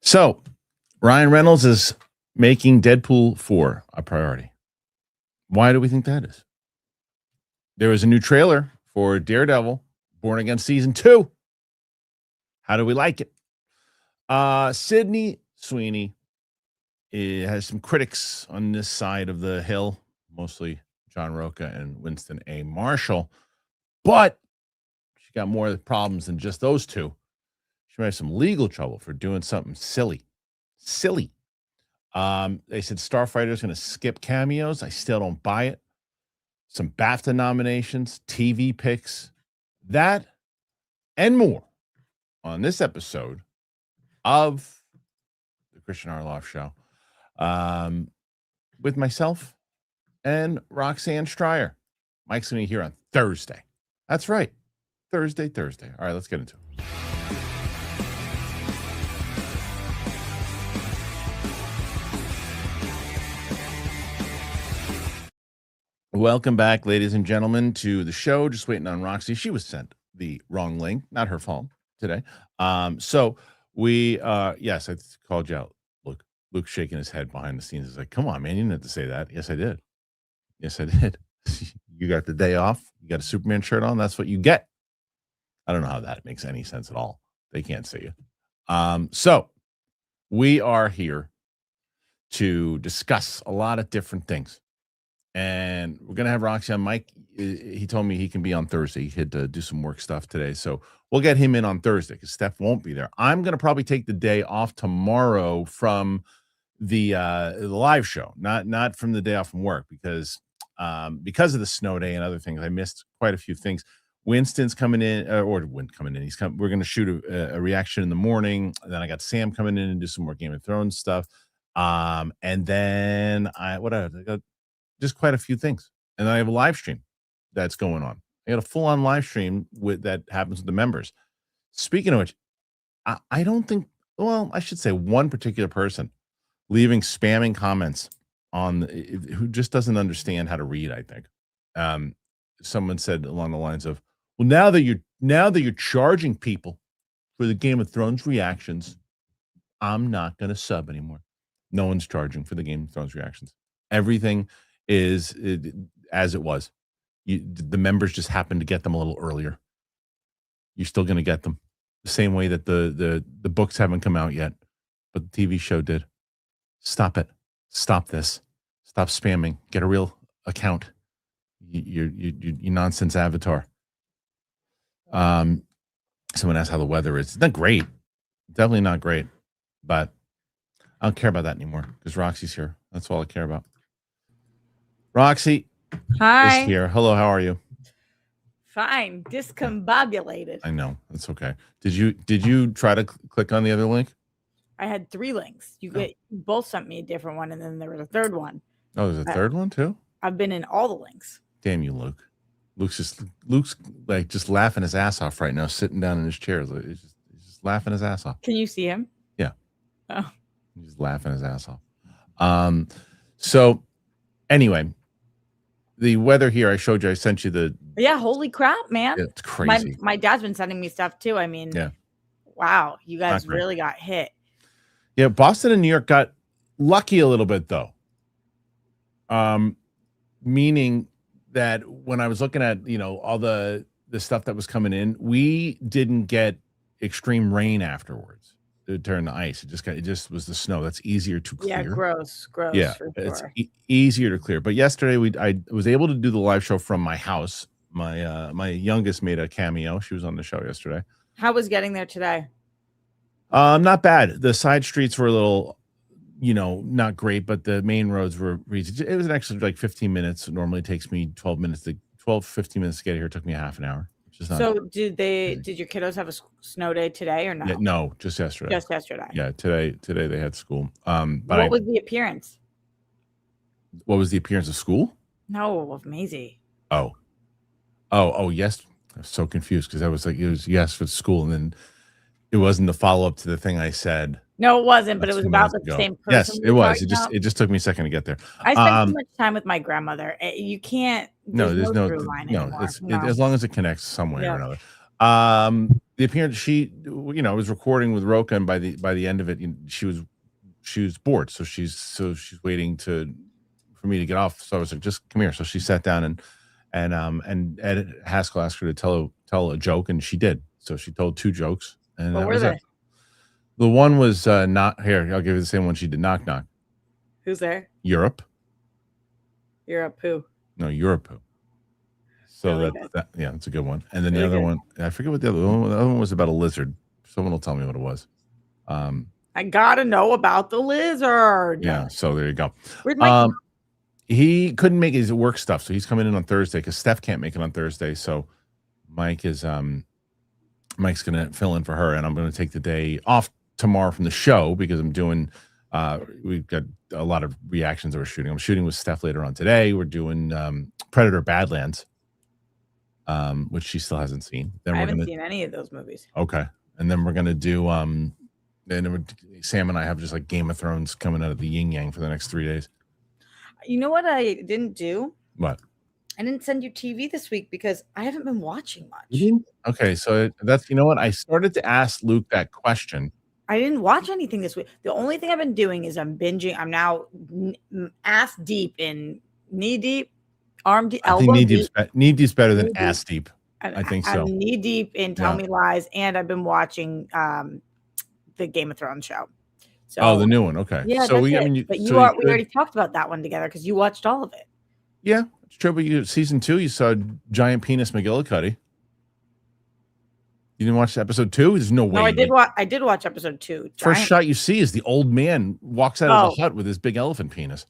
So, Ryan Reynolds is making Deadpool 4 a priority. Why do we think that is? There was a new trailer for Daredevil, Born Again Season 2. How do we like it? Sydney Sweeney has some critics on this side of the hill, mostly John Roca and Winston A. Marshall, but she got more problems than just those two. She might have some legal trouble for doing something silly. They said Starfighter is going to skip cameos. I still don't buy it. Some BAFTA nominations, TV picks, that and more on this episode of the Kristian Harloff Show with myself and Roxanne Stryer. Mike's going to be here on Thursday. That's right. Thursday. All right, let's get into it. Welcome back, ladies and gentlemen, to the show. Just waiting on Roxy. She was sent the wrong link. Not her fault today. So we, yes, I called you out. Look, Luke's shaking his head behind the scenes. He's like, come on, man. You didn't have to say that. Yes, I did. You got the day off. You got a Superman shirt on. That's what you get. I don't know how that makes any sense at all. They can't see you. So we are here to discuss a lot of different things. And we're going to have Roxy on. Mike, he told me he can be on Thursday. He had to do some work stuff today. So we'll get him in on Thursday because Steph won't be there. I'm going to probably take the day off tomorrow from the live show, not from the day off from work because of the snow day and other things. I missed quite a few things. Winston's coming in, We're going to shoot a reaction in the morning. And then I got Sam coming in and do some more Game of Thrones stuff. And then I got just quite a few things. And I have a live stream that's going on. I got a full-on live stream that happens with the members. Speaking of which, I don't think, well, I should say one particular person leaving spamming comments who just doesn't understand how to read, I think. Someone said along the lines of, well, now that you're charging people for the Game of Thrones reactions, I'm not going to sub anymore. No one's charging for the Game of Thrones reactions. Everything is as it was. The members just happened to get them a little earlier. You're still going to get them the same way that the books haven't come out yet, but the TV show did. Stop it. Stop this. Stop spamming. Get a real account. You nonsense avatar. Someone asked how the weather is. It's not great. Definitely not great. But I don't care about that anymore because Roxy's here. That's all I care about. Roxy Hi. is here. Hello, how are you? Fine. Discombobulated. I know. That's okay. Did you try to click on the other link? I had 3 links. You both sent me a different one, and then there was a third one. Oh, there's a third one too? I've been in all the links. Damn you, Luke. Luke's like just laughing his ass off right now, sitting down in his chair. He's just laughing his ass off. Can you see him? Yeah. Oh. He's laughing his ass off. So anyway, the weather here, I showed you, I sent you the. Yeah, holy crap, man. It's crazy. My dad's been sending me stuff too. I mean, yeah. Wow, you guys really got hit. Yeah, Boston and New York got lucky a little bit though. Meaning that when I was looking at, all the stuff that was coming in, we didn't get extreme rain afterwards. It turned to ice. It just was the snow. That's easier to clear. Yeah, gross. Yeah, for it's sure. easier to clear. But yesterday I was able to do the live show from my house. My youngest made a cameo. She was on the show yesterday. How was getting there today? Not bad. The side streets were a little, not great, but the main roads were. It was actually like 15 minutes. It normally takes me 15 minutes to get here. It took me a half an hour. So did your kiddos have a snow day today or no? Yeah, no, just yesterday. Just yesterday. Yeah, today they had school. But what was the appearance? What was the appearance of school? No, of Maisie. Oh, yes. I was so confused because I was like, it was yes for school, and then it wasn't the follow up to the thing I said. No, it wasn't, but it was about the same person. Yes, it was. It just took me a second to get there. I spent too much time with my grandmother. You can't. There's no through line anymore. as long as it connects some way or another. the appearance, she was recording with Roka, and by the end of it, she was bored, so she's waiting for me to get off. So I was like, just come here. So she sat down and Ed Haskell asked her to tell a joke, and she did. So she told 2 jokes, and What that were was they? it. The one was not here. I'll give you the same one she did. Knock knock. Who's there? Europe. Europe who? No, Europe who. So Really that yeah, it's a good one. And then Really the other good. one, I forget what the other one was about a lizard. Someone will tell me what it was. I gotta know about the lizard. Yeah, so there you go. Where'd Mikey? He couldn't make his work stuff, so he's coming in on Thursday because Steph can't make it on Thursday. So Mike's gonna fill in for her, and I'm gonna take the day off tomorrow from the show because I'm doing. We've got a lot of reactions that we're shooting. I'm shooting with Steph later on today. We're doing Predator Badlands, which she still hasn't seen. Then I haven't seen any of those movies. Okay, and then we're gonna do Sam and I have just like Game of Thrones coming out of the yin yang for the next 3 days. You know what I didn't do? What? I didn't send you TV this week because I haven't been watching much. Okay, so that's what I started to ask Luke that question. I didn't watch anything this week. The only thing I've been doing is I'm binging. I'm now ass deep in knee deep, arm deep, elbow deep. Knee deep's better than ass deep. I think so. I'm knee deep in Tell Me Lies, and I've been watching the Game of Thrones show. So, the new one. Okay. Yeah. So we already talked about that one together because you watched all of it. Yeah, it's true. But season 2, you saw Giant Penis McGillicuddy. You didn't watch episode 2? There's no way. No, I did watch episode 2. First shot you see is the old man walks out of the hut with his big elephant penis.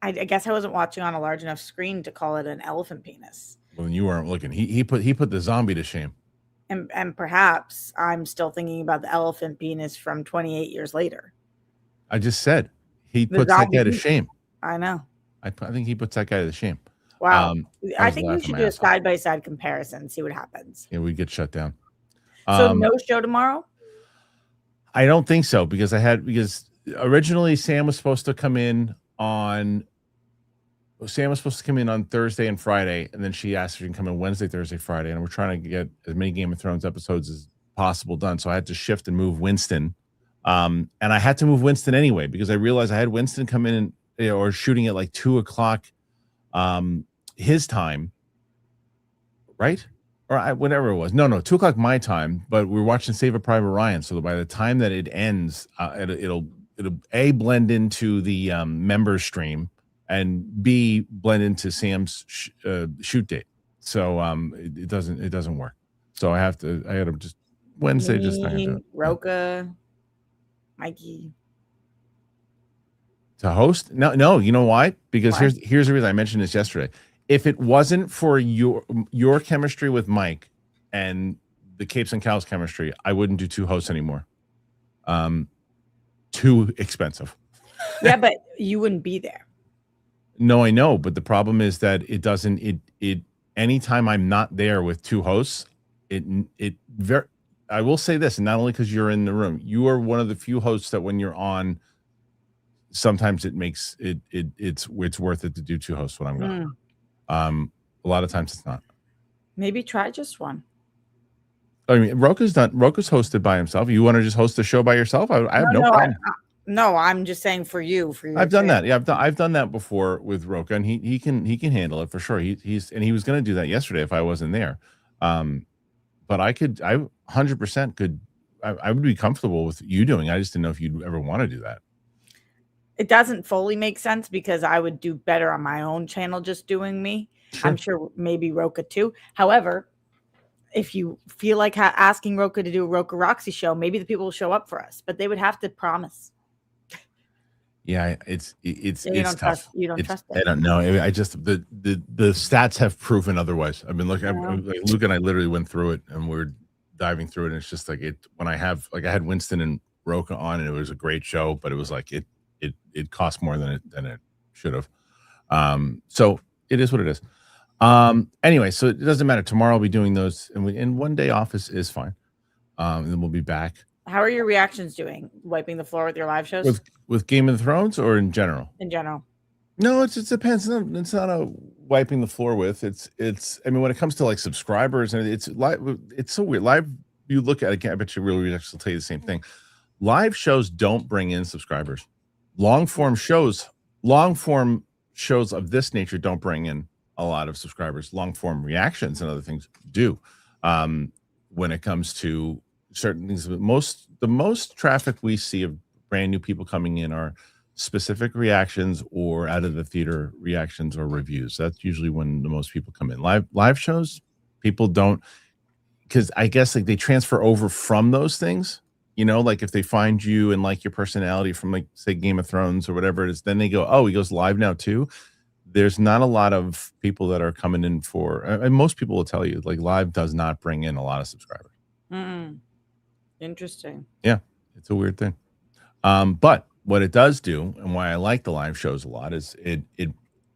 I guess I wasn't watching on a large enough screen to call it an elephant penis. Well, you weren't looking. He put the zombie to shame. And perhaps I'm still thinking about the elephant penis from 28 years later. I just said he puts that guy to shame. I know. I think he puts that guy to shame. Wow. I think we should do a side-by-side comparison, see what happens. Yeah, we get shut down. So no show tomorrow? I don't think so because originally Sam was supposed to come in on Thursday and Friday, and then she asked if she can come in Wednesday, Thursday, Friday, and we're trying to get as many Game of Thrones episodes as possible done. So I had to shift and move Winston. And I had to move Winston anyway because I realized I had Winston come in or shooting at like 2:00 his time, right? Or whatever it was. No, 2:00 my time, but we're watching Saving Private Ryan. So by the time that it ends, it'll A, blend into the member stream, and B, blend into Sam's shoot date. So it doesn't work. So I had to just Wednesday, just not gonna do it. Roka, Mikey. To host? No, you know why? Because here's the reason. I mentioned this yesterday. If it wasn't for your chemistry with Mike and the Capes and Cows chemistry, I wouldn't do 2 hosts anymore. Too expensive. Yeah, but you wouldn't be there. No, I know, but the problem is that anytime I'm not there with 2 hosts, I will say this, and not only because you're in the room, you are one of the few hosts that when you're on, sometimes it makes it's worth it to do 2 hosts when I'm gone. A lot of times it's not. Maybe try just one. I mean, Roka's hosted by himself. You want to just host the show by yourself? I have no problem. No, I'm just saying for you. I've done that. Yeah, I've done that before with Roka, and he can handle it for sure. He was going to do that yesterday if I wasn't there. But I 100% could. I would be comfortable with you doing. I just didn't know if you'd ever want to do that. It doesn't fully make sense because I would do better on my own channel just doing me. Sure. I'm sure maybe Roka too. However, if you feel like asking Roka to do a Roka Roxy show, maybe the people will show up for us, but they would have to promise. Yeah, it's tough. You don't trust it. I don't know. I just the stats have proven otherwise. I've been looking. Luke and I literally went through it, and we're diving through it. And it's just like when I had Winston and Roka on, and it was a great show, but it was like it cost more than it should have. So it is what it is. Anyway, so it doesn't matter. Tomorrow I'll be doing those, and one day off is fine. And then we'll be back. How are your reactions doing? Wiping the floor with your live shows? With Game of Thrones or in general? In general. No, it depends. It's not a wiping the floor with. It's. I mean, when it comes to like subscribers, and it's live. It's so weird. Live. You look at it. I bet you Real Rejects will tell you the same thing. Live shows don't bring in subscribers. Long form shows of this nature don't bring in a lot of subscribers. Long form reactions and other things do. When it comes to certain things, the most traffic we see of brand new people coming in are specific reactions or out of the theater reactions or reviews. That's usually when the most people come in. Live shows, people don't, because I guess like they transfer over from those things. You know, like if they find you and like your personality from like say Game of Thrones or whatever it is, then they go, oh, he goes live now too. There's not a lot of people that are coming in for, and most people will tell you like live does not bring in a lot of subscribers. Interesting. Yeah, it's a weird thing. But what it does do, and why I like the live shows a lot, is it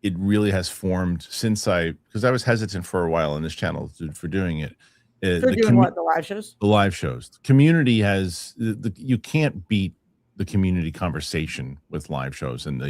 really has formed since because I was hesitant for a while on this channel for doing it. For doing what, the live shows? The live shows. The community has you can't beat the community conversation with live shows, and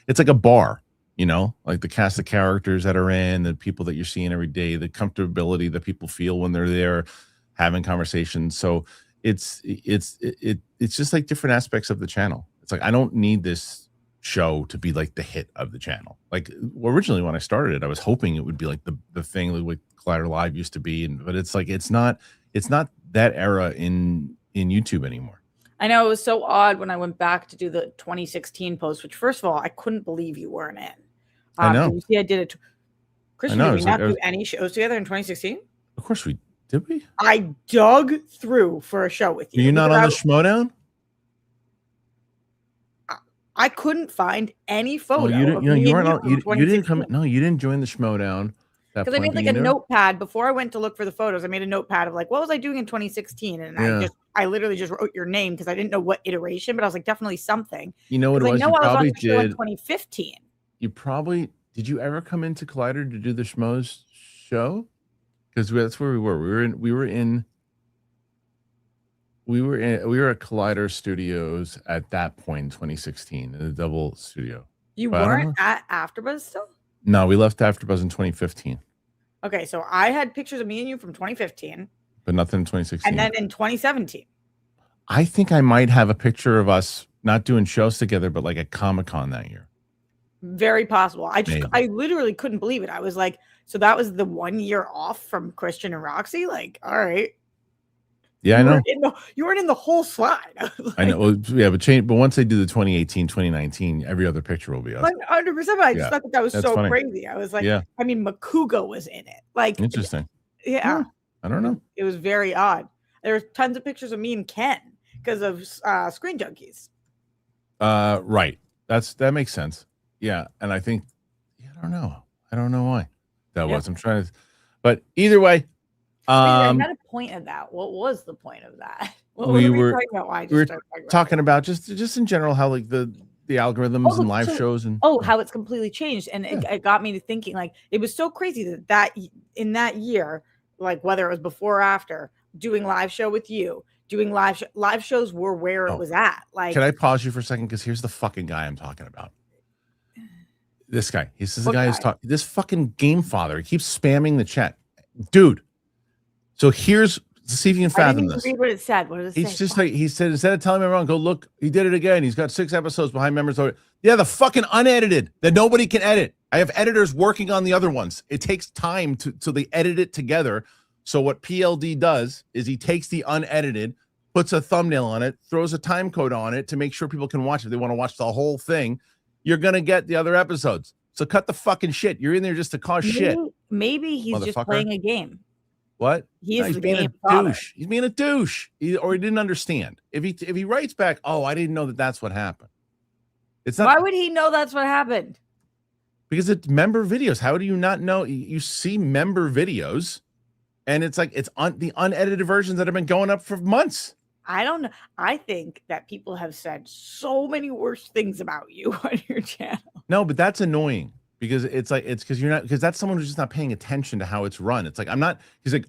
it's like a bar, you know, like the cast of characters that are in, the people that you're seeing every day, the comfortability that people feel when they're there having conversations. So it's just like different aspects of the channel. It's like I don't need this show to be like the hit of the channel. Like originally when I started it, I was hoping it would be like the thing like Collider Live used to be, but it's like it's not that era in YouTube anymore. I know, it was so odd when I went back to do the 2016 post, which first of all I couldn't believe you weren't in. I know. You see, I did it. Kristian, did we not do any shows together in 2016? Of course we did. We? I dug through for a show with you. Were you not on the Schmodown? I couldn't find any photo. You didn't come. No, you didn't join the Schmodown. Because I made like a notepad before I went to look for the photos. I made a notepad of like, what was I doing in 2016? And I literally just wrote your name because I didn't know what iteration, but I was like, definitely something. You know what it was? I know I was on the show in 2015. You probably did. You ever come into Collider to do the Schmoes show? Because that's where we were. We were at Collider Studios at that point in 2016 in the double studio. You weren't at AfterBuzz still? No, we left AfterBuzz in 2015. Okay, so I had pictures of me and you from 2015. But nothing in 2016. And then in 2017. I think I might have a picture of us not doing shows together, but like at Comic-Con that year. Very possible. I literally couldn't believe it. I was like, so that was the 1 year off from Kristian and Roxy? Like, all right. Yeah, I know. You weren't in the whole slide. I know. Well, yeah, but once they do the 2018, 2019, every other picture will be us. 100%. I just thought that was so funny. Crazy. I was like, yeah. I mean, Makuga was in it. Like, interesting. Yeah. I don't know. It was very odd. There were tons of pictures of me and Ken because of Screen Junkies. Right. That makes sense. Yeah, and I think I don't know why that was. I'm trying to, but either way. I had a point of that. What was the point of that? What we were talking about? Why we were talking about just in general how like the algorithms and live shows and how it's completely changed, and it got me to thinking like it was so crazy that in that year, like whether it was before or after, doing live show with you, doing live shows were where it was at. Like, can I pause you for a second? Because here's the fucking guy I'm talking about. This guy. This is the guy who's talking. This fucking game father. He keeps spamming the chat, dude. So here's see if you can fathom this. Read what it said. What does it say? He's just like he said. Instead of telling me wrong, go look. He did it again. He's got 6 episodes behind members. Yeah, the fucking unedited that nobody can edit. I have editors working on the other ones. It takes time so they edit it together. So what PLD does is he takes the unedited, puts a thumbnail on it, throws a time code on it to make sure people can watch it. If they want to watch the whole thing. You're gonna get the other episodes. So cut the fucking shit. You're in there just to cause shit. Maybe he's just playing a game. What? He's being a douche. He's being a douche. Or he didn't understand. If he writes back, oh, I didn't know that's what happened. It's not. Why would he know that's what happened? Because it's member videos. How do you not know? You see member videos, and it's like it's on the unedited versions that have been going up for months. I don't know. I think that people have said so many worse things about you on your channel. No, but that's annoying because it's because that's someone who's just not paying attention to how it's run. It's like I'm not. He's like,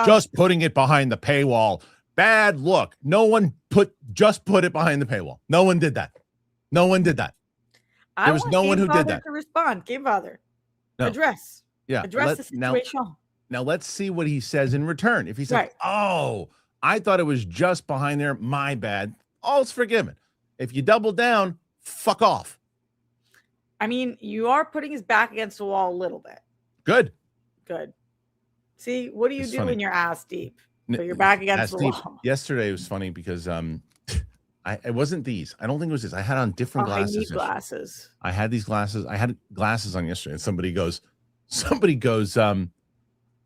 just putting it behind the paywall. Bad look. No one put it behind the paywall. No one did that. I There was want no one Game who did Father that. to respond. Game Father, No. address Yeah. the situation. Now let's see what he says in return. If he says, Right. "Oh, I thought it was just behind there, my bad," all's forgiven. If you double down, fuck off. I mean, you are putting his back against the wall a little bit. Good. See, what do you It's do funny. when you're ass deep? But you're back against the wall. Yesterday was funny because it wasn't these. I don't think it was this. I had on different glasses. I need glasses. I had these glasses. I had glasses on yesterday, and somebody goes,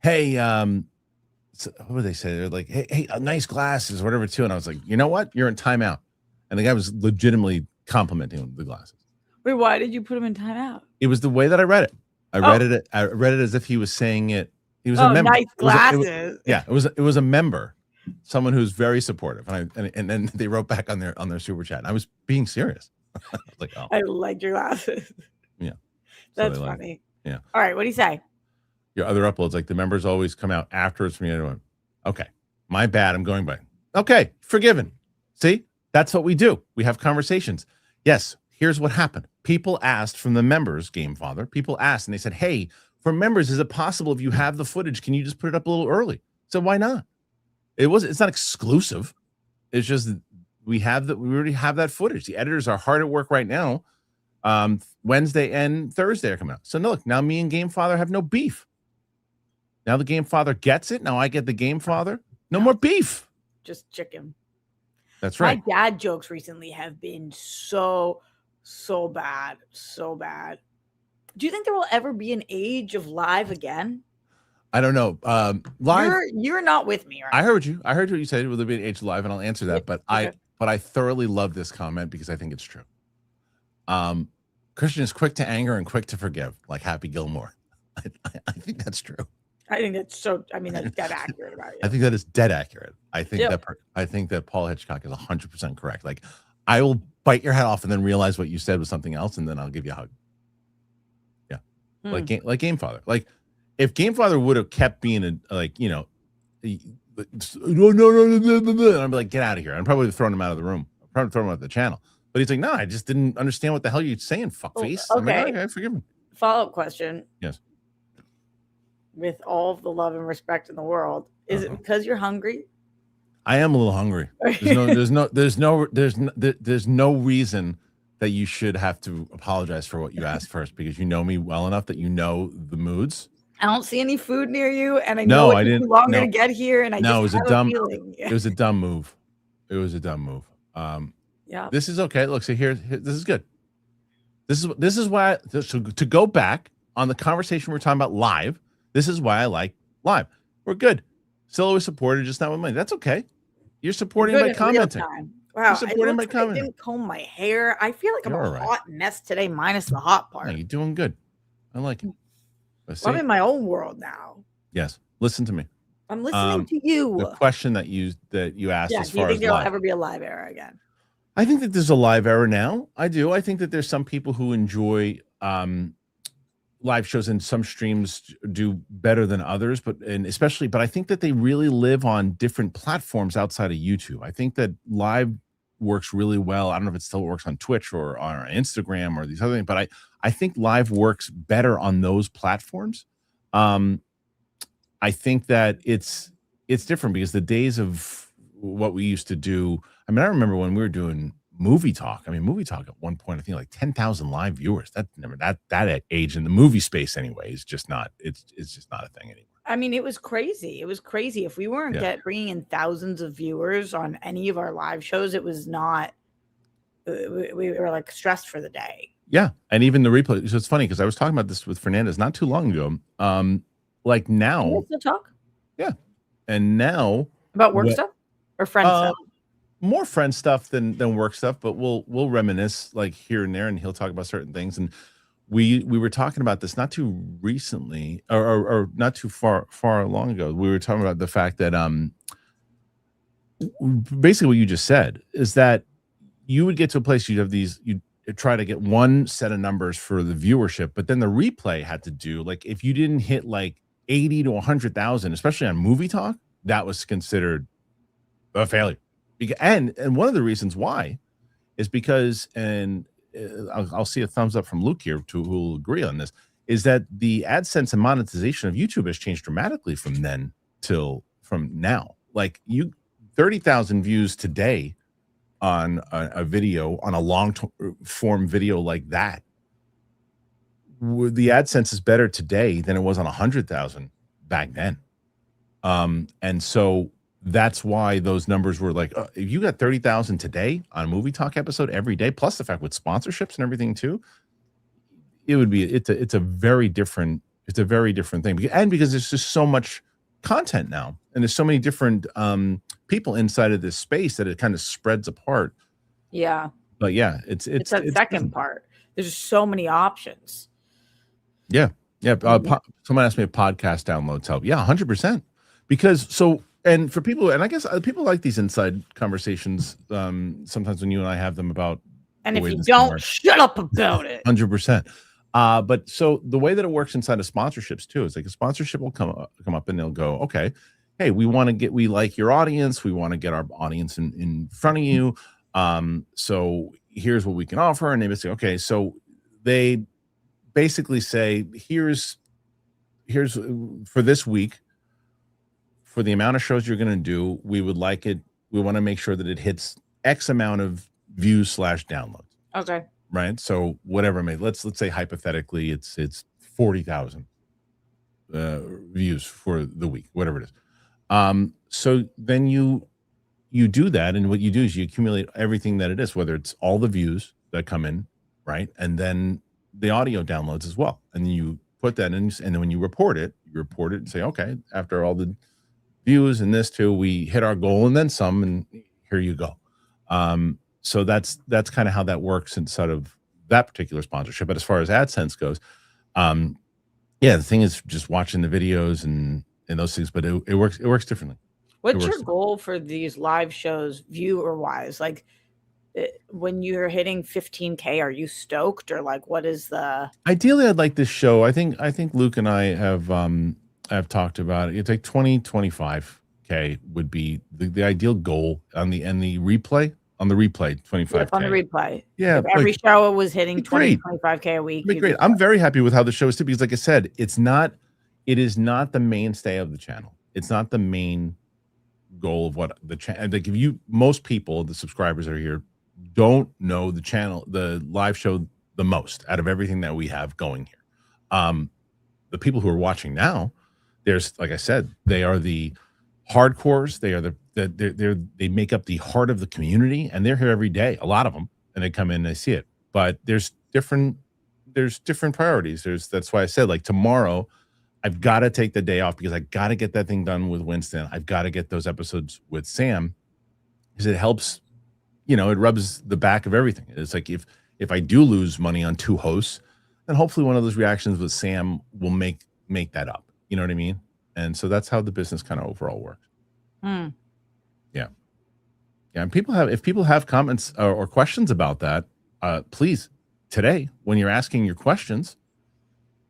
hey, so what would they say? They're like, hey, nice glasses, whatever, too. And I was like, you know what? You're in timeout. And the guy was legitimately complimenting the glasses. Wait, why did you put him in timeout? It was the way that I read it. I read it as if he was saying it. He was a member. Nice glasses. It was a member, someone who's very supportive. And then they wrote back on their super chat. And I was being serious. I was like, oh, I like your glasses. Yeah, that's funny. Yeah. All right, what do you say? Your other uploads, like the members always come out afterwards from everyone. Okay, my bad. I'm going by. Okay, forgiven. See, that's what we do. We have conversations. Yes, here's what happened. People asked from the members, Game Father. People asked, and they said, "Hey, for members, is it possible if you have the footage, can you just put it up a little early?" So why not? It's not exclusive. It's just we already have that footage. The editors are hard at work right now. Wednesday and Thursday are coming out. So no, look, now me and Game Father have no beef. Now the Game Father gets it. Now I get the Game Father. No more beef. Just chicken. That's right. My dad jokes recently have been so bad. So bad. Do you think there will ever be an age of live again? I don't know. Live. You're not with me, right? I heard you. I heard what you said. Will there be an age of live? And I'll answer that. But okay. I thoroughly love this comment because I think it's true. Kristian is quick to anger and quick to forgive, like Happy Gilmore. I think that's true. I think that's that's dead accurate about you. I think that is dead accurate. I think that Paul Hitchcock is 100% correct. Like, I will bite your head off and then realize what you said was something else, and then I'll give you a hug. Yeah, like Game Father. Like, if Game Father would have kept being no, and I'm like, get out of here. I'm probably throwing him out of the room. I'm probably throwing him out of the channel. But he's like, no, I just didn't understand what the hell you're saying, fuckface. Okay. I'm like, okay, forgive me. Follow-up question. Yes. With all of the love and respect in the world, is it because you're hungry? I am a little hungry. There's no reason that you should have to apologize for what you asked first, because you know me well enough that you know the moods. I don't see any food near you, and I know it took too long to get here, and it was a dumb feeling. It was a dumb move. It was a dumb move. Yeah. This is okay. Look, so here this is good. This is why to go back on the conversation we're talking about live. This is why I like live. We're good. Still always supported, just not with money. That's okay. You're supporting by commenting. Wow, I didn't comb my hair. I feel like I'm a hot mess today, minus the hot part. No, you're doing good. I like it. I'm in my own world now. Yes. Listen to me. I'm listening to you. The question that you asked as far as do you think there'll ever be a live era again? I think that there's a live era now. I do. I think that there's some people who enjoy live shows, and some streams do better than others, but I think that they really live on different platforms outside of YouTube. I think that live works really well. I don't know if it still works on Twitch or on Instagram or these other things, but I think live works better on those platforms. I think that it's different because the days of what we used to do. I mean, I remember when we were doing movie talk. I mean, movie talk at one point, I think like 10,000 live viewers. That age in the movie space anyway is just not. It's just not a thing anymore. I mean, it was crazy. It was crazy. If we weren't bringing in thousands of viewers on any of our live shows, it was not. We were like stressed for the day. Yeah, and even the replay. So it's funny because I was talking about this with Fernandez not too long ago. Like now, can we still talk? Yeah, and now about work stuff or friend stuff. More friend stuff than work stuff, but we'll reminisce like here and there, and he'll talk about certain things. And we were talking about this not too recently, or not too far long ago. We were talking about the fact that basically what you just said is that you would get to a place you'd try to get one set of numbers for the viewership, but then the replay had to do, like, if you didn't hit like 80 to 100,000, especially on movie talk, that was considered a failure. And one of the reasons why is because, and I'll see a thumbs up from Luke here who will agree on this, is that the AdSense and monetization of YouTube has changed dramatically from now. Like 30,000 views today on a video, on a long form video like that. The AdSense is better today than it was on 100,000 back then. And so that's why those numbers were like, if you got 30,000 today on a movie talk episode every day, plus the fact with sponsorships and everything too, it's a very different thing. And because there's just so much content now, and there's so many different people inside of this space that it kind of spreads apart. Yeah. But yeah, it's that second part. There's just so many options. Yeah. Yeah. Someone asked me if podcast downloads help. Yeah, 100%. Because and for people, and I guess people like these inside conversations sometimes when you and I have them about. And if you don't, shut up about it. 100%. But so the way that it works inside of sponsorships too is like a sponsorship will come up and they'll go, okay, hey, we like your audience. We want to get our audience in front of you. So here's what we can offer. And they say, okay, so they basically say, here's for this week, for the amount of shows you're going to do, we would like it. We want to make sure that it hits X amount of views / downloads. Okay. Right. So whatever let's say hypothetically it's 40,000 views for the week, whatever it is. So then you do that, and what you do is you accumulate everything that it is, whether it's all the views that come in, right, and then the audio downloads as well, and then you put that in, and then when you report it and say, okay, after all the views and this too, we hit our goal and then some, and here you go. So that's kind of how that works inside of that particular sponsorship. But as far as AdSense goes, yeah, the thing is just watching the videos and those things, but it works differently. What's your goal for these live shows viewer wise? Like when you're hitting 15K, are you stoked, or like what is the ideally? I'd like this show. I think Luke and I have talked about it. It's like 25K would be the ideal goal on the replay. On the replay, 25K. On the replay. Yeah. If every show was hitting 25K a week. It'd be great. I'm very happy with how the show is too, because like I said, it is not the mainstay of the channel. It's not the main goal of what the channel, like most people, the subscribers that are here, don't know the channel, the live show the most out of everything that we have going here. The people who are watching now, there's, like I said, they are the hardcores. They are they make up the heart of the community, and they're here every day, a lot of them, and they come in and they see it. But there's different priorities. That's why I said, like, tomorrow I've got to take the day off because I got to get that thing done with Winston. I've got to get those episodes with Sam, because it helps, it rubs the back of everything. It's like if I do lose money on 2 hosts, then hopefully one of those reactions with Sam will make that up. You know what I mean? And so that's how the business kind of overall works. Yeah. And if people have comments or questions about that, please, today, when you're asking your questions,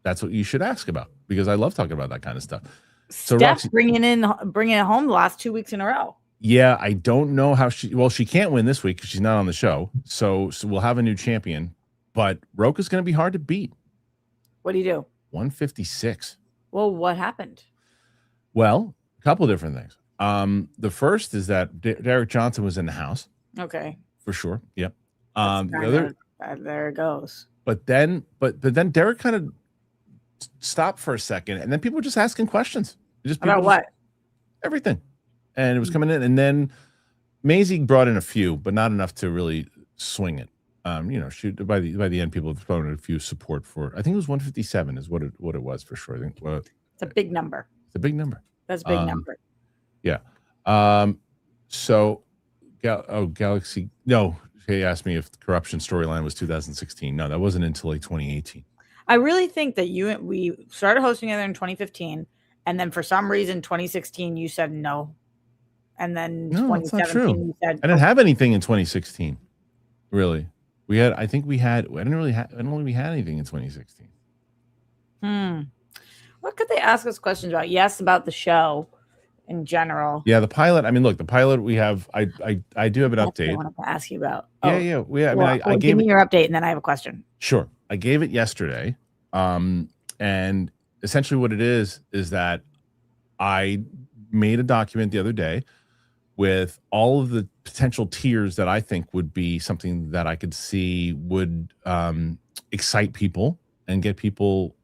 that's what you should ask about, because I love talking about that kind of stuff. So Steph's bringing it home the last 2 weeks in a row. Yeah. I don't know how she can't win this week because she's not on the show. So we'll have a new champion, but Roka's going to be hard to beat. What do you do? 156. Well, what happened? Well, a couple of different things. The first is that Derek Johnson was in the house. Okay. For sure. Yep. There it goes. But then Derek kind of stopped for a second, and then people were just asking questions. About what? Everything. And it was coming in, and then Maisie brought in a few, but not enough to really swing it. By the end, people have thrown in a few support for. I think it was 157 is what it was for sure. I think it's a big number. It's a big number. That's a big number. Yeah. So Galaxy. No, he asked me if the corruption storyline was 2016. No, that wasn't until like 2018. I really think that we started hosting together in 2015, and then for some reason 2016 you said no, and then 2017 you said I didn't have anything in 2016. Really, I don't think we had anything in 2016. What could they ask us questions about? Yes, about the show. in general. Yeah, the pilot. I mean, look, the pilot we have. I do have an That's what I update. wanted to ask you about. Yeah. I mean, I give gave me it. your update, and then I have a question. Sure, I gave it yesterday. And essentially, what it is that I made a document the other day with all of the potential tiers that I think would be something that I could see would excite people and get people,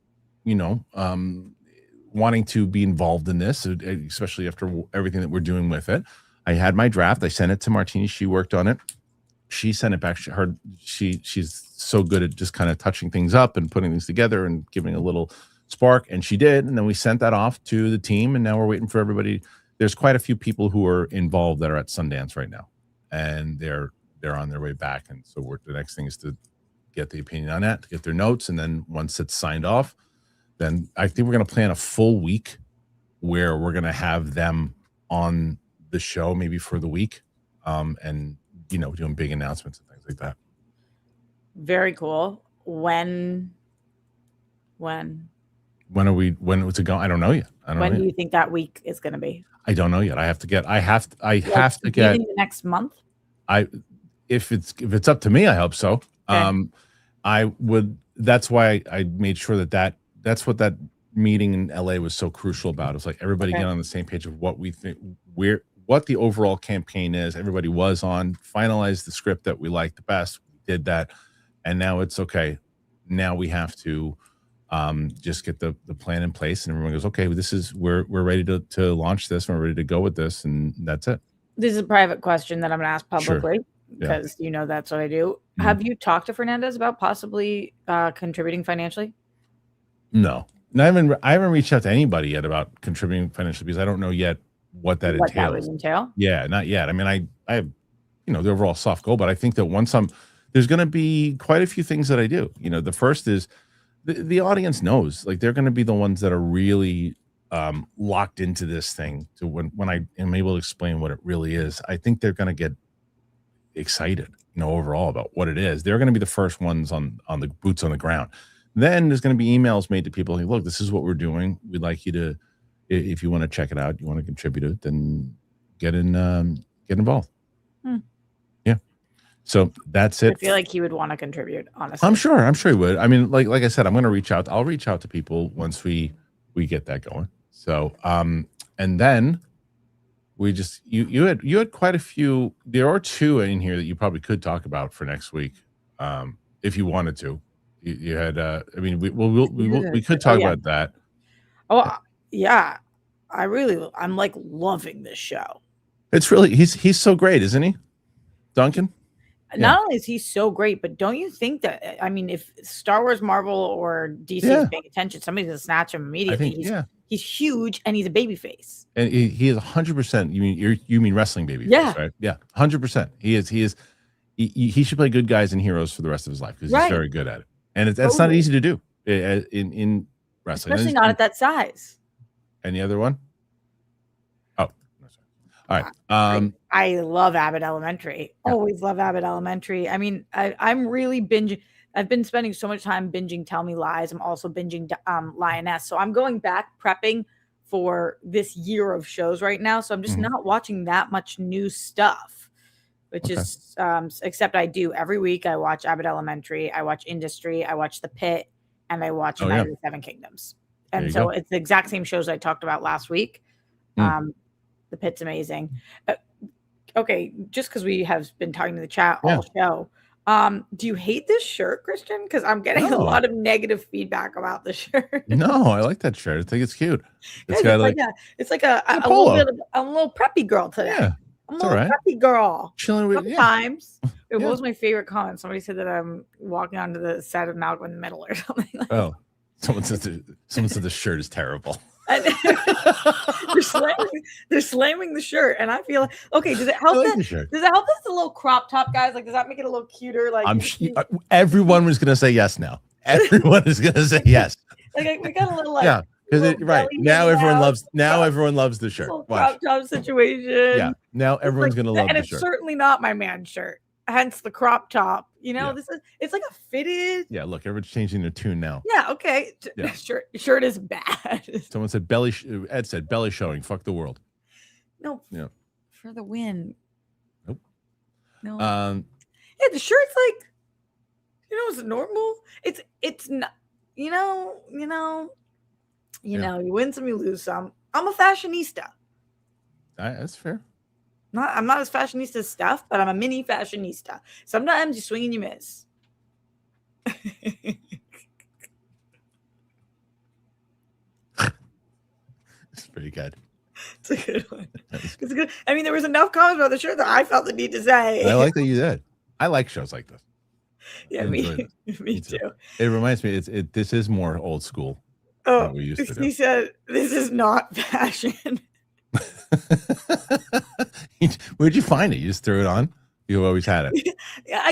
wanting to be involved in this, especially after everything that we're doing with it. I had my draft. I sent it to Martini. She worked on it. She sent it back. She's so good at just kind of touching things up and putting things together and giving a little spark. And she did. And then we sent that off to the team. And now we're waiting for everybody. There's quite a few people who are involved that are at Sundance right now, and they're on their way back. And so the next thing is to get the opinion on that, to get their notes. And then once it's signed off, then I think we're going to plan a full week where we're going to have them on the show, maybe for the week, and doing big announcements and things like that. Very cool. When it's going? I don't know yet. When do you think that week is going to be? I don't know yet. I have to get the next month. If it's up to me, I hope so. Okay. I would. That's why I made sure that's what that meeting in LA was so crucial about. It's like everybody get on the same page of what we think, what the overall campaign is. Everybody was on, finalized the script that we liked the best. We did that, and now it's okay. Now we have to just get the plan in place, and everyone goes, okay, we're ready to launch this, and we're ready to go with this, and that's it. This is a private question that I'm going to ask publicly. Sure. Because that's what I do. Mm-hmm. Have you talked to Fernandez about possibly contributing financially? No, I haven't reached out to anybody yet about contributing financially because I don't know yet what that entails. That would entail? Yeah, not yet. I mean, I have, the overall soft goal, but I think that there's going to be quite a few things that I do. The first is the audience knows, like, they're going to be the ones that are really locked into this thing. To when I am able to explain what it really is, I think they're going to get excited, overall about what it is. They're going to be the first ones on the boots on the ground. Then there's going to be emails made to people like, look, this is what we're doing. We'd like you to, if you want to check it out, you want to contribute it, then get involved. Yeah. So that's it. I feel like he would want to contribute, honestly. I'm sure he would. I mean, like I said, I'll reach out to people once we get that going. So, and then we just, you had quite a few. There are two in here that you probably could talk about for next week, if you wanted to. You had, I mean, we could talk about that. Oh yeah, I'm like loving this show. It's really he's so great, isn't he, Duncan? Not only is he so great, but don't you think that, I mean, if Star Wars, Marvel, or DC is paying attention, somebody's gonna snatch him immediately. He's huge and he's a baby face. And he is 100%. You mean wrestling baby face, right? Yeah, 100%. He is. He should play good guys and heroes for the rest of his life because he's very good at it. And it's not easy to do in wrestling, especially not at that size. And the other one? Oh, no, sorry. All right. I love Abbott Elementary. Always love Abbott Elementary. I mean, I'm really binging. I've been spending so much time binging Tell Me Lies. I'm also binging Lioness. So I'm going back prepping for this year of shows right now. So I'm just not watching that much new stuff, which is, except I do every week. I watch Abbott Elementary. I watch Industry. I watch The Pit. And I watch Night of the Seven Kingdoms. And so it's the exact same shows I talked about last week. The Pit's amazing. Okay, just because we have been talking to the chat all show. Do you hate this shirt, Kristian? Because I'm getting a lot of negative feedback about the shirt. No, I like that shirt. I think it's cute. It's like a little preppy girl today. Yeah, I'm a little preppy girl. Chilling with sometimes. What was my favorite comment? Somebody said that I'm walking onto the set of Malcolm in the Middle or something. Like that. Someone said the shirt is terrible. They're slamming the shirt, and I feel like, okay, does it help that? Does it help that's a little crop top, guys? Like, does that make it a little cuter? Like, everyone was gonna say yes now. Everyone is gonna say yes. Like, we got a little because now everyone loves the shirt. Crop top situation. Yeah, now everyone's gonna love the shirt, and it's certainly not my man shirt. Hence the crop top. It's like a fitted. Yeah, look, everyone's changing their tune now. Yeah, okay. Shirt is bad. Someone said Ed said belly showing. Fuck the world. No. Yeah. For the win. Nope. No. Yeah, the shirt's like, it's normal. It's not, you win some, you lose some. I'm a fashionista. That's fair. I'm not as fashionista as Steph, but I'm a mini fashionista. Sometimes you swing and you miss. It's pretty good. It's a good one. It's good. I mean, there was enough comments about the shirt that I felt the need to say. I like that you did. I like shows like this. Yeah, me too. It reminds me, this is more old school. Oh, we used to do. He said, "This is not fashion." Where'd you find it? You just threw it on? You always had it. Yeah,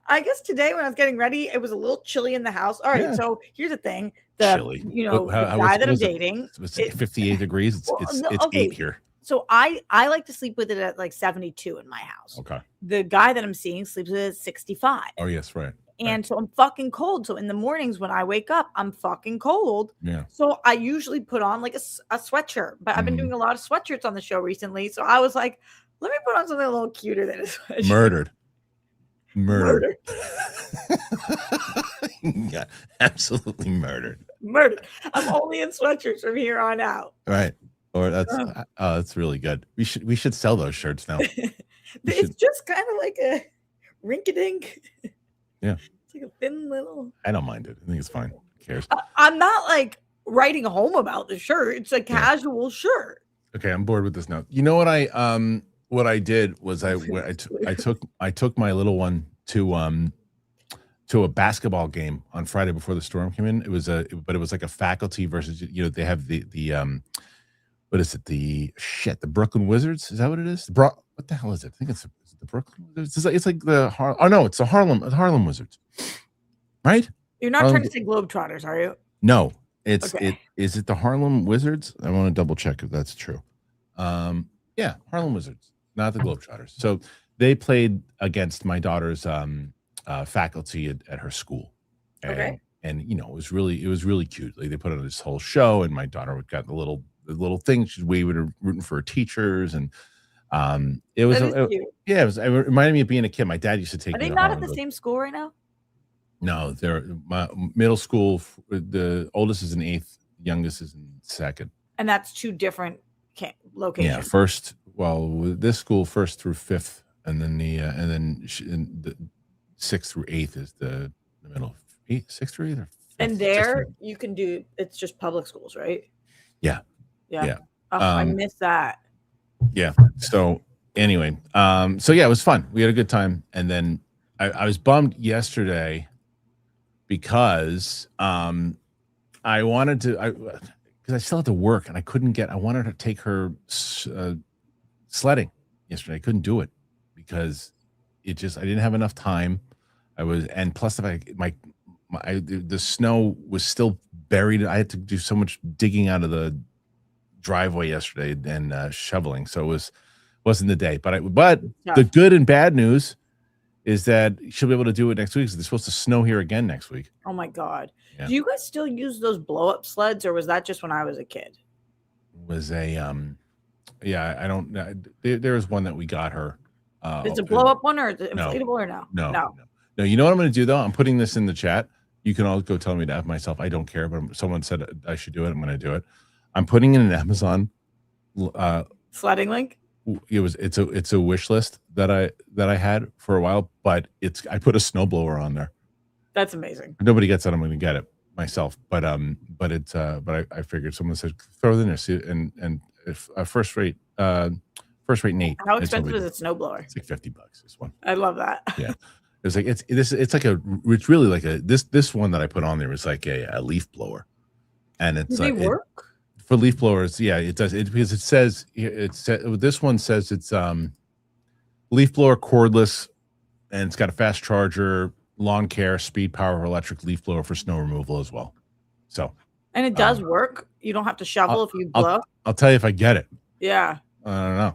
I guess today when I was getting ready, it was a little chilly in the house. All right, so here's the thing: chilly. the guy that I'm dating, it's 58 degrees. It's 8 here. So I like to sleep with it at like 72 in my house. Okay. The guy that I'm seeing sleeps with it at 65. Oh yes, right. And so I'm fucking cold. So in the mornings when I wake up, I'm fucking cold. Yeah. So I usually put on like a sweatshirt, but I've been doing a lot of sweatshirts on the show recently. So I was like, let me put on something a little cuter than a sweatshirt. Murdered. Yeah, absolutely murdered. I'm only in sweatshirts from here on out. Right. Or that's really good. We should sell those shirts now. It's just kind of like a rink-a-dink. Yeah. It's like a thin little. I don't mind it. I think it's fine. Who cares? I'm not like writing home about the shirt. It's a casual shirt. Okay, I'm bored with this now. You know what I did was I took my little one to a basketball game on Friday before the storm came in. It was like a faculty versus, they have the what is it? The Brooklyn Wizards? Is that what it is? What the hell is it? I think it's the Brooklyn Wizards. It's like it's the Harlem Wizards, right? You're not trying to say Globetrotters, are you? No, is it the Harlem Wizards? I want to double check if that's true. Yeah, Harlem Wizards, not the Globetrotters. So they played against my daughter's faculty at her school. And it was really cute. Like they put on this whole show, and my daughter got the little thing. She's waving, rooting for her teachers, and it reminded me of being a kid. My dad used to take. Are they not at the same school right now? No, they're my middle school. The oldest is in 8th, youngest is in 2nd. And that's two different locations. Yeah, this school 1st through 5th, and then the 6th through 8th is the middle. 6th through 8th. And there you can do. It's just public schools, right? Yeah. Oh, I missed that. Yeah. So anyway, so yeah, it was fun. We had a good time, and then I was bummed yesterday because I wanted to, because I still had to work and I wanted to take her sledding yesterday. I couldn't do it because I didn't have enough time. And plus the snow was still buried. I had to do so much digging out of the driveway yesterday and shoveling. So it wasn't the day, but the good and bad news is that she'll be able to do it next week. So it's supposed to snow here again next week. Oh my God. Yeah. Do you guys still use those blow up sleds, or was that just when I was a kid? It was I don't know. There was one that we got her. It's a blow up one, or is it inflatable or no? No. You know what I'm going to do though? I'm putting this in the chat. You can all go tell me to F myself. I don't care, but someone said I should do it. I'm going to do it. I'm putting in an Amazon sledding link. It's a wish list that I had for a while, but I put a snowblower on there. That's amazing. If nobody gets it, I'm going to get it myself. But I figured someone said throw it in there, see, and if first rate Nate. How expensive is a snowblower? It's like $50 this one. I love that. Yeah. It's like it's really like this one that I put on there is like a leaf blower, and it's they work for leaf blowers. Yeah, it does. Because it says this one says it's leaf blower cordless, and it's got a fast charger, lawn care, speed, power, electric leaf blower for snow removal as well. So and it does work. You don't have to shovel if you blow. I'll tell you if I get it. Yeah. I don't know.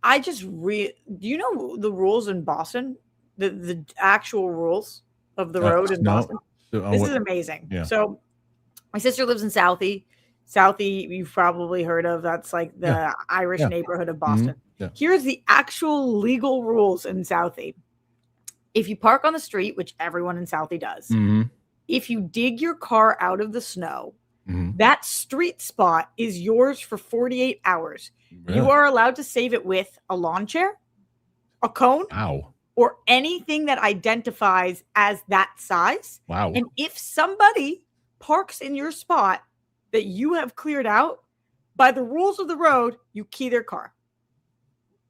I just do you know the rules in Boston? The actual rules of the road in Boston. This is amazing. Yeah. So my sister lives in Southie. Southie, you've probably heard of. That's like the Irish neighborhood of Boston. Yeah. Here's the actual legal rules in Southie. If you park on the street, which everyone in Southie does, if you dig your car out of the snow, that street spot is yours for 48 hours. Really? You are allowed to save it with a lawn chair, a cone, or anything that identifies as that size. Wow. And if somebody parks in your spot that you have cleared out, by the rules of the road, you key their car.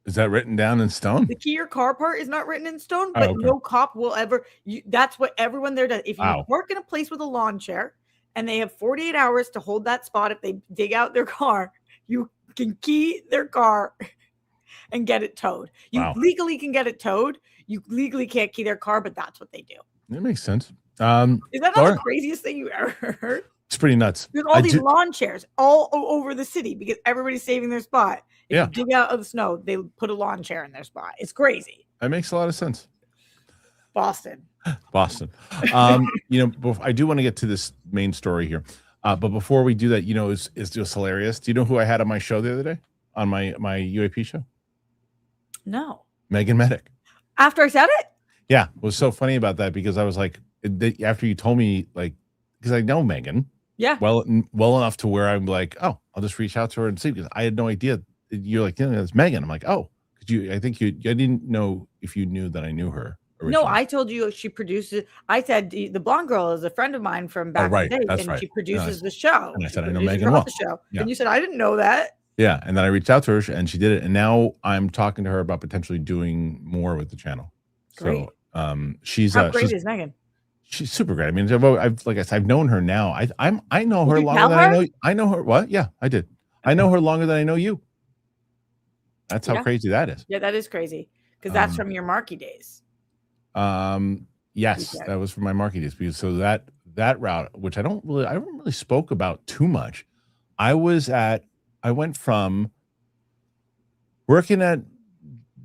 Is that written down in stone? The key your car part is not written in stone, but no cop will ever. That's what everyone there does. If you park in a place with a lawn chair and they have 48 hours to hold that spot, if they dig out their car, you can key their car and get it towed. You legally can get it towed. You legally can't key their car, but that's what they do. That makes sense. Is that not the craziest thing you ever heard? It's pretty nuts. There's all these lawn chairs all over the city because everybody's saving their spot. If you dig out of the snow, they put a lawn chair in their spot. It's crazy. That makes a lot of sense. Boston. You know, I do want to get to this main story here. But before we do that, you know, it's just hilarious. Do you know who I had on my show the other day? On my UAP show? No. Megan Medic. After I said it? Yeah. It was so funny about that because I was like, after you told me, like, because I know Megan. Yeah. Well enough to where I'm like, oh, I'll just reach out to her and see, because I had no idea. You're like, yeah, it's Megan. I'm like, oh, I didn't know if you knew that I knew her originally. No, I told you she produces. I said the blonde girl is a friend of mine from back in the day, and she produces the show. And I said, I know Megan well. The show. Yeah. And you said, I didn't know that. Yeah. And then I reached out to her and she did it. And now I'm talking to her about potentially doing more with the channel. Great. So she's how great is Megan? She's super great. I mean, like I said, I've known her now. I know her longer than I know her. What? Yeah, I did. I know her longer than I know you. That's how crazy that is. Yeah, that is crazy. Because that's from your Marky days. Yes, that was from my Marky days. Because so that route, which I don't really spoke about too much. I went from working at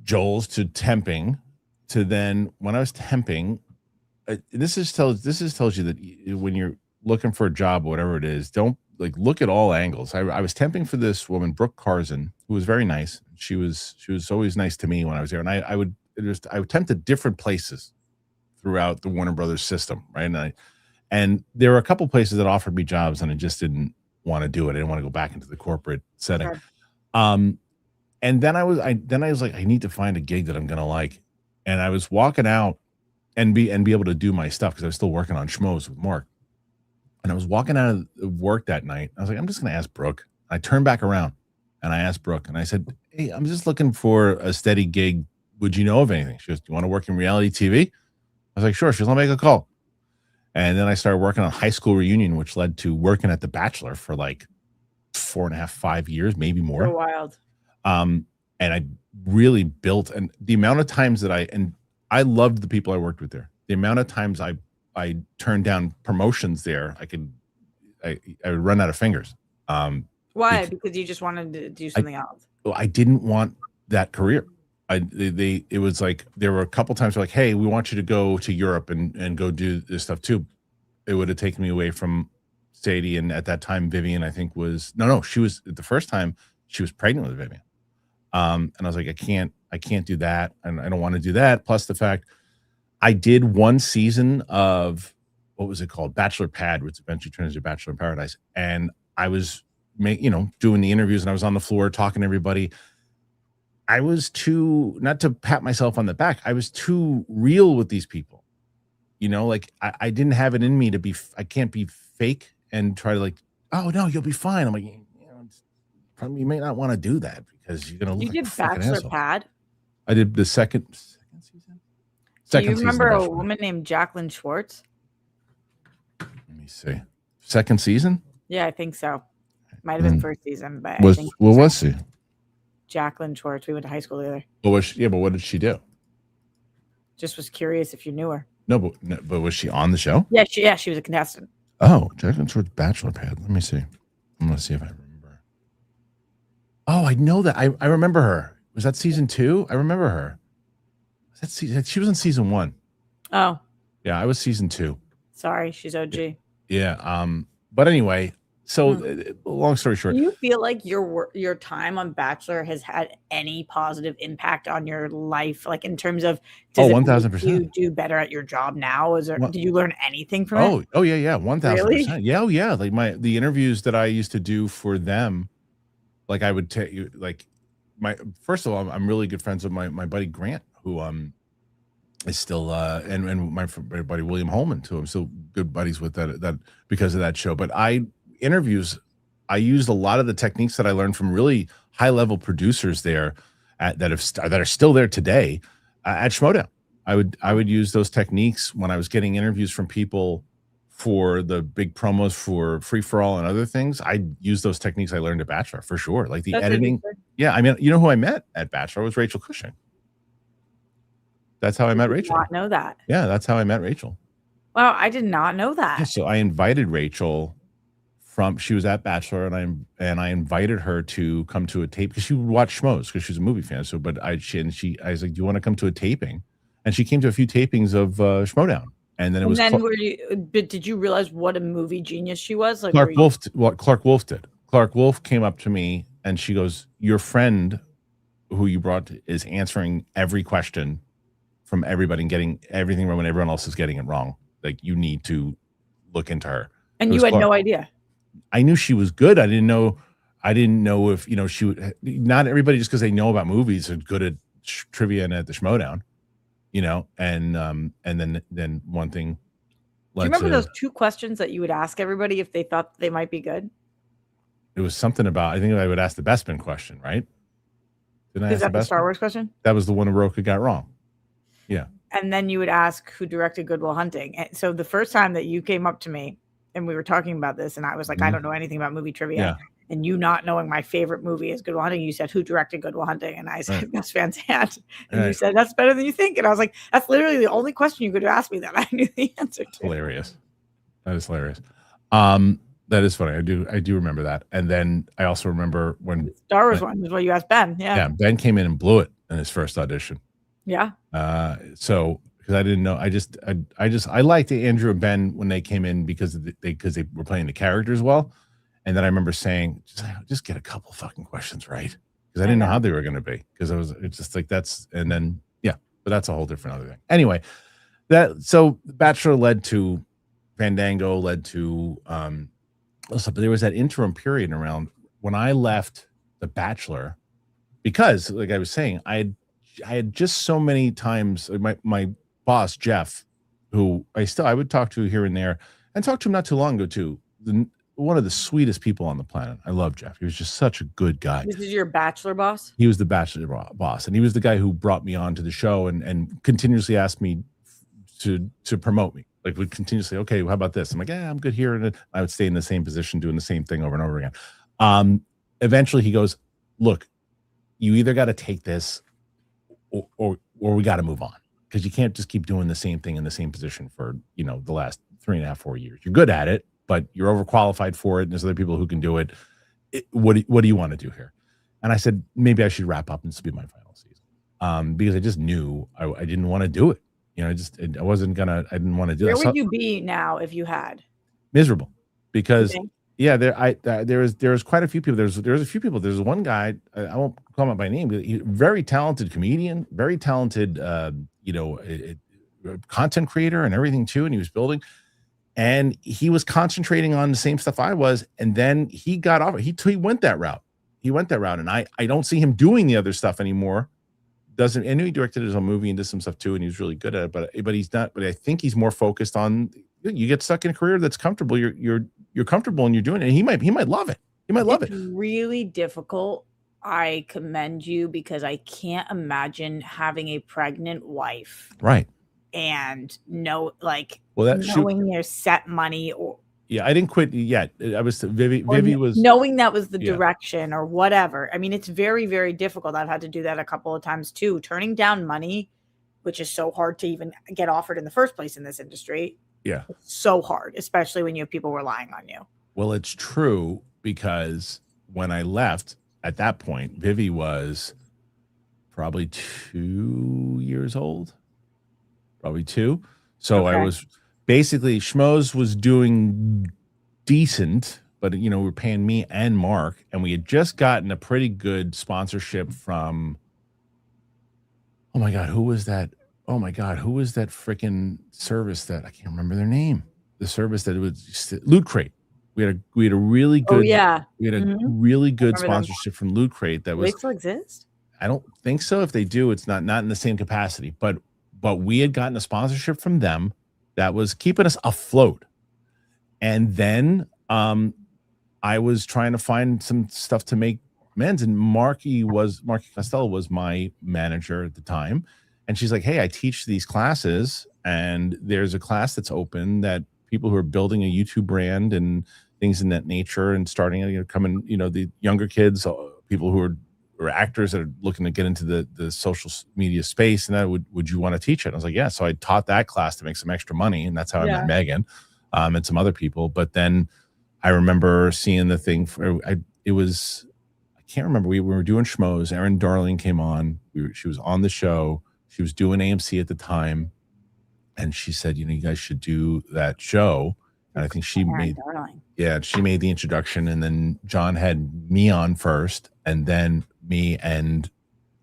Joel's to temping to then when I was temping. This tells you that when you're looking for a job, whatever it is, don't look at all angles. I was temping for this woman, Brooke Carson, who was very nice. She was always nice to me when I was there, and I would tempt at different places throughout the Warner Brothers system, right? And there were a couple places that offered me jobs, and I just didn't want to do it. I didn't want to go back into the corporate setting. Sure. And then I was like, I need to find a gig that I'm gonna like, and I was walking out and be able to do my stuff because I was still working on Schmoes with Mark. And I was walking out of work that night. I was like, I'm just going to ask Brooke. I turned back around and I asked Brooke and I said, hey, I'm just looking for a steady gig. Would you know of anything? She goes, do you want to work in reality TV? I was like, sure. She goes, I'll make a call. And then I started working on High School Reunion, which led to working at The Bachelor for like 4.5, 5 years, maybe more. So wild. And I really built, and the amount of times that I loved the people I worked with there. The amount of times I turned down promotions there, I would run out of fingers. Why? Because you just wanted to do something else. I didn't want that career. It was like there were a couple times like, hey, we want you to go to Europe and go do this stuff too. It would have taken me away from Sadie, and at that time Vivian, I think she was the first time she was pregnant with Vivian. And I was like, I can't do that, and I don't want to do that. Plus the fact I did one season of what was it called, Bachelor Pad, which eventually turned into Bachelor in Paradise, and I was doing the interviews, and I was on the floor talking to everybody. I was too, not to pat myself on the back, I was too real with these people. I didn't have it in me to be. I can't be fake and try to oh no, you'll be fine. I'm like, you may not want to do that. Because you're gonna. You did Bachelor Pad. I did the second season. Do you remember a woman named Jacqueline Schwartz? Let me see. Second season? Yeah, I think so. Might have been first season, but what was she? Jacqueline Schwartz. We went to high school together. But what did she do? Just was curious if you knew her. No, but was she on the show? Yeah, she was a contestant. Oh, Jacqueline Schwartz Bachelor Pad. Let me see. I'm gonna see if I remember. Oh, I know that. I remember her. Was that season 2? I remember her. She was in season 1. Oh. Yeah, I was season 2. Sorry, she's OG. Yeah. But anyway, So long story Do short, you feel like your time on Bachelor has had any positive impact on your life? Like in terms of, does it make 1000%. you do better at your job now? Did you learn anything from it? Oh yeah, Really? 1000%. Yeah, oh yeah. Like the interviews that I used to do for them, like I would tell you, like first of all, I'm really good friends with my buddy Grant, who is still and my buddy William Holman too. I'm still good buddies with that because of that show. But interviews, I used a lot of the techniques that I learned from really high level producers there that are still there today at Schmodown. I would use those techniques when I was getting interviews from people for the big promos for Free for All and other things. I use those techniques I learned at Bachelor for sure, like the That's editing. interesting. Yeah, I mean, you know who I met at Bachelor was Rachel Cushing. That's how I met I did Rachel. not know that. Yeah, that's how I met Rachel. Wow, I did not know Yeah, that. so I invited Rachel she was at Bachelor, and I invited her to come to a tape because she would watch Schmoes because she's a movie fan. So, but I was like, "Do you want to come to a taping?" And she came to a few tapings of Schmodown, and then it was but did you realize what a movie genius she was? Like Clark Wolf. What Clark Wolf did. Clark Wolf came up to me and she goes, "Your friend, who you brought, is answering every question from everybody and getting everything wrong when everyone else is getting it wrong. Like you need to look into her." And you had no idea. I knew she was good. I didn't know if she would. Not everybody just because they know about movies are good at trivia and at the Schmodown, and then one thing. Do you remember those 2 questions that you would ask everybody if they thought they might be good? It was something about, I think I would ask the Bestman question, right? Didn't I Is that the Star Wars question? That was the one Roka got wrong. Yeah. And then you would ask who directed Good Will Hunting. And so the first time that you came up to me and we were talking about this, and I was like, I don't know anything about movie trivia. Yeah. And you not knowing my favorite movie is Good Will Hunting, you said, who directed Good Will Hunting? And I said, Gus Van Sant. And you said, that's better than you think. And I was like, that's literally the only question you could have asked me that I knew the answer to. Hilarious. That is hilarious. That is funny. I do remember that. And then I also remember when the Star Wars one is what you asked Ben. Yeah. Yeah. Ben came in and blew it in his first audition. Yeah. So because I didn't know, I liked Andrew and Ben when they came in because they were playing the characters well. And then I remember saying, just get a couple fucking questions right, because I didn't know how they were going to be, because it's just like and then but that's a whole different other thing. Anyway, so Bachelor led to Fandango, led to but there was that interim period around when I left the Bachelor, because like I was saying, I had just so many times my boss Jeff, who I would talk to here and there, and talked to him not too long ago too. One of the sweetest people on the planet. I love Jeff. He was just such a good guy. This is your Bachelor boss? He was the Bachelor boss, and he was the guy who brought me on to the show and continuously asked me to promote me. Like, would continuously, okay, how about this? I'm like, yeah, I'm good here. And I would stay in the same position doing the same thing over and over again. Eventually he goes, look, you either got to take this or we got to move on, because you can't just keep doing the same thing in the same position for, the last 3.5, 4 years. You're good at it, but you're overqualified for it. And there's other people who can do it. What do you want to do here? And I said, maybe I should wrap up and this will be my final season. Because I just knew I didn't want to do it. I didn't want to do that. Where would you be now if you had? Miserable, because there was quite a few people. There's a few people. There's one guy, I won't call him out by name, but he's a very talented comedian, very talented, content creator and everything too. And he was building, and he was concentrating on the same stuff I was. And then he got off. He went that route. And I don't see him doing the other stuff anymore. I knew he directed his own movie and did some stuff too, and he was really good at it. But he's not. But I think he's more focused on. You get stuck in a career that's comfortable. You're comfortable and you're doing it. And he might love it. He might love it. It's really difficult. I commend you, because I can't imagine having a pregnant wife, right? And knowing there's set money or. Yeah, I didn't quit yet. I was Vivi was knowing that was the direction or whatever. I mean, it's very, very difficult. I've had to do that a couple of times too. Turning down money, which is so hard to even get offered in the first place in this industry. Yeah. It's so hard, especially when you have people relying on you. Well, it's true, because when I left at that point, Vivi was probably 2 years old. Probably 2. So okay. I was basically, Schmoes was doing decent, but we were paying me and Mark, and we had just gotten a pretty good sponsorship from. Oh my God, who was that? Oh my God, who was that freaking service that I can't remember their name? The service that it was Loot Crate. We had a really good. Oh yeah, We had a really good remember them. sponsorship from Loot Crate that Do was. they still exist? I don't think so. If they do, it's not in the same capacity. But we had gotten a sponsorship from them that was keeping us afloat. And then I was trying to find some stuff to make men's, and Marky Costello was my manager at the time. And she's like, hey, I teach these classes, and there's a class that's open that people who are building a YouTube brand and things in that nature and starting, coming, the younger kids, people who are actors that are looking to get into the social media space, and that would you want to teach it? And I was like, yeah. So I taught that class to make some extra money, and that's how I met Megan and some other people. But then I remember seeing the thing I can't remember. We were doing Schmoes. Erin Darling came on. She was on the show. She was doing AMC at the time, and she said, you guys should do that show. And I think she made the introduction, and then John had me on first, and then me and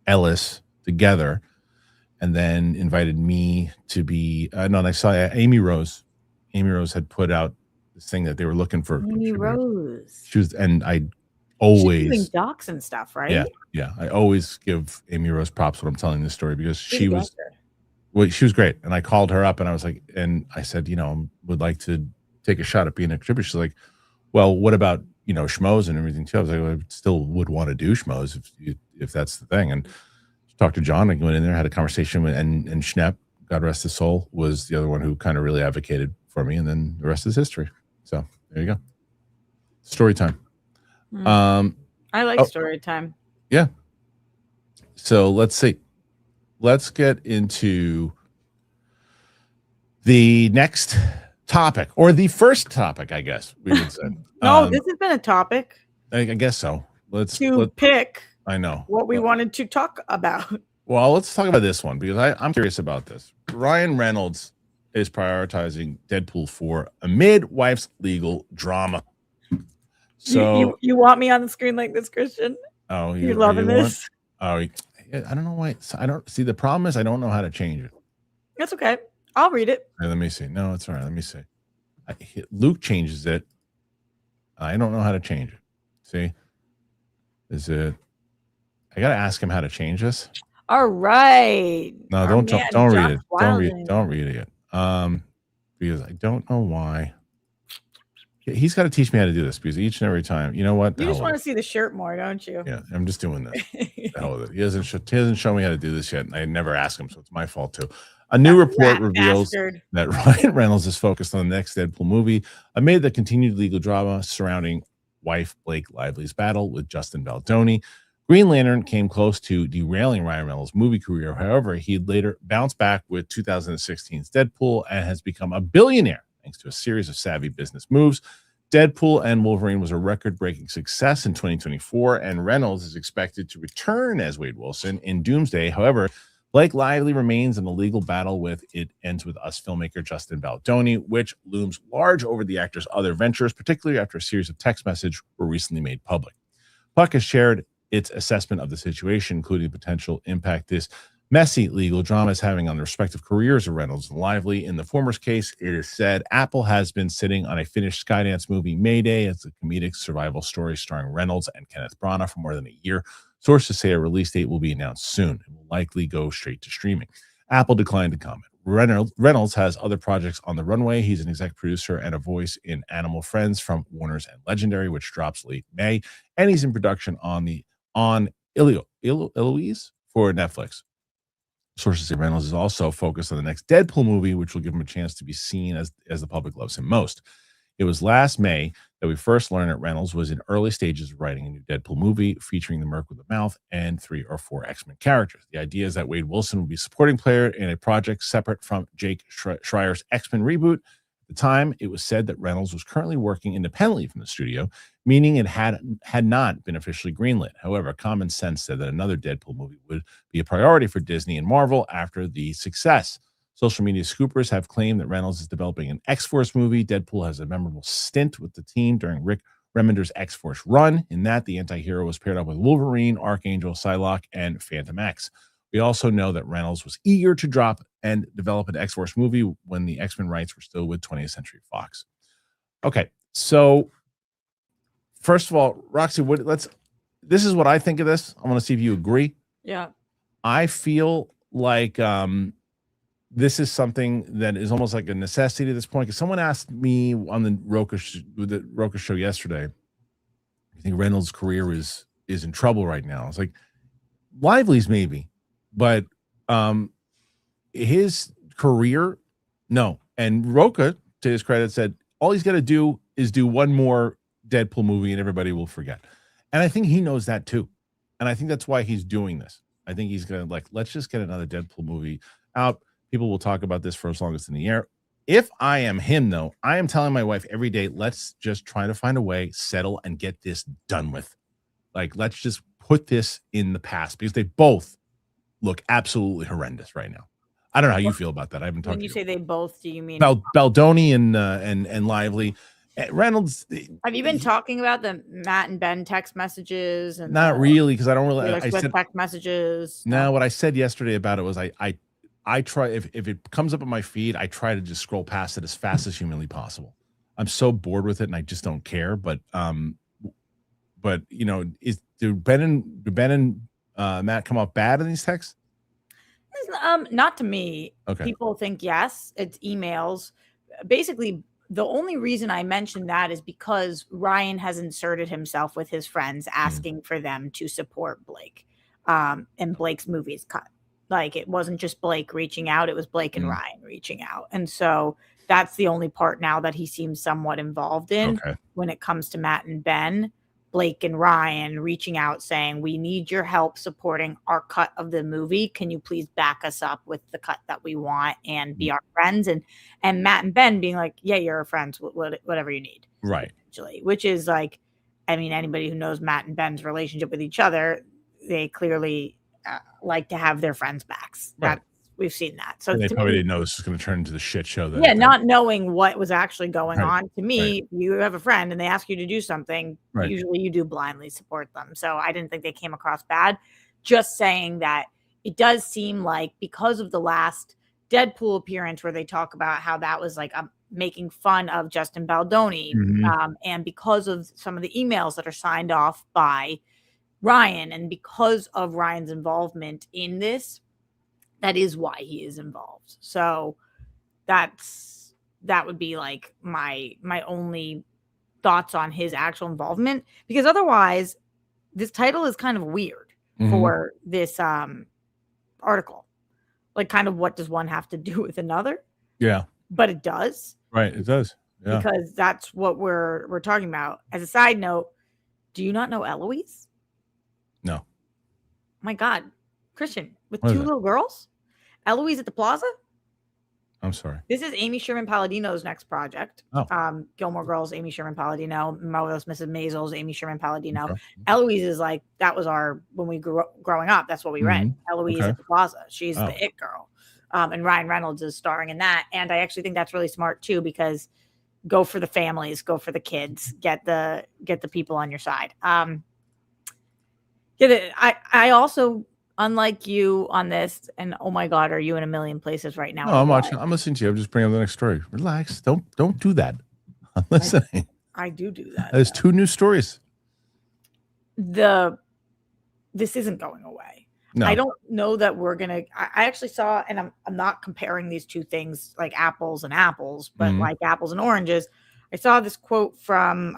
Ellis together, and then invited me to be. And I saw Amy Rose. Amy Rose had put out this thing that they were looking for. Amy Rose. She was, and I always doing docs and stuff, right? Yeah. I always give Amy Rose props when I'm telling this story, because she was great. And I called her up, and I was like, and I said, would like to take a shot at being a contributor. She's like, well, what about Schmoes and everything too? I was like, well, I still would want to do Schmoes if that's the thing. And talked to John. I went in there, had a conversation with, and Schnepp, God rest his soul, was the other one who kind of really advocated for me, and then the rest is history. So there you go. Story time. I like story time. Yeah. So let's see. Let's get into the next topic, or the first topic, I guess we would say. No, this has been a topic. I guess so. Let's pick. I know what we wanted to talk about. Well, let's talk about this one, because I'm curious about this. Ryan Reynolds is prioritizing Deadpool 4 amid wife's legal drama. So you want me on the screen like this, Kristian? Oh, you're loving this? I don't know why. I don't see. The problem is I don't know how to change it. That's okay. I'll read it. Let me see. No, it's all right. Let me see. Luke changes it. I don't know how to change it. See? Is it? I got to ask him how to change this. All right. No, don't read it. Don't read it yet. Because I don't know why. He's got to teach me how to do this, because each and every time, you know what? You just want to see the shirt more, don't you? Yeah, I'm just doing this. The hell with it. He hasn't shown me how to do this yet, and I never ask him, so it's my fault too. A new report reveals that Ryan Reynolds is focused on the next Deadpool movie amid the continued legal drama surrounding wife Blake Lively's battle with Justin Baldoni. Green Lantern came close to derailing Ryan Reynolds' movie career. However, he later bounced back with 2016's Deadpool and has become a billionaire thanks to a series of savvy business moves. Deadpool and Wolverine was a record-breaking success in 2024, and Reynolds is expected to return as Wade Wilson in Doomsday. However, Blake Lively remains in a legal battle with It Ends With Us filmmaker Justin Baldoni, which looms large over the actor's other ventures, particularly after a series of text messages were recently made public. Puck has shared its assessment of the situation, including the potential impact this messy legal drama is having on the respective careers of Reynolds and Lively. In the former's case, it is said Apple has been sitting on a finished Skydance movie, Mayday, as a comedic survival story starring Reynolds and Kenneth Branagh for more than a year. Sources say a release date will be announced soon. It will likely go straight to streaming. Apple declined to comment. Reynolds has other projects on the runway. He's an exec producer and a voice in Animal Friends from Warner's and Legendary, which drops late May, and he's in production on Eloise for Netflix. Sources say Reynolds is also focused on the next Deadpool movie, which will give him a chance to be seen as the public loves him most. It was last May that we first learned that Reynolds was in early stages of writing a new Deadpool movie featuring the Merc with a Mouth and 3 or 4 X-Men characters. The idea is that Wade Wilson will be a supporting player in a project separate from Jake Schreier's X-Men reboot. At the time, it was said that Reynolds was currently working independently from the studio, meaning it had not been officially greenlit. However, common sense said that another Deadpool movie would be a priority for Disney and Marvel after the success. Social media scoopers have claimed that Reynolds is developing an X-Force movie. Deadpool has a memorable stint with the team during Rick Remender's X-Force run. In that, the anti-hero was paired up with Wolverine, Archangel, Psylocke, and Phantom X. We also know that Reynolds was eager to drop and develop an X-Force movie when the X-Men rights were still with 20th Century Fox. Okay, so first of all, Roxy, this is what I think of this. I want to see if you agree. Yeah. I feel like this is something that is almost like a necessity at this point. Because someone asked me on the Rocha show yesterday, I think Reynolds' career is in trouble right now. It's like Lively's maybe, but his career, no. And Rocha, to his credit, said all he's got to do is do one more Deadpool movie and everybody will forget. And I think he knows that too. And I think that's why he's doing this. I think he's going to let's just get another Deadpool movie out. People will talk about this for as long as it's in the air. If I am him, though, I am telling my wife every day, let's just try to find a way, settle, and get this done with. Let's just put this in the past because they both look absolutely horrendous right now. I don't know how you feel about that. I haven't talked to you. When you say they both, do you mean Baldoni and Lively? Reynolds. Have you been talking about the Matt and Ben text messages? And not really, because I don't really. I said text messages. No, what I said yesterday about it was I try if it comes up on my feed, I try to just scroll past it as fast as humanly possible. I'm so bored with it, and I just don't care. But you know, do Ben and Matt come off bad in these texts? Not to me. Okay. People think yes, it's emails. Basically, the only reason I mentioned that is because Ryan has inserted himself with his friends, asking for them to support Blake, and Blake's movie's cut. Like, it wasn't just Blake reaching out; it was Blake and Ryan reaching out, and so that's the only part now that he seems somewhat involved in. Okay. When it comes to Matt and Ben. Blake and Ryan reaching out saying, we need your help supporting our cut of the movie. Can you please back us up with the cut that we want and be our friends? And Matt and Ben being like, yeah, you're our friends, whatever you need. Right. Which is like, I mean, anybody who knows Matt and Ben's relationship with each other, they clearly like to have their friends' backs. Right. We've seen that. So and they probably didn't know this was going to turn into the shit show. Not knowing what was actually going on. To me, you have a friend and they ask you to do something. Right. Usually you do blindly support them. So I didn't think they came across bad. Just saying that it does seem like because of the last Deadpool appearance where they talk about how that was like making fun of Justin Baldoni, and because of some of the emails that are signed off by Ryan and because of Ryan's involvement in this, that is why he is involved. So that would be like my only thoughts on his actual involvement, because otherwise this title is kind of weird for this article. Like, kind of what does one have to do with another? Yeah. But it does. Right, it does. Yeah. Because that's what we're talking about. As a side note, do you not know Eloise? No. Oh my God. Kristian, with two little girls? Eloise at the Plaza? I'm sorry. This is Amy Sherman Palladino's next project. Oh. Gilmore Girls, Amy Sherman Palladino. Marvelous Mrs. Maisels, Amy Sherman Palladino. Okay. Eloise is like, that was when we grew growing up, that's what we read. Eloise at the Plaza. She's the it girl. And Ryan Reynolds is starring in that. And I actually think that's really smart too, because go for the families, go for the kids, get the people on your side. I also, unlike you on this, and oh my God, are you in a million places right now? No, I'm watching. I'm listening to you. I'm just bringing up the next story. Relax. Don't do that. I'm listening. I do that. There's two new stories. This isn't going away. No. I don't know that we're gonna. I actually saw, and I'm not comparing these two things like apples and apples, but like apples and oranges. I saw this quote from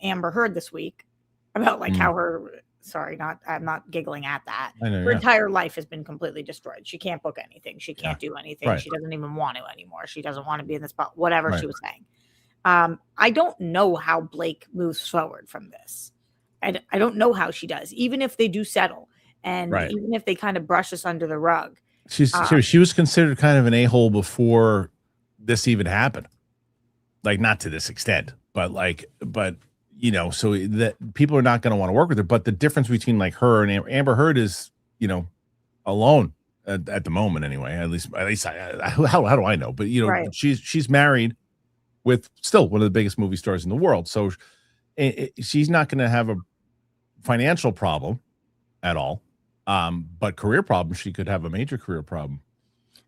Amber Heard this week about like how her. Sorry, I'm not giggling at that. Her entire life has been completely destroyed. She can't book anything. She can't do anything. Right. She doesn't even want to anymore. She doesn't want to be in the spot, whatever she was saying. I don't know how Blake moves forward from this. I don't know how she does, even if they do settle and even if they kind of brush us under the rug. She was considered kind of an a-hole before this even happened. Like, not to this extent, but you know, so that people are not going to want to work with her. But the difference between like her and Amber Heard is, you know, alone at the moment anyway. At least how do I know? But you know, she's married with still one of the biggest movie stars in the world. So she's not going to have a financial problem at all. But career problem, she could have a major career problem.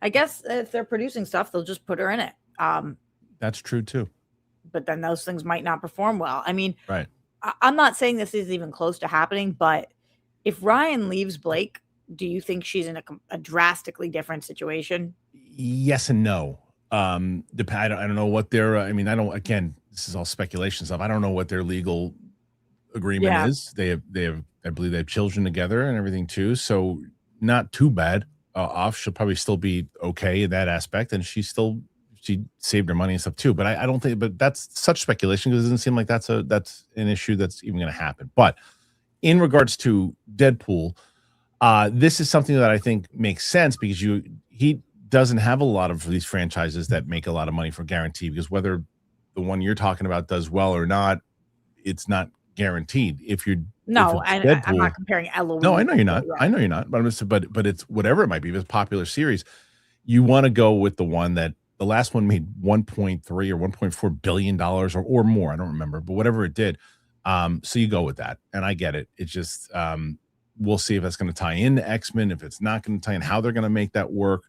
I guess if they're producing stuff, they'll just put her in it. That's true too. But then those things might not perform well. I mean, right. I'm not saying this is even close to happening, but if Ryan leaves Blake, do you think she's in a drastically different situation? Yes and no. I don't know what their, again, this is all speculation stuff. I don't know what their legal agreement is. They have, I believe they have children together and everything too. So not too bad off. She'll probably still be okay in that aspect. And she saved her money and stuff too. But I don't think, but that's such speculation because it doesn't seem like that's an issue that's even going to happen. But in regards to Deadpool, this is something that I think makes sense because he doesn't have a lot of these franchises that make a lot of money for guarantee, because whether the one you're talking about does well or not, it's not guaranteed. I'm not comparing Eloise. No, I know you're not. I know you're not. But it's whatever it might be. If it's a popular series, you want to go with the one that the last one made $1.3 or $1.4 billion or more. I don't remember, but whatever it did. So you go with that, and I get it. It's just we'll see if that's going to tie into X-Men. If it's not going to tie in, how they're going to make that work.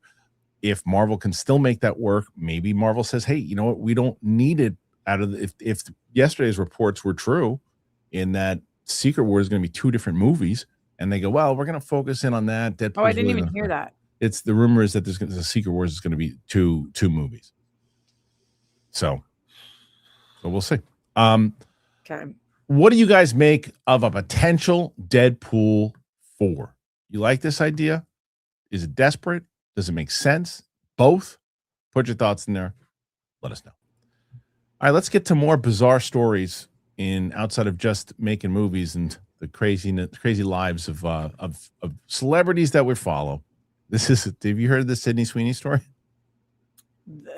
If Marvel can still make that work, maybe Marvel says, "Hey, you know what? We don't need it out of if yesterday's reports were true, in that Secret War is going to be 2 different movies, and they go, well, we're going to focus in on that." Deadpool's I didn't even hear that. It's the rumor is that the Secret Wars is going to be two movies. So we'll see. Okay. What do you guys make of a potential Deadpool 4? You like this idea? Is it desperate? Does it make sense? Both? Put your thoughts in there. Let us know. All right, let's get to more bizarre stories outside of just making movies and the crazy lives of celebrities that we follow. Have you heard of the Sydney Sweeney story?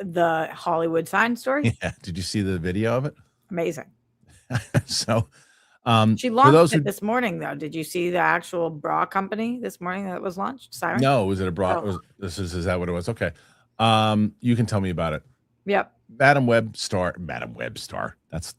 The Hollywood sign story? Yeah. Did you see the video of it? Amazing. So she launched it this morning, though. Did you see the actual bra company this morning that was launched? Siren? No, was it a bra? Oh. Is that what it was? Okay. You can tell me about it. Yep. Madam Web star. That's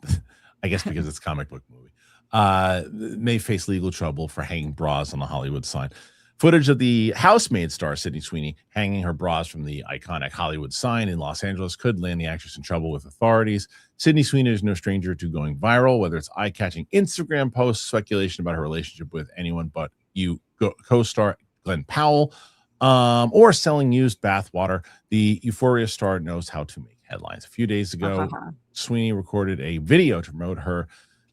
I guess because it's a comic book movie. May face legal trouble for hanging bras on the Hollywood sign. Footage of the housemaid star Sydney Sweeney hanging her bras from the iconic Hollywood sign in Los Angeles could land the actress in trouble with authorities. Sydney Sweeney is no stranger to going viral, whether it's eye-catching Instagram posts, speculation about her relationship with anyone but co-star Glenn Powell, or selling used bathwater. The Euphoria star knows how to make headlines. A few days ago, Sweeney recorded a video to promote her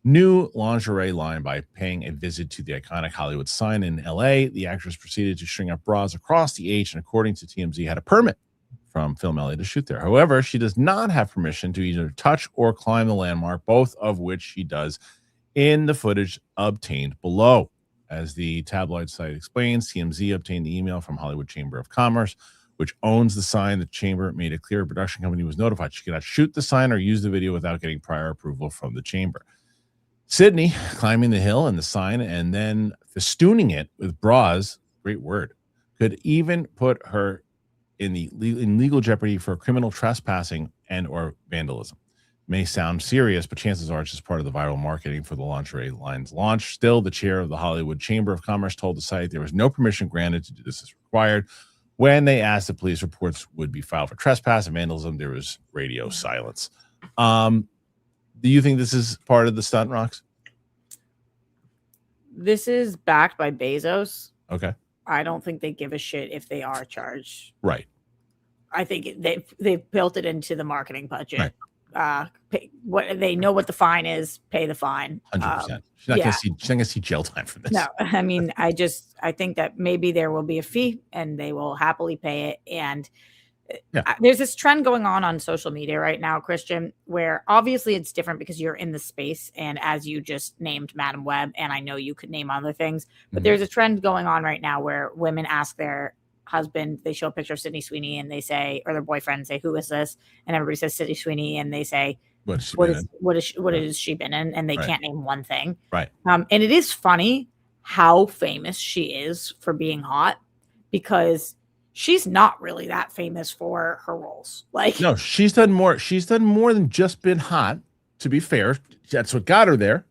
new lingerie line by paying a visit to the iconic Hollywood sign in LA. The actress proceeded to string up bras across the H and, according to TMZ, had a permit from Film LA to shoot there. However, she does not have permission to either touch or climb the landmark, both of which she does in the footage obtained below. As the tabloid site explains, TMZ obtained the email from Hollywood Chamber of Commerce, which owns the sign. The chamber made it clear a production company was notified she could not shoot the sign or use the video without getting prior approval from the chamber. Sydney climbing the hill and the sign and then festooning it with bras, great word, could even put her in legal jeopardy for criminal trespassing and or vandalism. May sound serious, but chances are it's just part of the viral marketing for the lingerie line's launch. Still, the chair of the Hollywood Chamber of Commerce told the site there was no permission granted to do this as required. When they asked if police reports would be filed for trespass and vandalism, there was radio silence. Do you think this is part of the stunt, Rox? This is backed by Bezos. Okay. I don't think they give a shit if they are charged. Right. I think they've built it into the marketing budget. Right. They know what the fine is. Pay the fine. 100%. She's not going to see jail time for this. No, I mean, I think that maybe there will be a fee, and they will happily pay it. And there's this trend going on social media right now, Kristian, where obviously it's different because you're in the space, and as you just named Madam Web, and I know you could name other things, but there's a trend going on right now where women ask their husband, they show a picture of Sydney Sweeney and they say, or their boyfriend say, who is this? And everybody says Sydney Sweeney, and they say, what has she been in? And they can't name one thing. Right. And it is funny how famous she is for being hot, because she's not really that famous for her roles. Like, no, she's done more. She's done more than just been hot. To be fair, That's what got her there.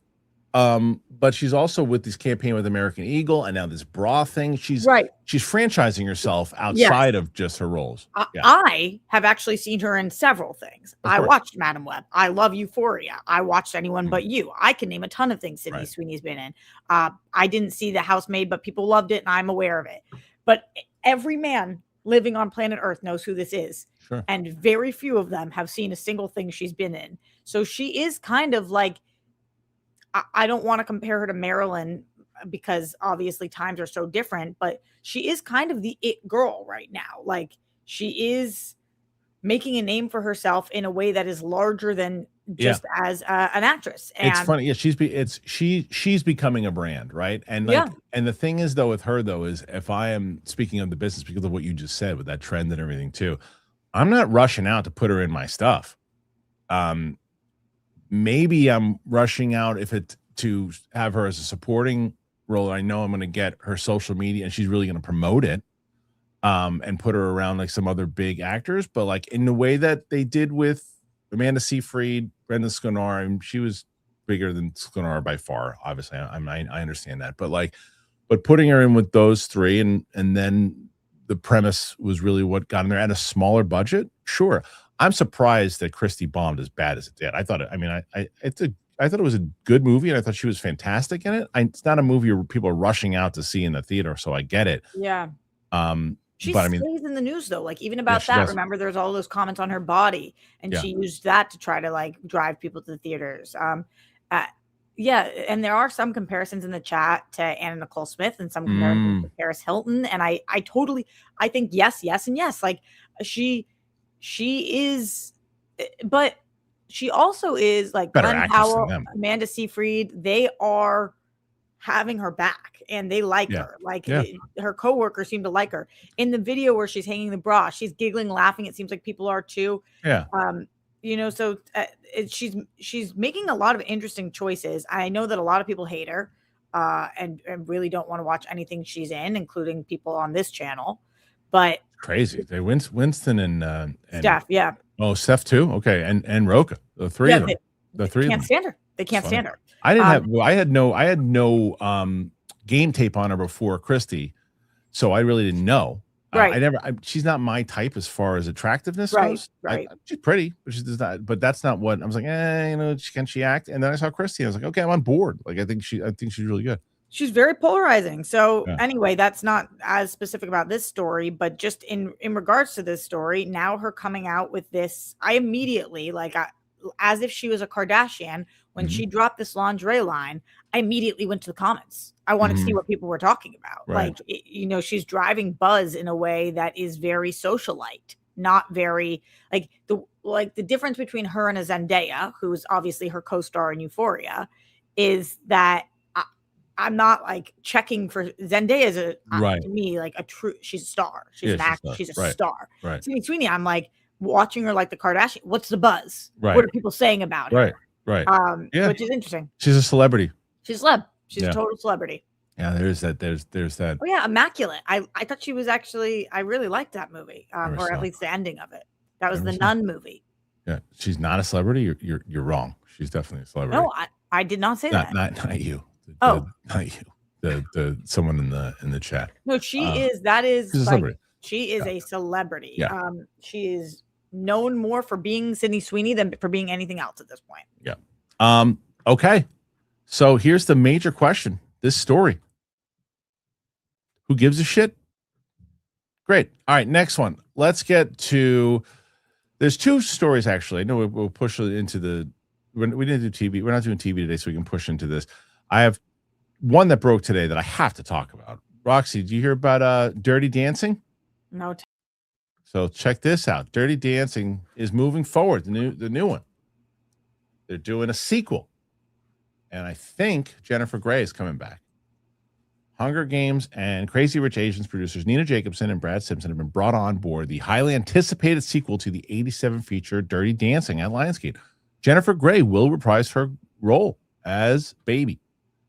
But she's also with this campaign with American Eagle and now this bra thing. She's franchising herself outside of just her roles. I have actually seen her in several things. I watched Madam Web. I love Euphoria. I watched Anyone But You. I can name a ton of things Sydney Sweeney's been in. I didn't see The Housemaid, but people loved it and I'm aware of it. But every man living on planet Earth knows who this is. Sure. And very few of them have seen a single thing she's been in. So she is kind of like, I don't want to compare her to Marilyn because obviously times are so different, but she is kind of the it girl right now. Like she is making a name for herself in a way that is larger than just as an actress. And it's funny. Yeah. She's becoming a brand. Right. And and the thing is though, with her though, is if I am speaking of the business because of what you just said with that trend and everything too, I'm not rushing out to put her in my stuff. Maybe I'm rushing out to have her as a supporting role. I know I'm going to get her social media and she's really going to promote it and put her around like some other big actors. But like in the way that they did with Amanda Seyfried, Brenda Sconar, and she was bigger than Sconar by far. Obviously, I understand that. But putting her in with those three and then the premise was really what got in there at a smaller budget. Sure. I'm surprised that Christy bombed as bad as it did. I thought it was a good movie, and I thought she was fantastic in it. It's not a movie where people are rushing out to see in the theater, so I get it. Yeah. She but stays in the news though. Like even about that, remember there's all those comments on her body, and she used that to try to like drive people to the theaters. And there are some comparisons in the chat to Anna Nicole Smith and some comparisons to Paris Hilton, and I think yes, and yes. Like she is, but she also is like Glenn Powell, Amanda Seyfried. They are having her back and they like her. Like her coworkers seem to like her. In the video where she's hanging the bra, she's giggling, laughing. It seems like people are too. Yeah. So she's making a lot of interesting choices. I know that a lot of people hate her and really don't want to watch anything she's in, including people on this channel. But crazy. They Winston and Steph, Oh, Steph too. Okay, and Roka, the three of them. The three can't stand her. They can't stand her. I didn't have. I had no game tape on her before Christy, so I really didn't know. She's not my type as far as attractiveness goes. Right. She's pretty, but she's not. But that's not what I was like. Can she act? And then I saw Christy. I was like, okay, I'm on board. Like I think she's really good. She's very polarizing. So anyway, that's not as specific about this story, but just in regards to this story, now her coming out with this, I immediately, as if she was a Kardashian, when she dropped this lingerie line, I immediately went to the comments. I wanted to see what people were talking about. Right. She's driving buzz in a way that is very socialite, not very the difference between her and a Zendaya, who is obviously her co-star in Euphoria, is that I'm not like checking for Zendaya is to me like a true. She's a star. She's an actor. She's a star. Right. Sydney Sweeney, I'm like watching her like the Kardashian. What's the buzz? Right. What are people saying about her? Right. Which is interesting. She's a celebrity. She's a celeb. She's a total celebrity. Yeah, there's that. There's that. Oh yeah, Immaculate. I thought she was actually. I really liked that movie, or at least the ending of it. That was the Nun movie. Yeah, she's not a celebrity. You're wrong. She's definitely a celebrity. No, I did not say that. Not you. Not you. The someone in the chat. No, she is. That is. She's a celebrity. She is a celebrity. Yeah. She is known more for being Sydney Sweeney than for being anything else at this point. Yeah. Okay. So here's the major question. This story. Who gives a shit? Great. All right. Next one. Let's get to. There's two stories actually. I know we'll push it into the. We didn't do TV. We're not doing TV today, so we can push into this. I have one that broke today that I have to talk about. Roxy, do you hear about Dirty Dancing? No. So check this out. Dirty Dancing is moving forward. The new one. They're doing a sequel, and I think Jennifer Grey is coming back. Hunger Games and Crazy Rich Asians producers Nina Jacobson and Brad Simpson have been brought on board the highly anticipated sequel to the 87 feature Dirty Dancing at Lionsgate. Jennifer Grey will reprise her role as Baby,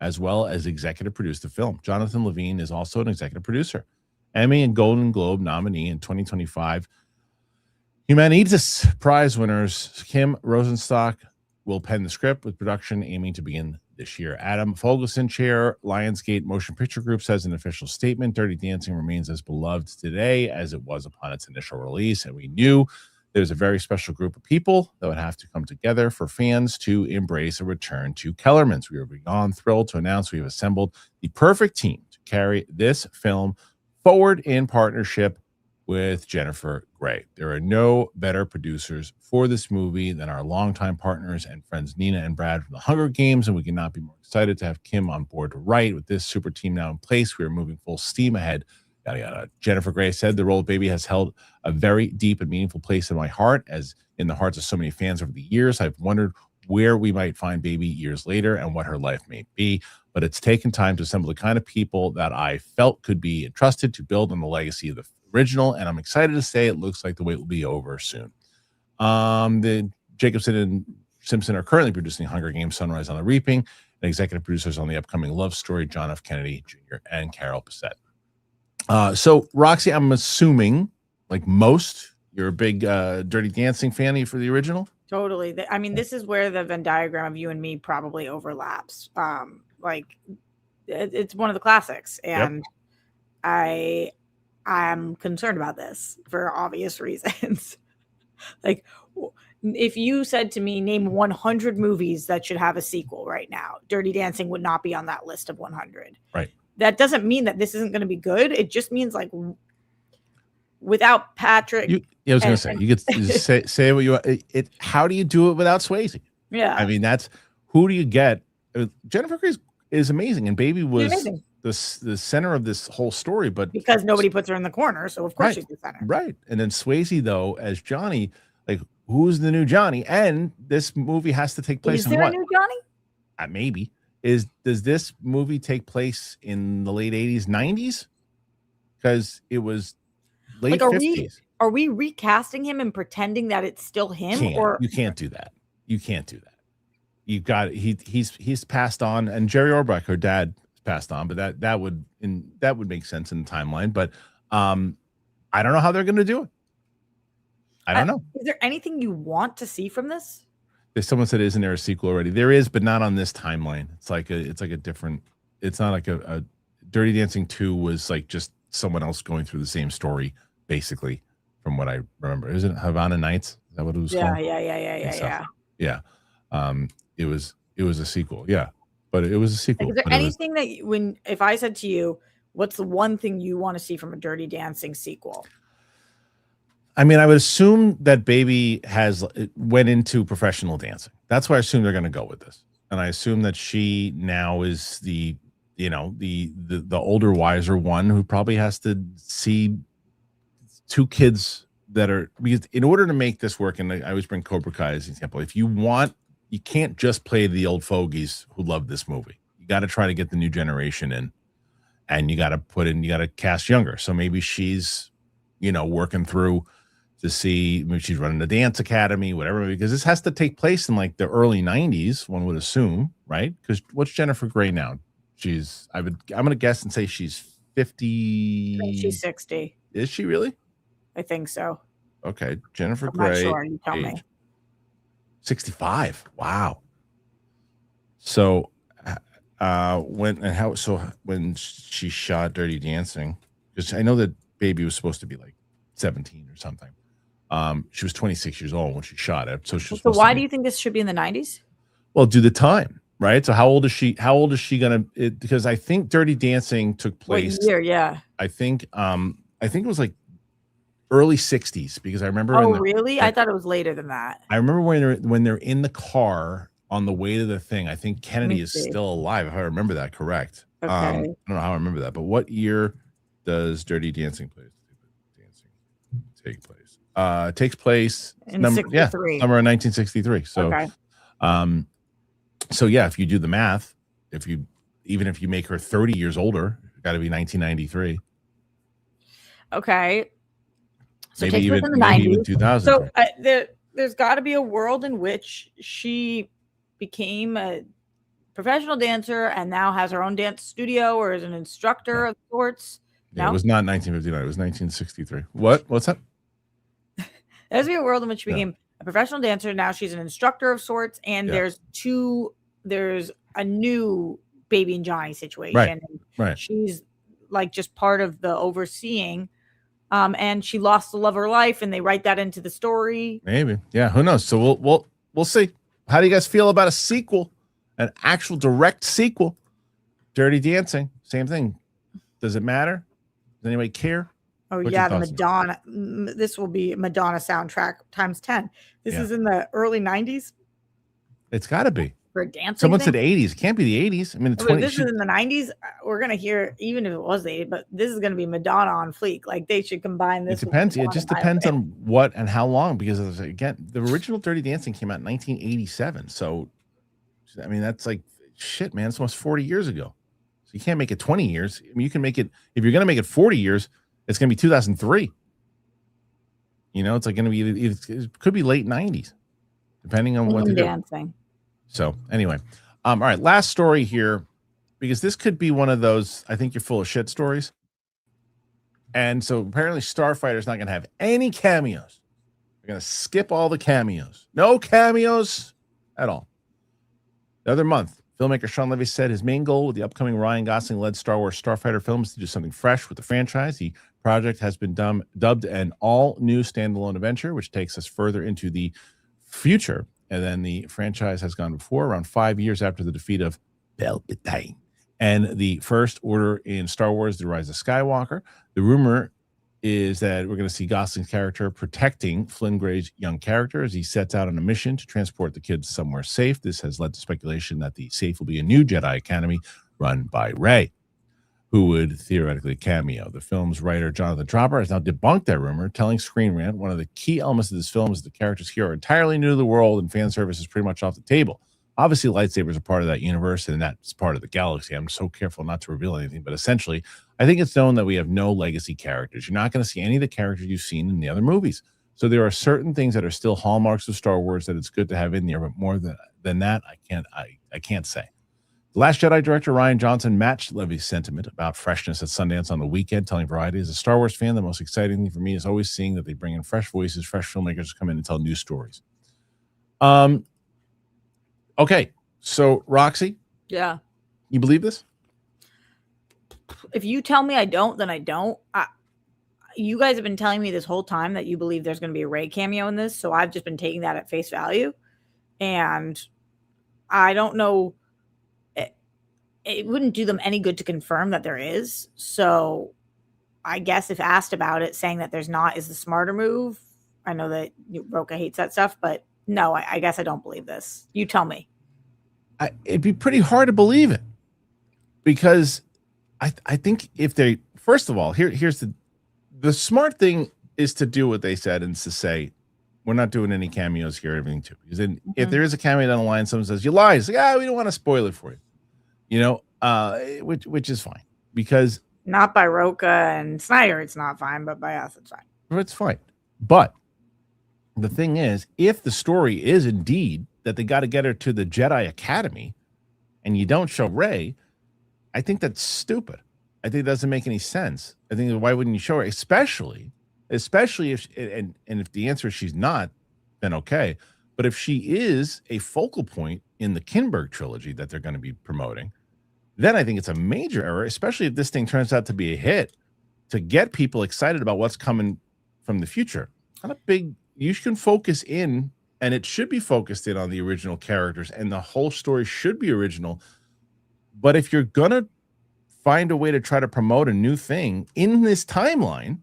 as well as executive produce the film. Jonathan Levine is also an executive producer. Emmy and Golden Globe nominee in 2025. Humanitas Prize winners Kim Rosenstock, will pen the script with production aiming to begin this year. Adam Fogelson, chair, Lionsgate Motion Picture Group, says in an official statement, Dirty Dancing remains as beloved today as it was upon its initial release. And we knew there's a very special group of people that would have to come together for fans to embrace a return to Kellerman's. We are beyond thrilled to announce we have assembled the perfect team to carry this film forward in partnership with Jennifer Grey. There are no better producers for this movie than our longtime partners and friends Nina and Brad from the Hunger Games, and we cannot be more excited to have Kim on board to write. With this super team now in place, we are moving full steam ahead. Yada, yada. Jennifer Grey said, the role of Baby has held a very deep and meaningful place in my heart, as in the hearts of so many fans over the years. I've wondered where we might find Baby years later and what her life may be, but it's taken time to assemble the kind of people that I felt could be entrusted to build on the legacy of the original, and I'm excited to say it looks like the wait will be over soon. The Jacobson and Simpson are currently producing Hunger Games: Sunrise on the Reaping, and executive producers on the upcoming Love Story, John F. Kennedy Jr. and Carol Bissett. So Roxy, I'm assuming, like most, you're a big Dirty Dancing fan for the original. Totally. I mean, this is where the Venn diagram of you and me probably overlaps. Like it's one of the classics, and I'm concerned about this for obvious reasons. Like, if you said to me, name 100 movies that should have a sequel right now, Dirty Dancing would not be on that list of 100. Right. That doesn't mean that this isn't going to be good. It just means, like, without Patrick. I was going to say, you could say what you want. How do you do it without Swayze? Yeah. I mean, who do you get? Jennifer Grey is amazing, and Baby was the center of this whole story, but because nobody puts her in the corner, so of course she's the center. Right. And then Swayze, though, as Johnny, like, who's the new Johnny? And this movie has to take place in what? Is there a new Johnny? Maybe. Does this movie take place in the late 80s, 90s? Because it was late 50s. Are we recasting him and pretending that it's still him? You can't do that. You can't do that. You've got he's passed on, and Jerry Orbach, her dad, passed on, but that would make sense in the timeline. But I don't know how they're going to do it. I don't know. Is there anything you want to see from this? Someone said, "Isn't there a sequel already?" There is, but not on this timeline. It's like a different. It's not like a Dirty Dancing 2 was like just someone else going through the same story, basically, from what I remember. Isn't it Havana Nights? Is that what it was called? Yeah. It was a sequel. Yeah. But it was a sequel. Is there anything if I said to you, what's the one thing you want to see from a Dirty Dancing sequel? I mean, I would assume that Baby went into professional dancing. That's why I assume they're going to go with this. And I assume that she now is the older, wiser one who probably has to see two kids that are, because in order to make this work, and I always bring Cobra Kai as an example, you can't just play the old fogies who love this movie. You got to try to get the new generation in, and you got to cast younger. So maybe she's, working through to see, maybe she's running a dance academy, whatever, because this has to take place in like the early 90s, one would assume, right? Because what's Jennifer Grey now? I'm going to guess and say she's 50. She's 60. Is she really? I think so. Okay. Jennifer Grey. Not sure. You tell me. 65. Wow. So when she shot Dirty Dancing, because I know that Baby was supposed to be like 17 or something. She was 26 years old when she shot it. So why do you think this should be in the 90s? Well, do the time, right? So how old is she gonna? Because I think Dirty Dancing took place. What year? Yeah. I think it was like early 60s, because I remember. Oh, really? I thought it was later than that. I remember when they're in the car on the way to the thing. I think Kennedy is still alive, if I remember that correct. Okay. I don't know how I remember that, but what year does Dirty Dancing take place? Takes place in 63. Summer of 1963. So, okay. So yeah, if you do the math, even if you make her 30 years older, it's got to be 1993. Okay. So maybe even 2000. So there's got to be a world in which she became a professional dancer and now has her own dance studio or is an instructor of sorts. Yeah, no? It was not 1959. It was 1963. What's that? There's a world in which she became a professional dancer. Now she's an instructor of sorts, and there's a new Baby and Johnny situation. Right. She's like just part of the overseeing. And she lost the love of her life, and they write that into the story. Maybe. Yeah, who knows? So we'll see. How do you guys feel about a sequel? An actual direct sequel? Dirty Dancing, same thing. Does it matter? Does anybody care? Oh, yeah, the Madonna. This will be Madonna soundtrack times 10. This is in the early 90s. It's got to be. For a dancing Someone thing? said 80s. It can't be the 80s. I mean, If this is in the 90s, we're going to hear, even if it was the 80s, but this is going to be Madonna on fleek. Like, they should combine this. It depends. It just depends on what and how long, because, again, the original Dirty Dancing came out in 1987. So, I mean, that's like, shit, man. It's almost 40 years ago. So you can't make it 20 years. I mean, you can make it, if you're going to make it 40 years, it's going to be 2003. You know, it's like going to be, it could be late 90s, depending on what they're doing. So anyway, all right, last story here, because this could be one of those, I think you're full of shit stories. And so apparently Starfighter is not going to have any cameos. They're going to skip all the cameos. No cameos at all. The other month, filmmaker Sean Levy said his main goal with the upcoming Ryan Gosling-led Star Wars Starfighter film is to do something fresh with the franchise. The project has been dubbed an all-new standalone adventure, which takes us further into the future. And then the franchise has gone before, around 5 years after the defeat of Palpatine and the First Order in Star Wars: The Rise of Skywalker. The rumor is that we're going to see Gosling's character protecting Flynn Gray's young character as he sets out on a mission to transport the kids somewhere safe. This has led to speculation that the safe will be a new Jedi Academy run by Rey, who would theoretically cameo. The film's writer, Jonathan Tropper, has now debunked that rumor, telling Screen Rant one of the key elements of this film is the characters here are entirely new to the world and fan service is pretty much off the table. Obviously, lightsabers are part of that universe, and that's part of the galaxy. I'm so careful not to reveal anything, but essentially, I think it's known that we have no legacy characters. You're not going to see any of the characters you've seen in the other movies. So there are certain things that are still hallmarks of Star Wars that it's good to have in there, but more than that, I can't say. The Last Jedi director Ryan Johnson matched Levy's sentiment about freshness at Sundance on the weekend, telling Variety, as a Star Wars fan, the most exciting thing for me is always seeing that they bring in fresh voices, fresh filmmakers to come in and tell new stories. Okay, so Roxy, yeah, you believe this? If you tell me I don't, then I don't. You guys have been telling me this whole time that you believe there's going to be a Rey cameo in this, so I've just been taking that at face value, and I don't know. It wouldn't do them any good to confirm that there is. So I guess if asked about it, saying that there's not is the smarter move. I know that Roka hates that stuff, but no, I guess I don't believe this. You tell me. It'd be pretty hard to believe it, because I think if they, first of all, here's the smart thing is to do what they said and to say, we're not doing any cameos here, everything too. Because then if there is a cameo down the line, someone says, you lied. It's like, we don't want to spoil it for you. You know, which is fine, because not by Roka and Snyder, it's not fine, but by us, it's fine. It's fine. But the thing is, if the story is indeed that they got to get her to the Jedi Academy and you don't show Rey, I think that's stupid. I think it doesn't make any sense. I think, why wouldn't you show her? Especially if, and if the answer is she's not, then okay. But if she is a focal point in the Kinberg trilogy that they're going to be promoting, then I think it's a major error, especially if this thing turns out to be a hit, to get people excited about what's coming from the future. Not a big, you can focus in, and it should be focused in on the original characters, and the whole story should be original. But if you're going to find a way to try to promote a new thing in this timeline,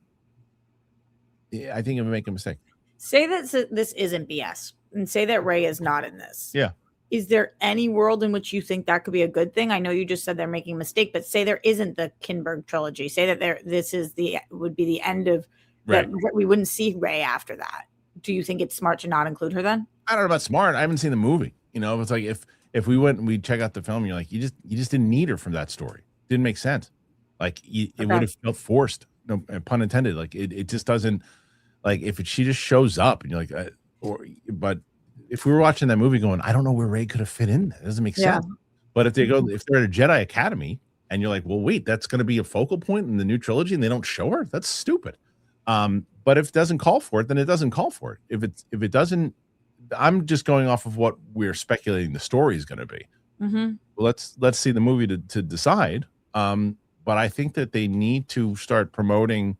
I think it would make a mistake. Say that this isn't BS, and say that Rey is not in this. Yeah. Is there any world in which you think that could be a good thing? I know you just said they're making a mistake, but say there isn't the Kinberg trilogy. Say that this is would be the end of that. We wouldn't see Rey after that. Do you think it's smart to not include her then? I don't know about smart. I haven't seen the movie. You know, it's like if we went and we check out the film, you're like, you just didn't need her from that story. Didn't make sense. Like it would have felt forced. No pun intended. Like it just doesn't. Like if she just shows up and you're like, but if we were watching that movie going, I don't know where Rey could have fit in. That doesn't make sense. But if they're at a Jedi Academy and you're like, well, wait, that's going to be a focal point in the new trilogy and they don't show her, that's stupid. But if it doesn't call for it, then it doesn't call for it. If it doesn't I'm just going off of what we're speculating the story is going to be. Mm-hmm. Let's see the movie to decide. But I think that they need to start promoting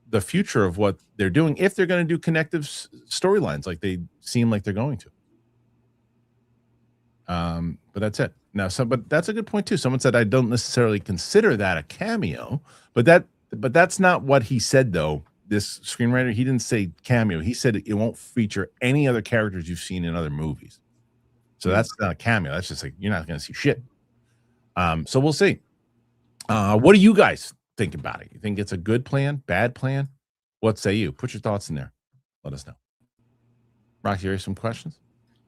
the future of what they're doing if they're going to do connective storylines like they seem like they're going to. But that's it. Now, but that's a good point too. Someone said I don't necessarily consider that a cameo, but that's not what he said though. This screenwriter, he didn't say cameo. He said it won't feature any other characters you've seen in other movies. So that's not a cameo. That's just like you're not going to see shit. So we'll see. What do you guys think about it? You think it's a good plan, bad plan? What say you? Put your thoughts in there. Let us know. Rocky, you have some questions?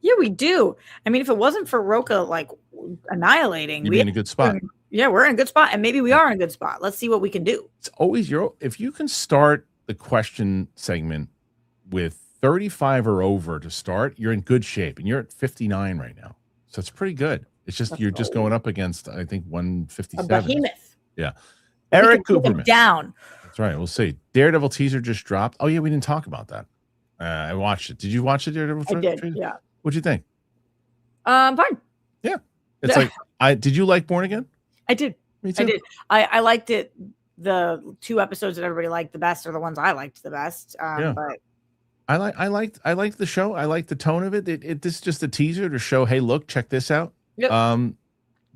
Yeah, we do. I mean, if it wasn't for Roka like annihilating, you'd be in a good spot. We're in a good spot, and maybe we are in a good spot. Let's see what we can do. It's always if you can start the question segment with 35 or over to start, you're in good shape, and you're at 59 right now, so it's pretty good. It's just you're just going up against I think 157. A behemoth. Yeah, Eric Cooperman down. That's right. We'll see. Daredevil teaser just dropped. Oh yeah, we didn't talk about that. I watched it. Did you watch the Daredevil? I did. Yeah. What'd you think? Fine. Yeah, it's like did you like Born Again? I did. Me too. I did. I liked it. The 2 episodes that everybody liked the best are the ones I liked the best. But I liked the show. I liked the tone of it. This is just a teaser to show, hey, look, check this out. Yep.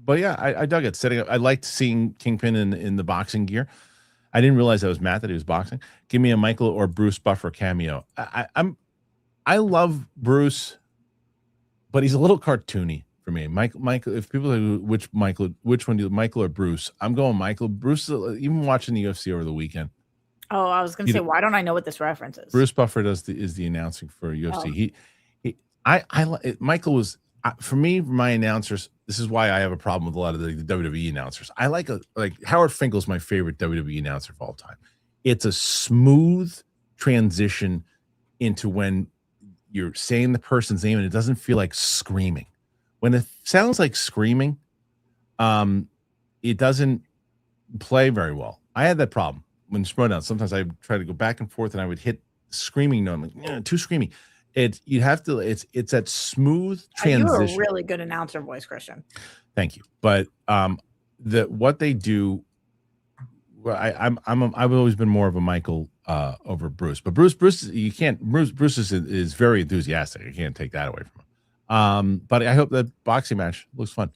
But yeah, I dug it. Setting up. I liked seeing Kingpin in the boxing gear. I didn't realize that was Matt that he was boxing. Give me a Michael or Bruce Buffer cameo. I love Bruce, but he's a little cartoony for me. Michael. If people say which one do you, Michael or Bruce? I'm going Michael. Bruce. Even watching the UFC over the weekend. Oh, I was going to say, why don't I know what this reference is? Bruce Buffer is the announcing for UFC. Michael was for me. My announcers. This is why I have a problem with a lot of the WWE announcers. I like Howard Finkel's my favorite WWE announcer of all time. It's a smooth transition into when you're saying the person's name and it doesn't feel like screaming. When it sounds like screaming, it doesn't play very well. I had that problem when Schmodown. Sometimes I try to go back and forth and I would hit screaming note. I'm like, too screamy. It's that smooth transition. You're a really good announcer voice, Kristian. Thank you. But what they do, I've always been more of a Michael over Bruce. But Bruce is very enthusiastic. You can't take that away from him. But I hope that boxing match looks fun.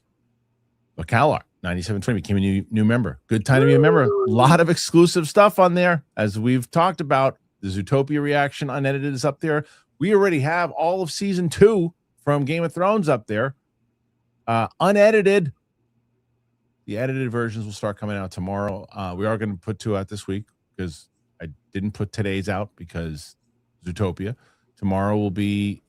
But CalArt 9720 became a new member. Good time to be a member. A lot of exclusive stuff on there, as we've talked about. The Zootopia reaction unedited is up there. We already have all of season 2 from Game of Thrones up there. Unedited. The edited versions will start coming out tomorrow. We are going to put 2 out this week because I didn't put today's out because Zootopia. Tomorrow will be,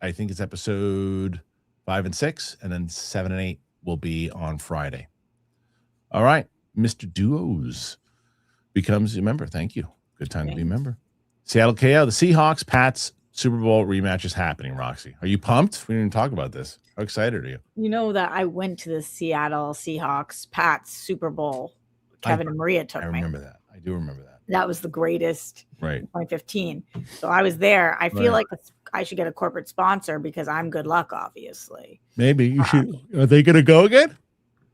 I think it's episode 5 and 6, and then 7 and 8 will be on Friday. All right. Mr. Duos becomes a member. Thank you. Good time to be a member. Seattle KO, the Seahawks, Pats, Super Bowl rematch is happening, Roxy. Are you pumped? We didn't even talk about this. How excited are you? You know that I went to the Seattle Seahawks Pats Super Bowl. Kevin and Maria took me. I remember that. I do remember that. That was the greatest in 2015. So I was there. I feel like I should get a corporate sponsor because I'm good luck, obviously. Maybe you should. Are they going to go again?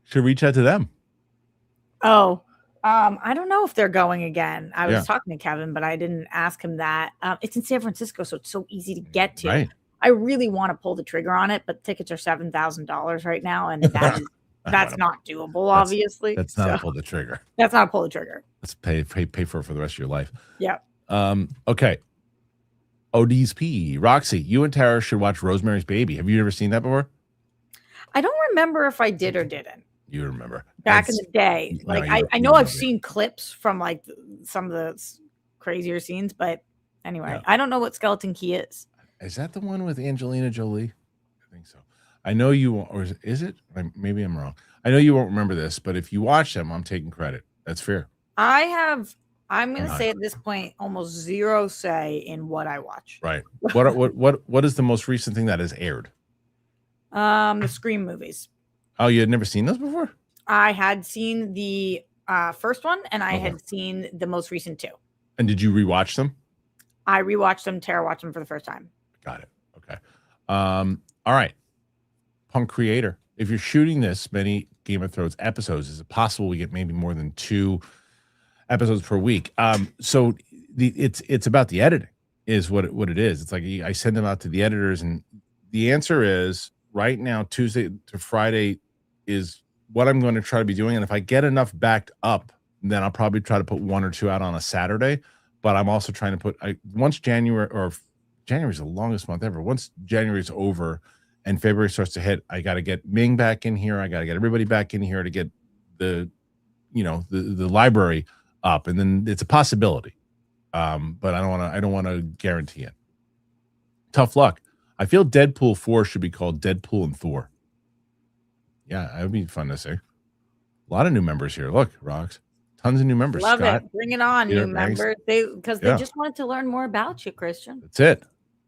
Should reach out to them. I don't know if they're going again. I was talking to Kevin, but I didn't ask him that. It's in San Francisco, so it's so easy to get to. Right. I really want to pull the trigger on it, but tickets are $7,000 right now, and that's not doable. Obviously, that's not a pull the trigger. That's not a pull the trigger. Let's pay for it for the rest of your life. Yeah. Okay. OD's P. Roxy, you and Tara should watch Rosemary's Baby. Have you ever seen that before? I don't remember if I did or didn't. You remember back in the day. I know I've seen clips from like some of the crazier scenes, but anyway, I don't know what Skeleton Key is. Is that the one with Angelina Jolie? I think so. I know you, or is it? Maybe I'm wrong. I know you won't remember this, but if you watch them, I'm taking credit. That's fair. I'm going to say at this point, almost zero say in what I watch. Right. What is the most recent thing that has aired? The Scream movies. Oh, you had never seen those before? I had seen the first one, and I had seen the most recent 2. And did you rewatch them? I rewatched them. Tara watched them for the first time. Got it. Okay. All right. Punk Creator. If you're shooting this many Game of Thrones episodes, is it possible we get maybe more than 2 episodes per week? So it's about the editing is what it is. It's like I send them out to the editors, and the answer is right now, Tuesday to Friday is what I'm going to try to be doing. And if I get enough backed up, then I'll probably try to put 1 or 2 out on a Saturday. But I'm also trying to put once January is the longest month ever. Once January is over and February starts to hit, I got to get Ming back in here. I got to get everybody back in here to get the library up, and then it's a possibility. But I don't want to guarantee it. Tough luck. I feel Deadpool 4 should be called Deadpool and Thor. Yeah, that would be fun to say. A lot of new members here. Look, Rocks. Tons of new members. Love Scott, it. Bring it on, Peter, new members. They just wanted to learn more about you, Kristian.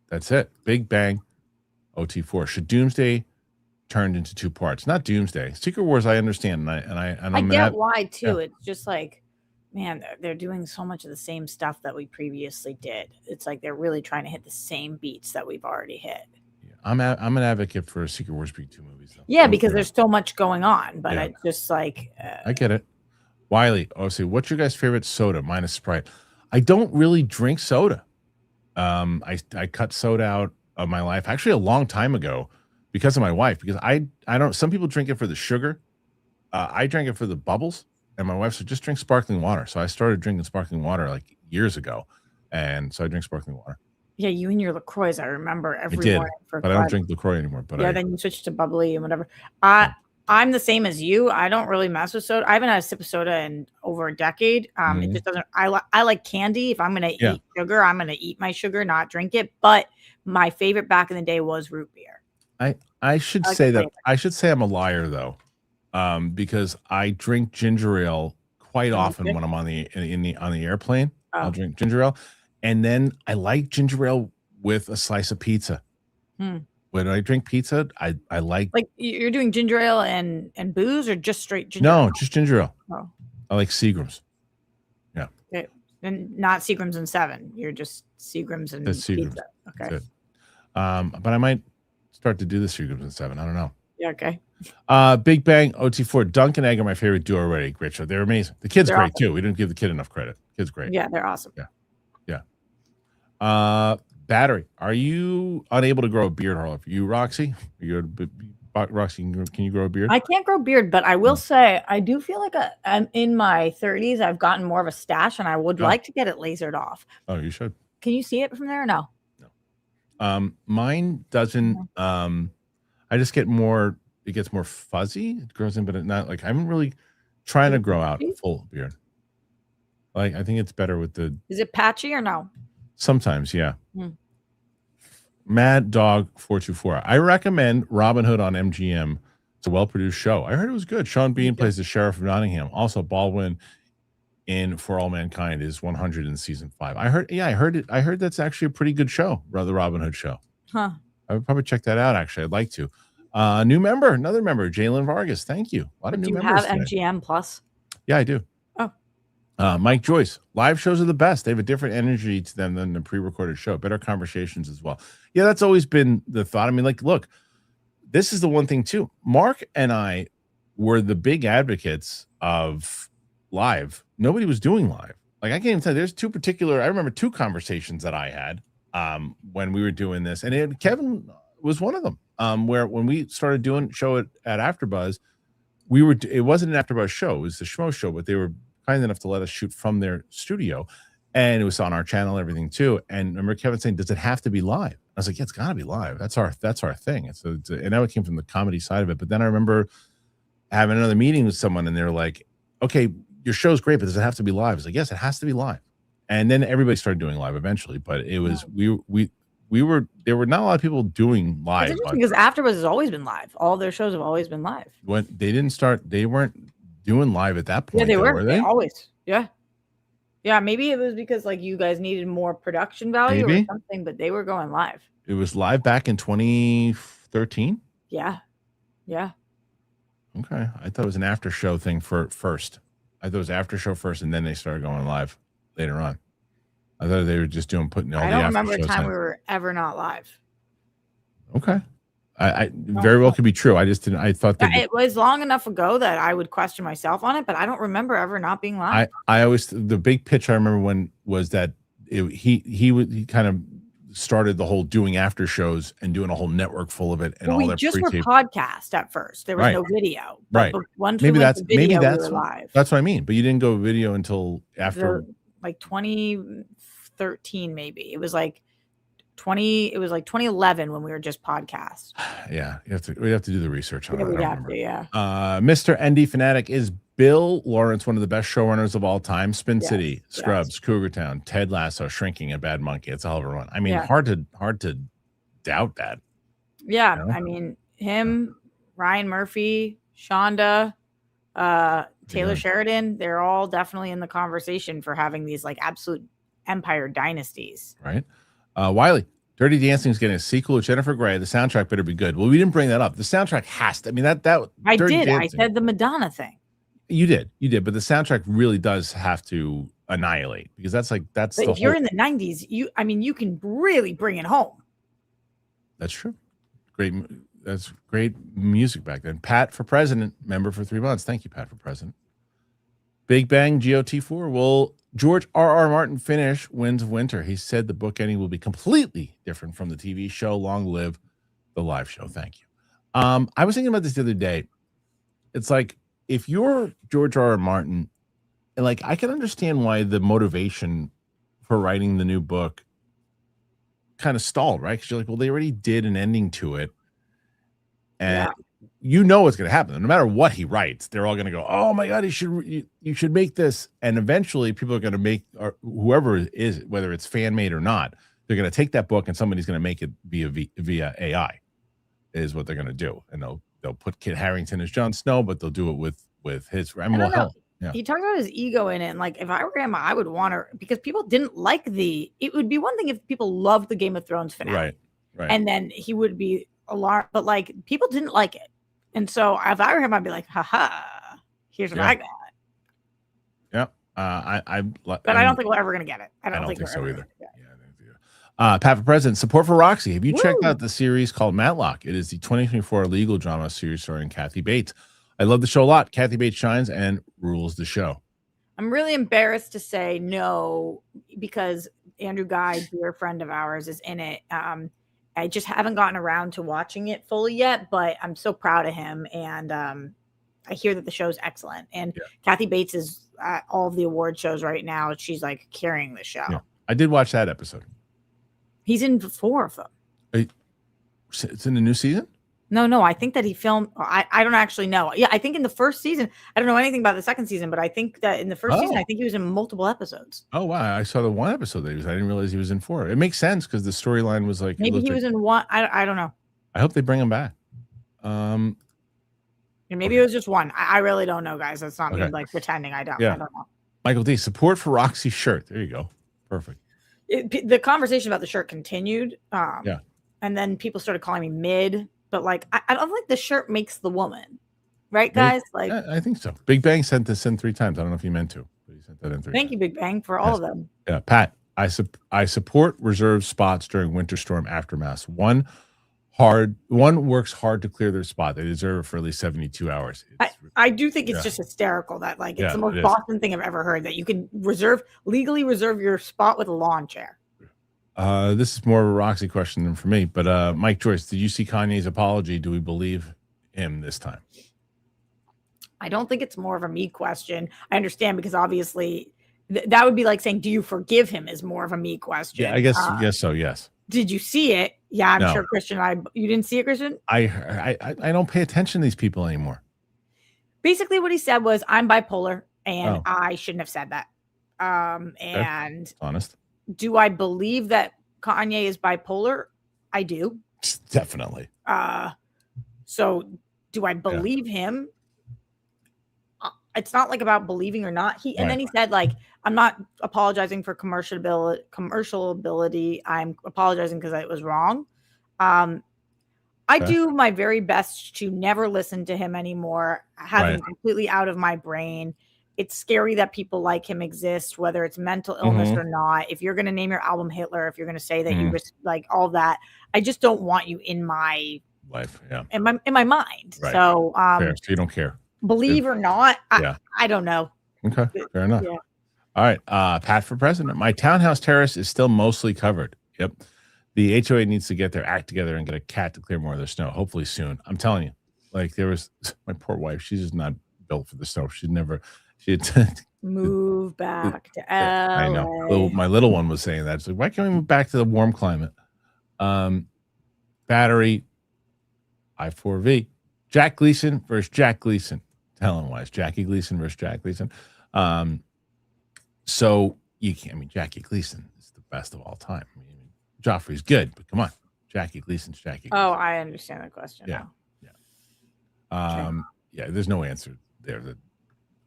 That's it. Big Bang OT4. Should Doomsday turned into 2 parts? Not Doomsday. Secret Wars, I understand. I get why too. Yeah. It's just like, man, they're doing so much of the same stuff that we previously did. It's like they're really trying to hit the same beats that we've already hit. Yeah, I'm an advocate for Secret Wars Big 2 movies. Though. Yeah, because there's so much going on. But it's just like I get it. Wiley, what's your guys' favorite soda minus Sprite? I don't really drink soda. I cut soda out of my life actually a long time ago because of my wife, because I don't, some people drink it for the sugar. I drank it for the bubbles, and my wife said just drink sparkling water. So I started drinking sparkling water like years ago, and so I drink sparkling water. Yeah, you and your LaCroix, I remember every morning. But I don't drink LaCroix anymore. But then you switched to bubbly and whatever. I'm the same as you. I don't really mess with soda. I haven't had a sip of soda in over a decade. It just doesn't. I like candy. If I'm gonna eat sugar, I'm gonna eat my sugar, not drink it. But my favorite back in the day was root beer. I should say that I should say I'm a liar though, because I drink ginger ale quite often when I'm on the airplane. I'll drink ginger ale, and then I like ginger ale with a slice of pizza. When I drink pizza, I like you're doing ginger ale and booze, or just straight ginger ale? No, just ginger ale. Oh. I like Seagram's. Yeah. Okay. And not Seagram's and 7. You're just Seagram's and pizza. Okay. But I might start to do the Seagram's and 7. I don't know. Yeah, okay. Big Bang OT4. Dunk and Egg are my favorite duo already. Great show. They're amazing. The kid's great too. We didn't give the kid enough credit. Kid's great. Yeah, they're awesome. Yeah. Battery. Are you unable to grow a beard, Harloff? You, Roxy? Roxy, can you grow a beard? I can't grow a beard, but I will say I do feel like I'm in my 30s. I've gotten more of a stash, and I would like to get it lasered off. Oh, you should. Can you see it from there or no? No. Mine doesn't. I just get more. It gets more fuzzy. It grows in, but it's not like I'm really trying to grow out a full beard. Like I think it's better with the. Is it patchy or no? Sometimes, yeah. Mad Dog 424. I recommend Robin Hood on MGM. It's a well-produced show. I heard it was good. Sean Bean plays the sheriff of Nottingham. Also, Baldwin in For All Mankind is 100 in season 5. I heard it. I heard that's actually a pretty good show, the Robin Hood show. Huh. I would probably check that out. Actually, I'd like to. Another member, Jalen Vargas. Thank you. A lot of new members. Do you have MGM Plus? Yeah, I do. Mike Joyce, live shows are the best. They have a different energy to them than the pre-recorded show. Better conversations as well. Yeah, that's always been the thought. I mean, like, look, this is the one thing too. Mark and I were the big advocates of live. Nobody was doing live. Like, I can't even tell you, I remember 2 conversations that I had when we were doing this. And Kevin was one of them, where when we started doing show at AfterBuzz, it wasn't an AfterBuzz show. It was the Schmo show, but they were kind enough to let us shoot from their studio, and it was on our channel and everything too. And I remember Kevin saying, does it have to be live? I was like, yeah, it's gotta be live. That's our thing. And now it came from the comedy side of it. But then I remember having another meeting with someone, and they're like, okay, your show's great, but does it have to be live? I was like, yes, it has to be live. And then everybody started doing live eventually, but it was there were not a lot of people doing live. It's interesting because AfterBuzz has always been live. All their shows have always been live. When they didn't start, they weren't doing live at that point. Yeah, they were they? Always. Yeah, maybe it was because like you guys needed more production value or something, but they were going live. It was live back in 2013. Yeah. Okay, I thought it was an after show thing first. I thought it was after show first, and then they started going live later on. I thought they were just putting all the after shows. I don't remember a time we were ever not live. Okay. I very well could be true. I just didn't. I thought that it was long enough ago that I would question myself on it, but I don't remember ever not being live. I always the big pitch I remember when was that he kind of started the whole doing after shows and doing a whole network full of it and all we that just were podcast at first. There was no video. Right. Once maybe we went that's to video, maybe that's we were live. That's what I mean. But you didn't go video until after like 2013, maybe. It was like 2011 when we were just podcast. Yeah, we have to do the research on it. We'd have to, yeah. Mr. ND Fanatic, is Bill Lawrence one of the best showrunners of all time? Spin City, Scrubs, Cougar Town, Ted Lasso, Shrinking, and Bad Monkey. It's a hell of a run. I mean, hard to doubt that. Yeah, you know? I mean, him, Ryan Murphy, Shonda, Taylor Sheridan, they're all definitely in the conversation for having these like absolute empire dynasties. Right. Wiley, Dirty Dancing is getting a sequel with Jennifer Grey. The soundtrack better be good. Well, we didn't bring that up. The soundtrack has to. I mean, that I did. Dancing, I said the Madonna thing. You did, but the soundtrack really does have to annihilate because that's. But if you're in the 90s, you can really bring it home. That's true. That's great music back then. Pat for president, member for 3 months. Thank you, Pat for president. Big Bang GOT4. Will George R.R. Martin finish Winds of Winter? He said the book ending will be completely different from the TV show. Long live the live show. Thank you. I was thinking about this the other day. It's like if you're George R.R. Martin, like I can understand why the motivation for writing the new book kind of stalled, right? Because you're like, well, they already did an ending to it. And you know what's going to happen. No matter what he writes, they're all going to go, "Oh my God, you should make this." And eventually, people are going to make, or whoever it is, whether it's fan made or not, they're going to take that book and somebody's going to make it via AI. Is what they're going to do, and they'll put Kit Harington as Jon Snow, but they'll do it with his. I mean, He talked about his ego in it. And like, if I were him, I would want to, because people didn't like it would be one thing if people loved the Game of Thrones finale, right, and then he would be alarmed. But like, people didn't like it. And so if I were him, I'd be like, haha, here's what I got. Yeah. But I don't think we're ever going to get it. I don't think so either. Pat for President, support for Roxy. Have you checked out the series called Matlock? It is the 2024 legal drama series starring Kathy Bates. I love the show a lot. Kathy Bates shines and rules the show. I'm really embarrassed to say no, because Andrew Guy, dear friend of ours, is in it. I just haven't gotten around to watching it fully yet, but I'm so proud of him. And I hear that the show's excellent. And Kathy Bates is at all of the award shows right now. She's like carrying the show. Yeah. I did watch that episode. He's in 4 of them. It's in the new season? No. I think that he filmed. I don't actually know. Yeah, I think in the first season, I don't know anything about the second season, but I think that in the first season, I think he was in multiple episodes. Oh, wow. I saw the one episode that he was. I didn't realize he was in 4. It makes sense because the storyline was like. Maybe he was in 1. I don't know. I hope they bring him back. And maybe it was just 1. I really don't know, guys. That's not me like pretending. I don't know. Michael D, support for Roxy's shirt. There you go. Perfect. The conversation about the shirt continued. And then people started calling me mid. But like, I don't think the shirt makes the woman, right, guys? Like, I think so. Big Bang sent this in 3 times. I don't know if you meant to, but he sent that in 3 times. Thank you, Big Bang, for all of them. Yeah, Pat, I support reserved spots during Winter Storm Aftermath. One works hard to clear their spot. They deserve it for at least 72 hours. I do think it's just hysterical that like it's the most Boston thing I've ever heard, that you can legally reserve your spot with a lawn chair. This is more of a Roxy question than for me, but Mike Joyce, did you see Kanye's apology? Do we believe him this time? I don't think it's more of a me question. I understand, because obviously that would be like saying, do you forgive him, is more of a me question. Yeah, I guess so. Yes. Did you see it? Yeah, I'm sure Kristian. You didn't see it, Kristian? I don't pay attention to these people anymore. Basically, what he said was, I'm bipolar, and I shouldn't have said that. And honest. Do I believe that Kanye is bipolar? I do. Definitely. So do I believe him? It's not like about believing or not. And then he said, like, I'm not apologizing for commercial ability. I'm apologizing because it was wrong. I do my very best to never listen to him anymore, have him completely out of my brain. It's scary that people like him exist, whether it's mental illness or not. If you're going to name your album Hitler, if you're going to say that you like all that, I just don't want you in my life. Yeah. In my mind. Right. So, Fair. So you don't care. Believe or not, Yeah. I don't know. Okay. Fair enough. Yeah. All right. Pat for president. My townhouse terrace is still mostly covered. Yep. The HOA needs to get their act together and get a cat to clear more of their snow. Hopefully soon. I'm telling you. Like there was my poor wife. She's just not built for the snow. She had move back to LA. I know. My little one was saying that. It's like, why can't we move back to the warm climate? Battery I4V. Jack Gleason versus Jack Gleason. Talent wise, Jackie Gleason versus Jack Gleason. So you can't. I mean, Jackie Gleason is the best of all time. I mean, Joffrey's good, but come on, Jackie Gleason's Jackie. Oh, I understand the question. Yeah, now. Yeah. There's no answer there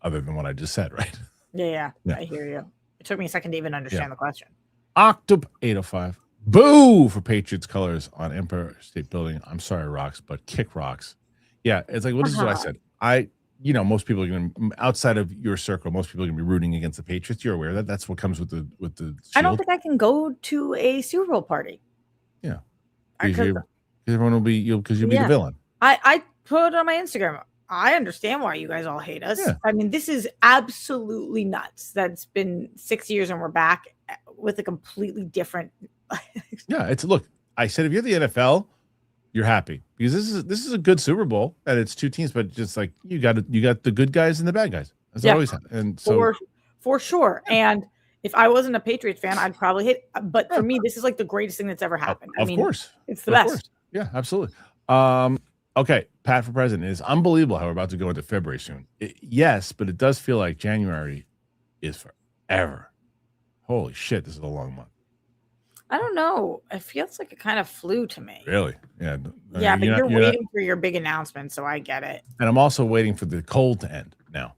other than what I just said, right? Yeah. I hear you. It took me a second to even understand the question. Octob 805. Boo for Patriots colors on Empire State Building. I'm sorry, Rocks, but kick rocks. Yeah, it's like what is what I said. Most people are going to, outside of your circle, most people are going to be rooting against the Patriots. You're aware that that's what comes with the shield. I don't think I can go to a Super Bowl party. Yeah, because everyone will be because you'll be the villain. I put it on my Instagram. I understand why you guys all hate us. Yeah. I mean, this is absolutely nuts. That's been 6 years and we're back with a completely different. Yeah, look. I said if you're the NFL, you're happy because this is a good Super Bowl and it's two teams, but just like you got the good guys and the bad guys. That's always happened. And so for sure. And if I wasn't a Patriots fan, I'd probably hate. But for me, this is like the greatest thing that's ever happened. Of course, it's the best. Course. Yeah, absolutely. Okay, Pat for president. Is unbelievable how we're about to go into February soon. Yes, but it does feel like January is forever. Holy shit, this is a long month. I don't know. It feels like it kind of flew to me. Really? Yeah. Yeah, but you're waiting for your big announcement, so I get it. And I'm also waiting for the cold to end now.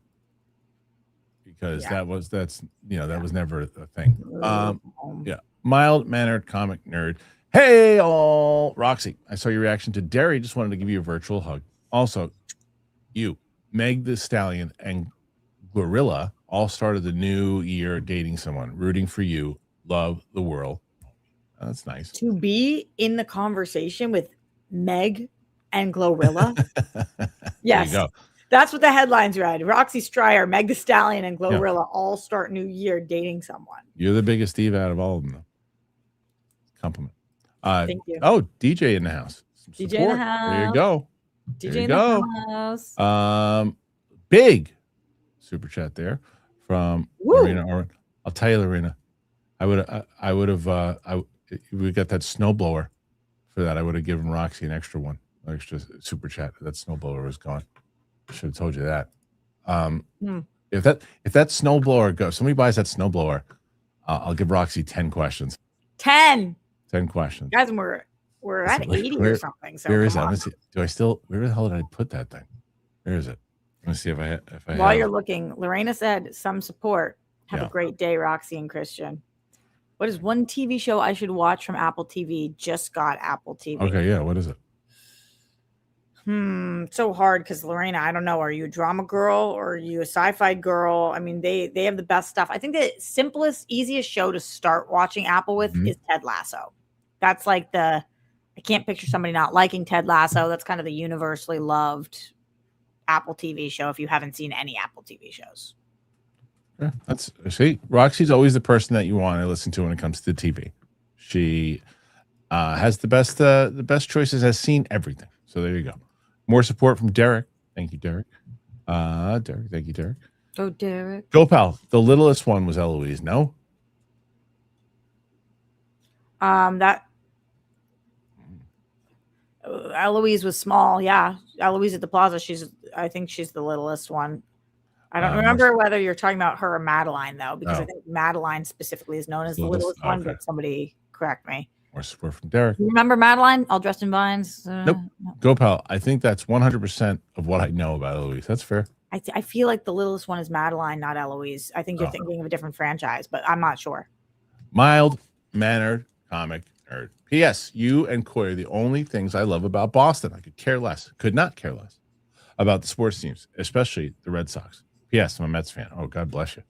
Because that was never a thing. Mild-mannered comic nerd. Hey, all. Roxy, I saw your reaction to Derry. Just wanted to give you a virtual hug. Also, you, Meg the Stallion, and Gorilla all started the new year dating someone. Rooting for you. Love the world. That's nice. To be in the conversation with Meg and Glorilla. Yes. There you go. That's what the headlines read. Roxy Stryer, Meg the Stallion, and Glorilla all start new year dating someone. You're the biggest diva out of all of them, though. Compliment. Thank you. Oh, DJ in the house. DJ in the house. There you go. DJ in the house. Big super chat there from Lorena Oren. I'll tell you, Lorena, I would have we got that snowblower for that. I would have given Roxy an extra super chat. That snowblower was gone. I should have told you that. If that snowblower goes, somebody buys that snowblower, I'll give Roxy 10 questions. 10 questions. Guys, we're at 80 or something. So where is that? Where the hell did I put that thing? Where is it? Let me see if I While you're looking, Lorena said some support. Have a great day, Roxy and Kristian. What is one TV show I should watch from Apple TV? Just got Apple TV. Okay, yeah. What is it? So hard because Lorena, I don't know. Are you a drama girl or are you a sci-fi girl? I mean, they have the best stuff. I think the simplest, easiest show to start watching Apple with is Ted Lasso. That's like I can't picture somebody not liking Ted Lasso. That's kind of the universally loved Apple TV show if you haven't seen any Apple TV shows. Yeah, Roxy's always the person that you want to listen to when it comes to TV. She has the best choices, has seen everything. So there you go. More support from Derek. Thank you, Derek. Thank you, Derek. Oh, Derek. Go, pal. The littlest one was Eloise. No. That Eloise was small. Yeah, Eloise at the Plaza. I think she's the littlest one. I don't remember whether you're talking about her or Madeline, though, because I think Madeline specifically is known as the littlest one, but somebody correct me. More support from Derek. You remember Madeline? All dressed in vines? Nope. No. Go, pal. I think that's 100% of what I know about Eloise. That's fair. I feel like the littlest one is Madeline, not Eloise. I think you're thinking of a different franchise, but I'm not sure. Mild-mannered comic nerd. P.S. You and Coy are the only things I love about Boston. I could not care less about the sports teams, especially the Red Sox. P.S. I'm a Mets fan. Oh, God bless you.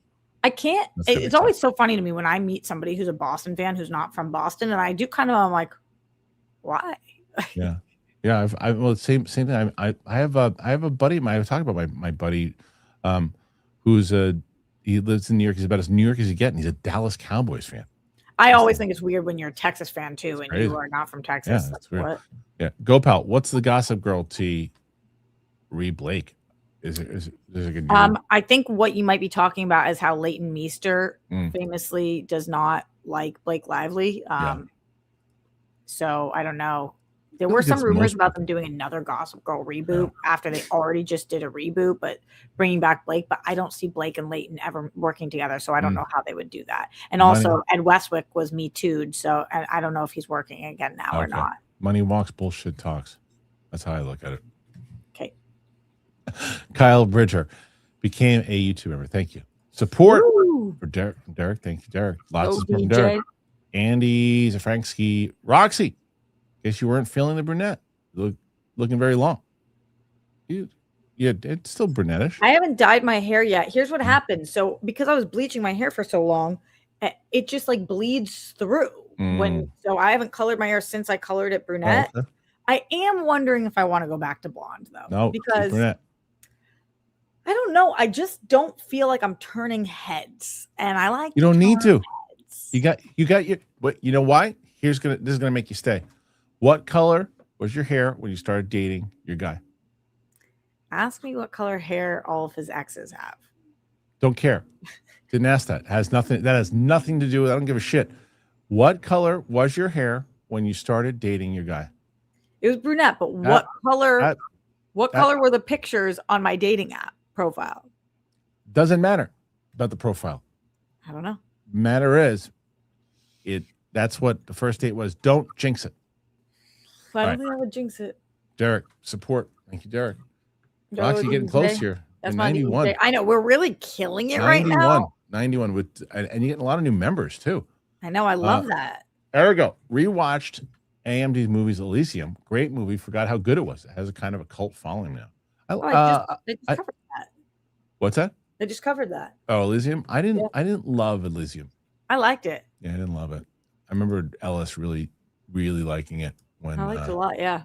I can't. It's always so funny to me when I meet somebody who's a Boston fan who's not from Boston, and I do I'm like, why? Yeah. Yeah. Well, same thing. I have a buddy of mine. I was talking about my buddy, who's he lives in New York. He's about as New York as you get, and he's a Dallas Cowboys fan. I always think it's weird when you're a Texas fan too, It's and crazy. you are not from Texas. Yeah, Like, it's weird. what? Yeah. Go pal. What's the Gossip Girl T? Ree Blake. Is it a new I think what you might be talking about is how Leighton Meester Mm. famously does not like Blake Lively. So I don't know. There were some rumors about them doing another Gossip Girl reboot after they already just did a reboot, but bringing back Blake. But I don't see Blake and Leighton ever working together, so I don't know how they would do that. And also, Ed Westwick was Me Too'd, so I don't know if he's working again now or not. Money walks, bullshit talks. That's how I look at it. Okay. Kyle Bridger became a YouTube member. Thank you. Support for Derek. Thank you, Derek. Lots of support from Derek. Andy Zafranski, Roxy. Guess you weren't feeling the brunette. Looking very long. Yeah, it's still brunettish. I haven't dyed my hair yet. Here's what happened. So because I was bleaching my hair for so long, it just like bleeds through. So I haven't colored my hair since I colored it brunette. Okay. I am wondering if I want to go back to blonde though. No, because brunette. I don't know. I just don't feel like I'm turning heads, and I like. You don't need to. Heads. You got your. But you know why? This is gonna make you stay. What color was your hair when you started dating your guy? Ask me what color hair all of his exes have. Don't care. Didn't ask that. That has nothing to do with. I don't give a shit. What color was your hair when you started dating your guy? It was brunette, but what color? What color were the pictures on my dating app profile? Doesn't matter about the profile. I don't know. Matter is, that's what the first date was. Don't jinx it. I don't think I would jinx it. Derek, support. Thank you, Derek. Roxy getting close here. That's my 91. I know we're really killing it right now. 91 and you're getting a lot of new members too. I know. I love that. Ergo, rewatched AMD's movies Elysium. Great movie. Forgot how good it was. It has a kind of a cult following now. They just covered that. What's that? They just covered that. Oh, Elysium. I didn't love Elysium. I liked it. Yeah, I didn't love it. I remember Ellis really, really liking it. I liked it a lot, yeah.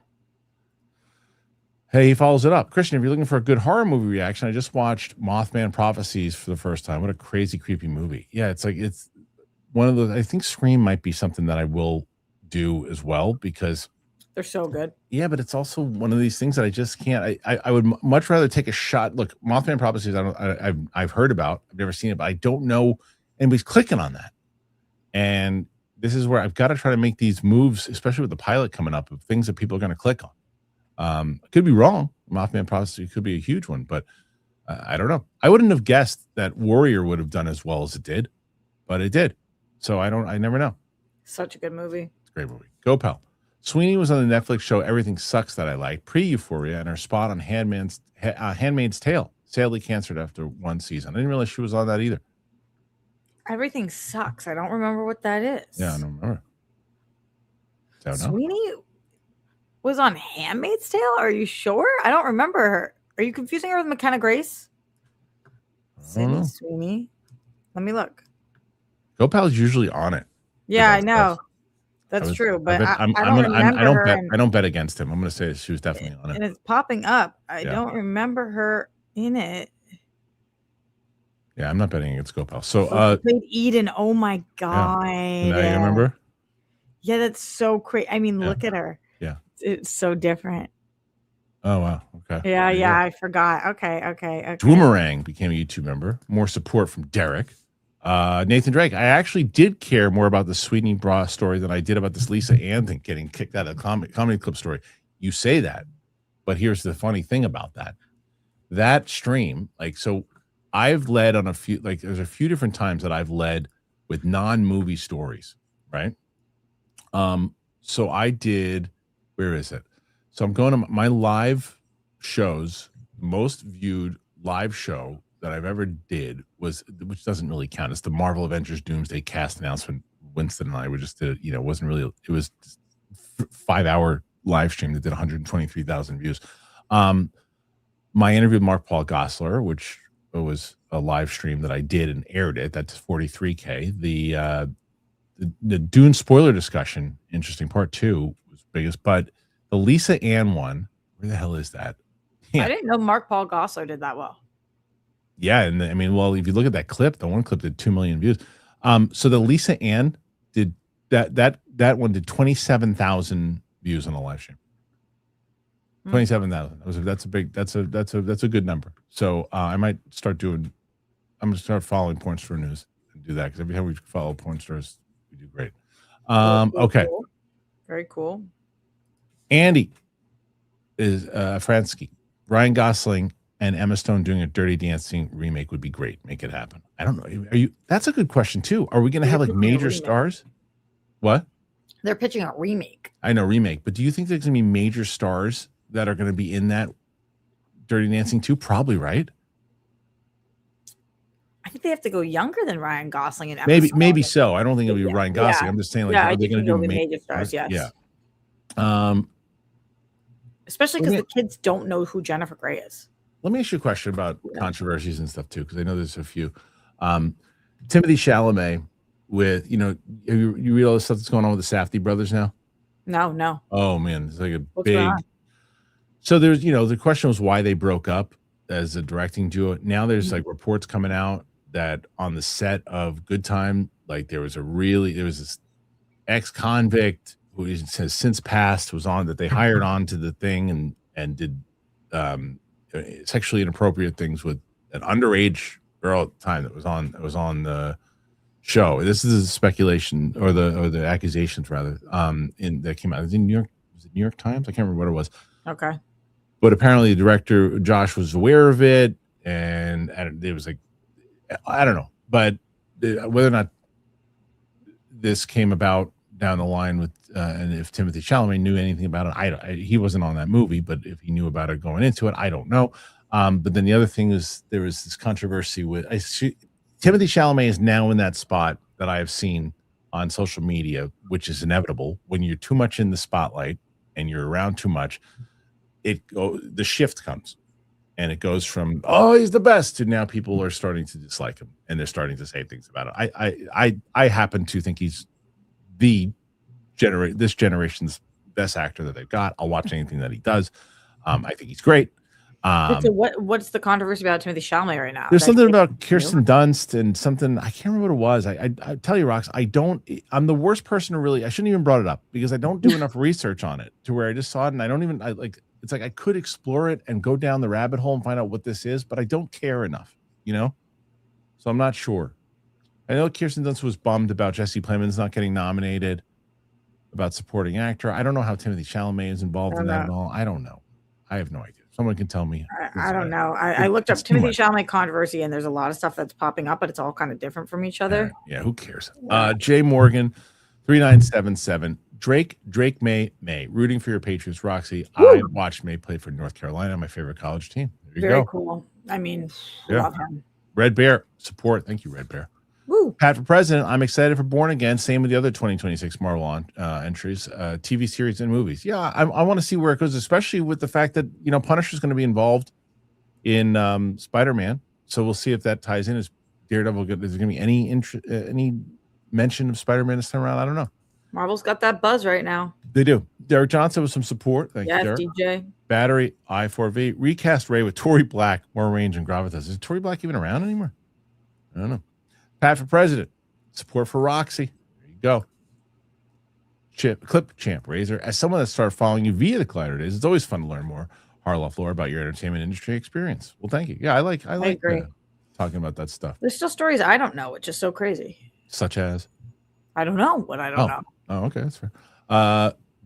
Hey, he follows it up. Kristian, if you're looking for a good horror movie reaction, I just watched Mothman Prophecies for the first time. What a crazy, creepy movie. Yeah, it's one of those. I think Scream might be something that I will do as well because they're so good. Yeah, but it's also one of these things that I just can't. I would much rather take a shot. Look, Mothman Prophecies, I've heard about. I've never seen it, but I don't know anybody's clicking on that. And this is where I've got to try to make these moves, especially with the pilot coming up, of things that people are going to click on. I could be wrong. Mothman Prophecy could be a huge one, but I don't know. I wouldn't have guessed that Warrior would have done as well as it did, but it did. So I never know. Such a good movie. It's a great movie. Go pal. Sweeney was on the Netflix show Everything Sucks that I liked, pre-Euphoria, and her spot on Handmaid's Tale. Sadly canceled after one season. I didn't realize she was on that either. Everything Sucks. I don't remember what that is. Yeah, I don't remember. Sweeney was on Handmaid's Tale? Are you sure? I don't remember her. Are you confusing her with McKenna Grace? Sydney Sweeney. Let me look. GoPal's usually on it. Yeah, I know. That's true, but I don't bet against him. I'm going to say she was definitely on it. And it's popping up. I don't remember her in it. Yeah, I'm not betting against GoPal. So played Eden. Oh my god. Yeah. Now you remember? Yeah, that's so crazy. I mean, look at her. Yeah. It's so different. Oh wow. Okay. Yeah, I forgot. Okay. Boomerang became a YouTube member. More support from Derek. Nathan Drake. I actually did care more about the Sweeney Bra story than I did about this Lisa Ann thing getting kicked out of the comedy clip story. You say that, but here's the funny thing about that. That stream, I've led on a few, there's a few different times that I've led with non-movie stories, right? So I did, where is it? So I'm going to my live shows, most viewed live show that I've ever did was, which doesn't really count. It's the Marvel Avengers Doomsday cast announcement. Winston and I were just did, it wasn't really, it was 5-hour live stream that did 123,000 views. My interview with Mark Paul Gosselaar, which was a live stream that I did and aired it. That's 43K. The Dune spoiler discussion, interesting part 2, was biggest, but the Lisa Ann one, where the hell is that? I didn't know Mark Paul Gosselaar did that well. Yeah, and I mean, well, if you look at that clip, the one clip did 2 million views. So the Lisa Ann did that one did 27,000 views on the live stream. 27,000. That's a good number. So I might start doing. I'm gonna start following porn star news and do that because every time we follow porn stars, we do great. Okay. Cool. Very cool. Andy is Fransky. Ryan Gosling and Emma Stone doing a Dirty Dancing remake would be great. Make it happen. I don't know. Are you? That's a good question too. Are we going to have like major stars? What? They're pitching a remake. I know remake, but do you think there's going to be major stars that are going to be in that Dirty Dancing 2? Probably, right? I think they have to go younger than Ryan Gosling and Emma Stone. Maybe so. I don't think it'll be Ryan Gosling. I'm just saying, like, are they going to do major stars? Yes. Yeah. Especially because the kids don't know who Jennifer Grey is. Let me ask you a question about controversies and stuff too, because I know there's a few. Timothy Chalamet with, you read all the stuff that's going on with the Safdie brothers now? No. Oh man, it's like a What's big. going on? So there's, the question was why they broke up as a directing duo. Now there's like reports coming out that on the set of Good Time, like there was this ex-convict who has since passed, was on that they hired on to the thing and did sexually inappropriate things with an underage girl at the time that was on the show. This is a speculation or the accusations rather that came out. It was in New York. Was it New York Times? I can't remember what it was. Okay. But apparently the director Josh was aware of it, and it was like, I don't know, but whether or not this came about down the line with and if Timothy Chalamet knew anything about it, he wasn't on that movie, but if he knew about it going into it, I don't know. But then the other thing is there was this controversy with Timothy Chalamet is now in that spot that I have seen on social media, which is inevitable when you're too much in the spotlight and you're around too much. The shift comes, and it goes from he's the best to now people are starting to dislike him and they're starting to say things about it. I happen to think he's this generation's best actor that they've got. I'll watch anything that he does. I think he's great. So what's the controversy about Timothy Chalamet right now? There's something about Kirsten Dunst and something I can't remember what it was. I tell you, Rox, I'm the worst person to I shouldn't even brought it up because I don't do enough research on it to where I just saw it and I don't even it's like I could explore it and go down the rabbit hole and find out what this is, but I don't care enough, So I'm not sure. I know Kirsten Dunst was bummed about Jesse Plemons not getting nominated, about supporting actor. I don't know how Timothy Chalamet is involved in that at all. I don't know. I have no idea. Someone can tell me. I don't know. I looked up Timothy Chalamet controversy, and there's a lot of stuff that's popping up, but it's all kind of different from each other. Yeah, who cares? Jay Morgan, 3977. Drake May, rooting for your Patriots, Roxy. Woo! I watched May play for North Carolina, my favorite college team. There you go. Very cool. I mean, love him. Red Bear, support. Thank you, Red Bear. Woo. Pat for president. I'm excited for Born Again. Same with the other 2026 Marvel entries, TV series and movies. Yeah, I want to see where it goes, especially with the fact that Punisher's going to be involved in Spider-Man. So we'll see if that ties in. Is Daredevil? Is there going to be any mention of Spider-Man this time around? I don't know. Marvel's got that buzz right now. They do. Derek Johnson with some support. Thank you, Derek. DJ. Battery I4V. Recast Ray with Tory Black. More range and gravitas. Is Tory Black even around anymore? I don't know. Pat for president. Support for Roxy. There you go. Clip Champ Razor. As someone that started following you via the Collider days, it's always fun to learn more Harloff lore about your entertainment industry experience. Well, thank you. Yeah, I like talking about that stuff. There's still stories I don't know, which is so crazy. Such as? I don't know what I don't know. Oh, okay. That's fair.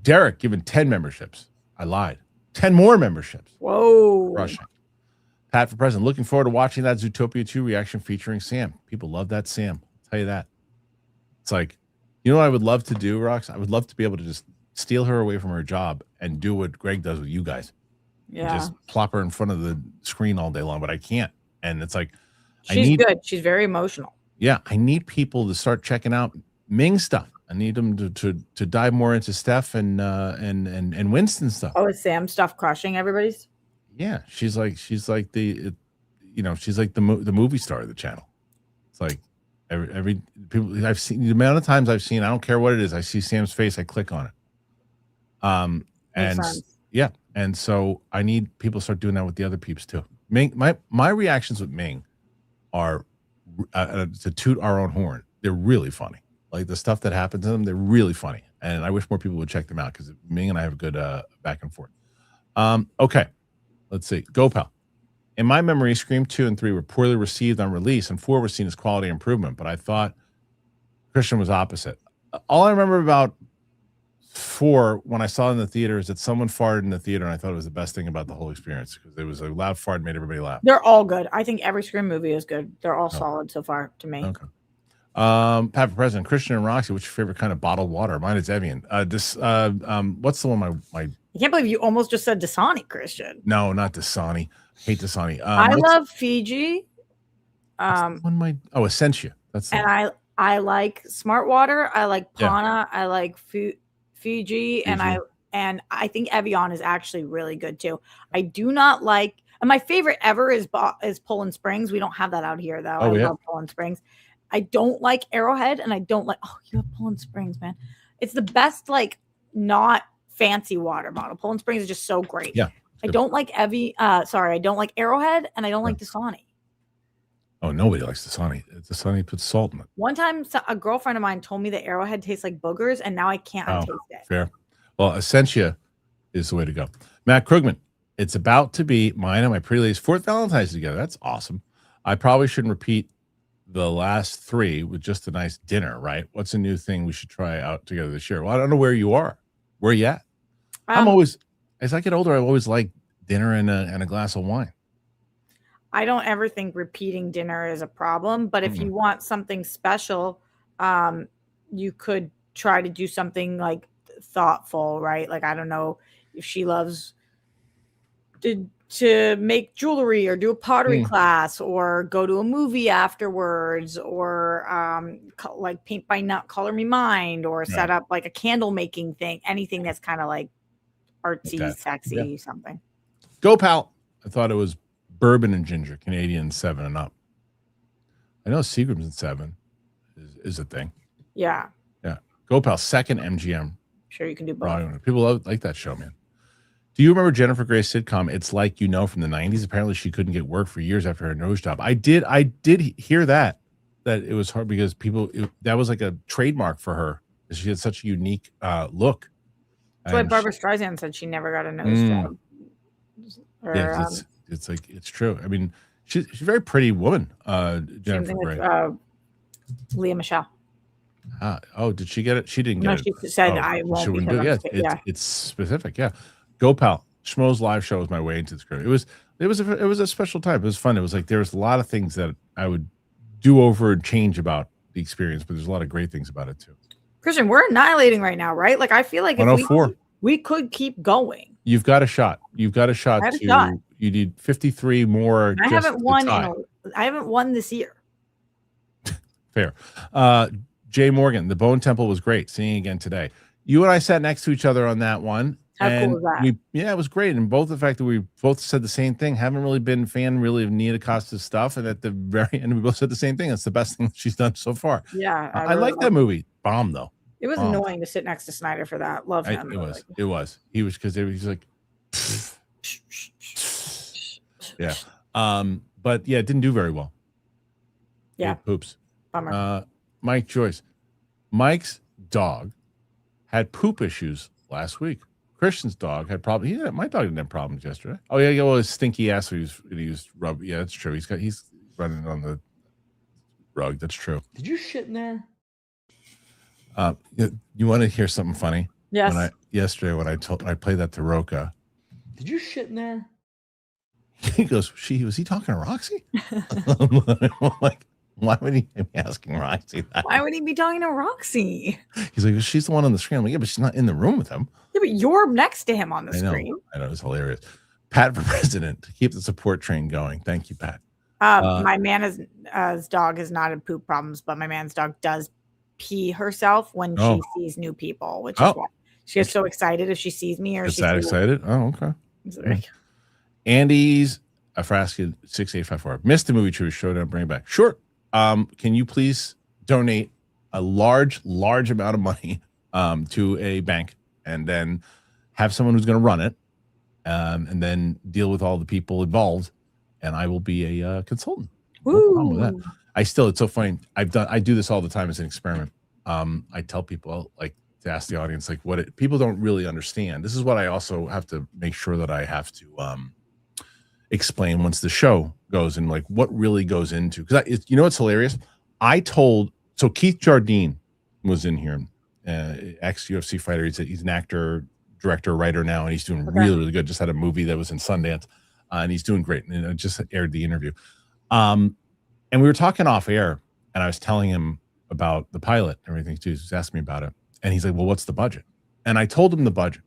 Derek given 10 memberships. I lied. 10 more memberships. Whoa. Rushing. Pat for president. Looking forward to watching that Zootopia 2 reaction featuring Sam. People love that Sam. I'll tell you that. It's like, what I would love to do, Rox? I would love to be able to just steal her away from her job and do what Greg does with you guys. Yeah. Just plop her in front of the screen all day long, but I can't. And it's like, she's good. She's very emotional. Yeah. I need people to start checking out Ming stuff. I need them to dive more into Steph and Winston stuff. Oh, is Sam stuff crushing everybody's? Yeah, she's like the movie star of the channel. It's like every people I've seen, the amount of times I've seen, I don't care what it is, I see Sam's face, I click on it. Makes and sense. yeah, and so I need people to start doing that with the other peeps too. Ming, my reactions with Ming are to toot our own horn. They're really funny. Like the stuff that happens to them, they're really funny, and I wish more people would check them out because Ming and I have a good back and forth. Okay, let's see. Go pal. In my memory, Scream 2 and 3 were poorly received on release, and 4 was seen as quality improvement. But I thought Kristian was opposite. All I remember about 4 when I saw it in the theater is that someone farted in the theater, and I thought it was the best thing about the whole experience because it was a loud fart and made everybody laugh. They're all good. I think every Scream movie is good. They're all solid so far to me. Okay. Pat for President, Kristian and Roxy, what's your favorite kind of bottled water? Mine is Evian. What's the one my I can't believe you almost just said Dasani, Kristian. No, not Dasani. I hate Dasani. I love Fiji. Essentia. That's and I like Smart Water. I like Pana. Yeah. I like Fiji, and I think Evian is actually really good too. I do not like, and my favorite ever is Poland Springs. We don't have that out here though. I love Poland Springs. I don't like Arrowhead, and I don't like. Oh, you have Poland Springs, man. It's the best, like, not fancy water bottle. Poland Springs is just so great. Yeah. I don't like I don't like Arrowhead, and I don't like Dasani. Oh, nobody likes Dasani. Dasani puts salt in it. One time, a girlfriend of mine told me that Arrowhead tastes like boogers, and now I can't taste it. Fair. Well, Essentia is the way to go. Matt Krugman, it's about to be mine and my pretty lady's 4th Valentine's together. That's awesome. I probably shouldn't repeat the last 3 with just a nice dinner, right? What's a new thing we should try out together this year? Well, I don't know where you are. Where you at? I'm always, as I get older, I always like dinner and a glass of wine. I don't ever think repeating dinner is a problem, but if you want something special, you could try to do something like thoughtful, right? Like, I don't know if she loves to make jewelry or do a pottery class or go to a movie afterwards or like paint by nut, color me mind, or set up like a candle making thing, anything that's kind of like artsy, sexy, something. Go pal. I thought it was bourbon and ginger, Canadian 7 and up. I know Seagram's in 7 is a thing. Yeah. Yeah. Go pal, 2nd MGM. Sure, you can do both. People like that show, man. Do you remember Jennifer Grey's sitcom It's Like You Know from the 90s? Apparently she couldn't get work for years after her nose job. I did hear that it was hard because that was like a trademark for her. She had such a unique look. That's why Barbara Streisand said she never got a nose job. It's like, it's true. I mean, she's a very pretty woman, Jennifer Grey. Leah Michelle. Did she get it? She didn't get it. She said I won't. It's specific. Yeah. Go pal. Schmo's live show was my way into the script. It was a special time. It was fun. It was like there was a lot of things that I would do over and change about the experience, but there's a lot of great things about it too. Kristian, we're annihilating right now, right? Like, I feel like if we could keep going. You've got a shot. You need 53 more. I haven't won. I haven't won this year. Fair. Jay Morgan, the Bone Temple was great. Seeing again today. You and I sat next to each other on that one. How cool was that? It was great. And both the fact that we both said the same thing, haven't really been fan really of Nia DaCosta's stuff. And at the very end, we both said the same thing. It's the best thing she's done so far. Yeah. I like that movie. Bomb, though. It was annoying to sit next to Snyder for that. Love him. It was. He was, because he was like, yeah. But yeah, it didn't do very well. Yeah. Poops. Bummer. Mike Joyce. Mike's dog had poop issues last week. Kristian's dog had problems. My dog didn't have problems yesterday. Oh yeah, well, his stinky ass. He was rubbing. Yeah, that's true. He's running on the rug. That's true. Did you shit in there? You want to hear something funny? Yes. Yesterday when I played that to Roka. Did you shit in there? He goes, was he talking to Roxy? I'm like, why would he be asking Roxy that? Why would he be talking to Roxy? He's like, well, she's the one on the screen. I'm like, yeah, but she's not in the room with him. Yeah, but you're next to him on the screen. I know, it's hilarious. Pat for president, to keep the support train going. Thank you, Pat. My man's dog has not had poop problems, but my man's dog does pee herself when she sees new people, which is why she gets so excited if she sees me or she's that excited. Oh, okay. Andy's Afrasca 6854. Missed the movie True Showdown. Bring it back. Sure. Can you please donate a large amount of money to a bank, and then have someone who's going to run it, and then deal with all the people involved, and I will be a consultant. No problem with that. It's so funny. I do this all the time as an experiment. I tell people, like, to ask the audience, like, people don't really understand. This is what I also have to make sure that I have to explain once the show goes, and like what really goes into, because you know what's hilarious? Keith Jardine was in here, ex-UFC fighter. He's an actor, director, writer now, and he's doing really, really good. Just had a movie that was in Sundance, and he's doing great. And I just aired the interview. And we were talking off air, and I was telling him about the pilot and everything too. He was asking me about it. And he's like, well, what's the budget? And I told him the budget.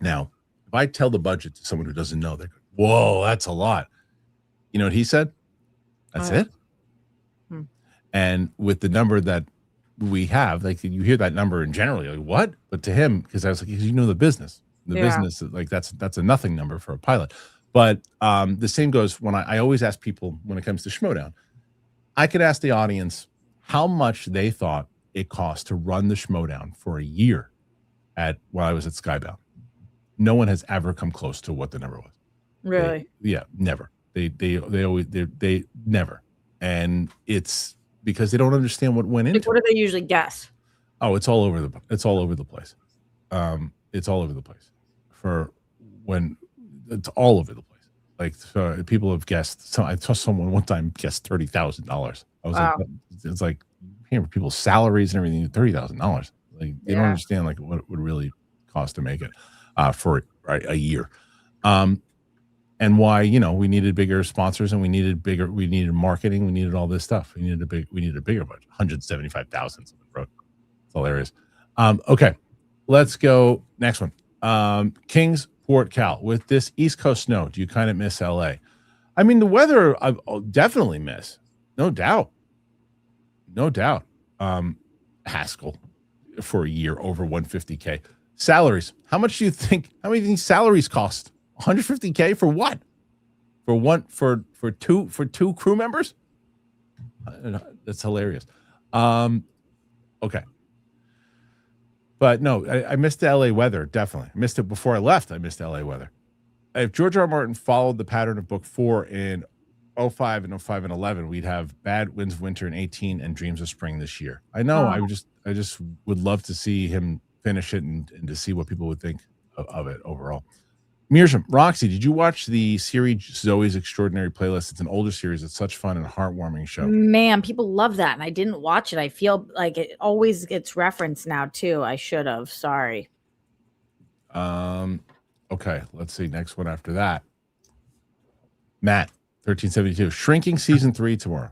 Now, if I tell the budget to someone who doesn't know, they're like, whoa, that's a lot. You know what he said? That's it. And with the number that we have, like, you hear that number and generally, like, what? But to him, because I was like, you know the business. The business, like, that's a nothing number for a pilot. But the same goes when I always ask people when it comes to Schmodown. I could ask the audience how much they thought it cost to run the Schmodown for a year while I was at Skybound. No one has ever come close to what the number was. Really? Never. They never. And it's because they don't understand what went into it. What do they usually guess? Oh, it's all over the place. It's all over the place. It's all over the place. It's all over the place. Like, people have guessed. So I saw someone one time guess $30,000. I was like, it's like, hearing people's salaries and everything, $30,000. Like, they don't understand like what it would really cost to make it for a year. And why, we needed bigger sponsors, and we needed marketing, we needed all this stuff. We needed a bigger budget. 175,000. It's hilarious. Okay, let's go next one. Kingsport, Cal. With this East Coast snow, do you kind of miss LA? I mean, the weather I'll definitely miss, no doubt. Haskell for a year over 150K. Salaries. How many do you think salaries cost? 150K for what? For two crew members? That's hilarious. Okay. But no, I missed the LA weather, definitely. I missed it before I left. I missed LA weather. If George R. R. Martin followed the pattern of book 4 in 05 and 05 and 11, we'd have Bad Winds of Winter in 18 and Dreams of Spring this year. I know. I just would love to see him finish it and to see what people would think of it overall. Mearshaw, Roxy, did you watch the series Zoe's Extraordinary Playlist? It's an older series. It's such fun and heartwarming show. Man, people love that, and I didn't watch it. I feel like it always gets referenced now too. I should have. Sorry. Okay, let's see. Next one after that. Matt, 1372. Shrinking season 3 tomorrow.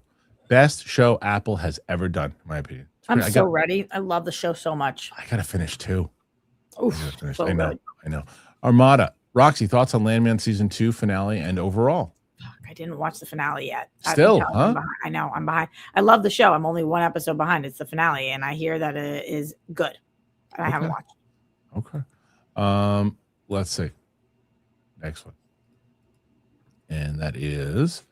Best show Apple has ever done, in my opinion. I'm so ready. I love the show so much. I gotta finish too. Oof, so I know. Armada, Roxy, thoughts on Landman season 2 finale and overall? I didn't watch the finale yet. Still, huh? I know. I'm behind. I love the show. I'm only one episode behind. It's the finale, and I hear that it is good. And I haven't watched it. Okay. Let's see. Next one. And that is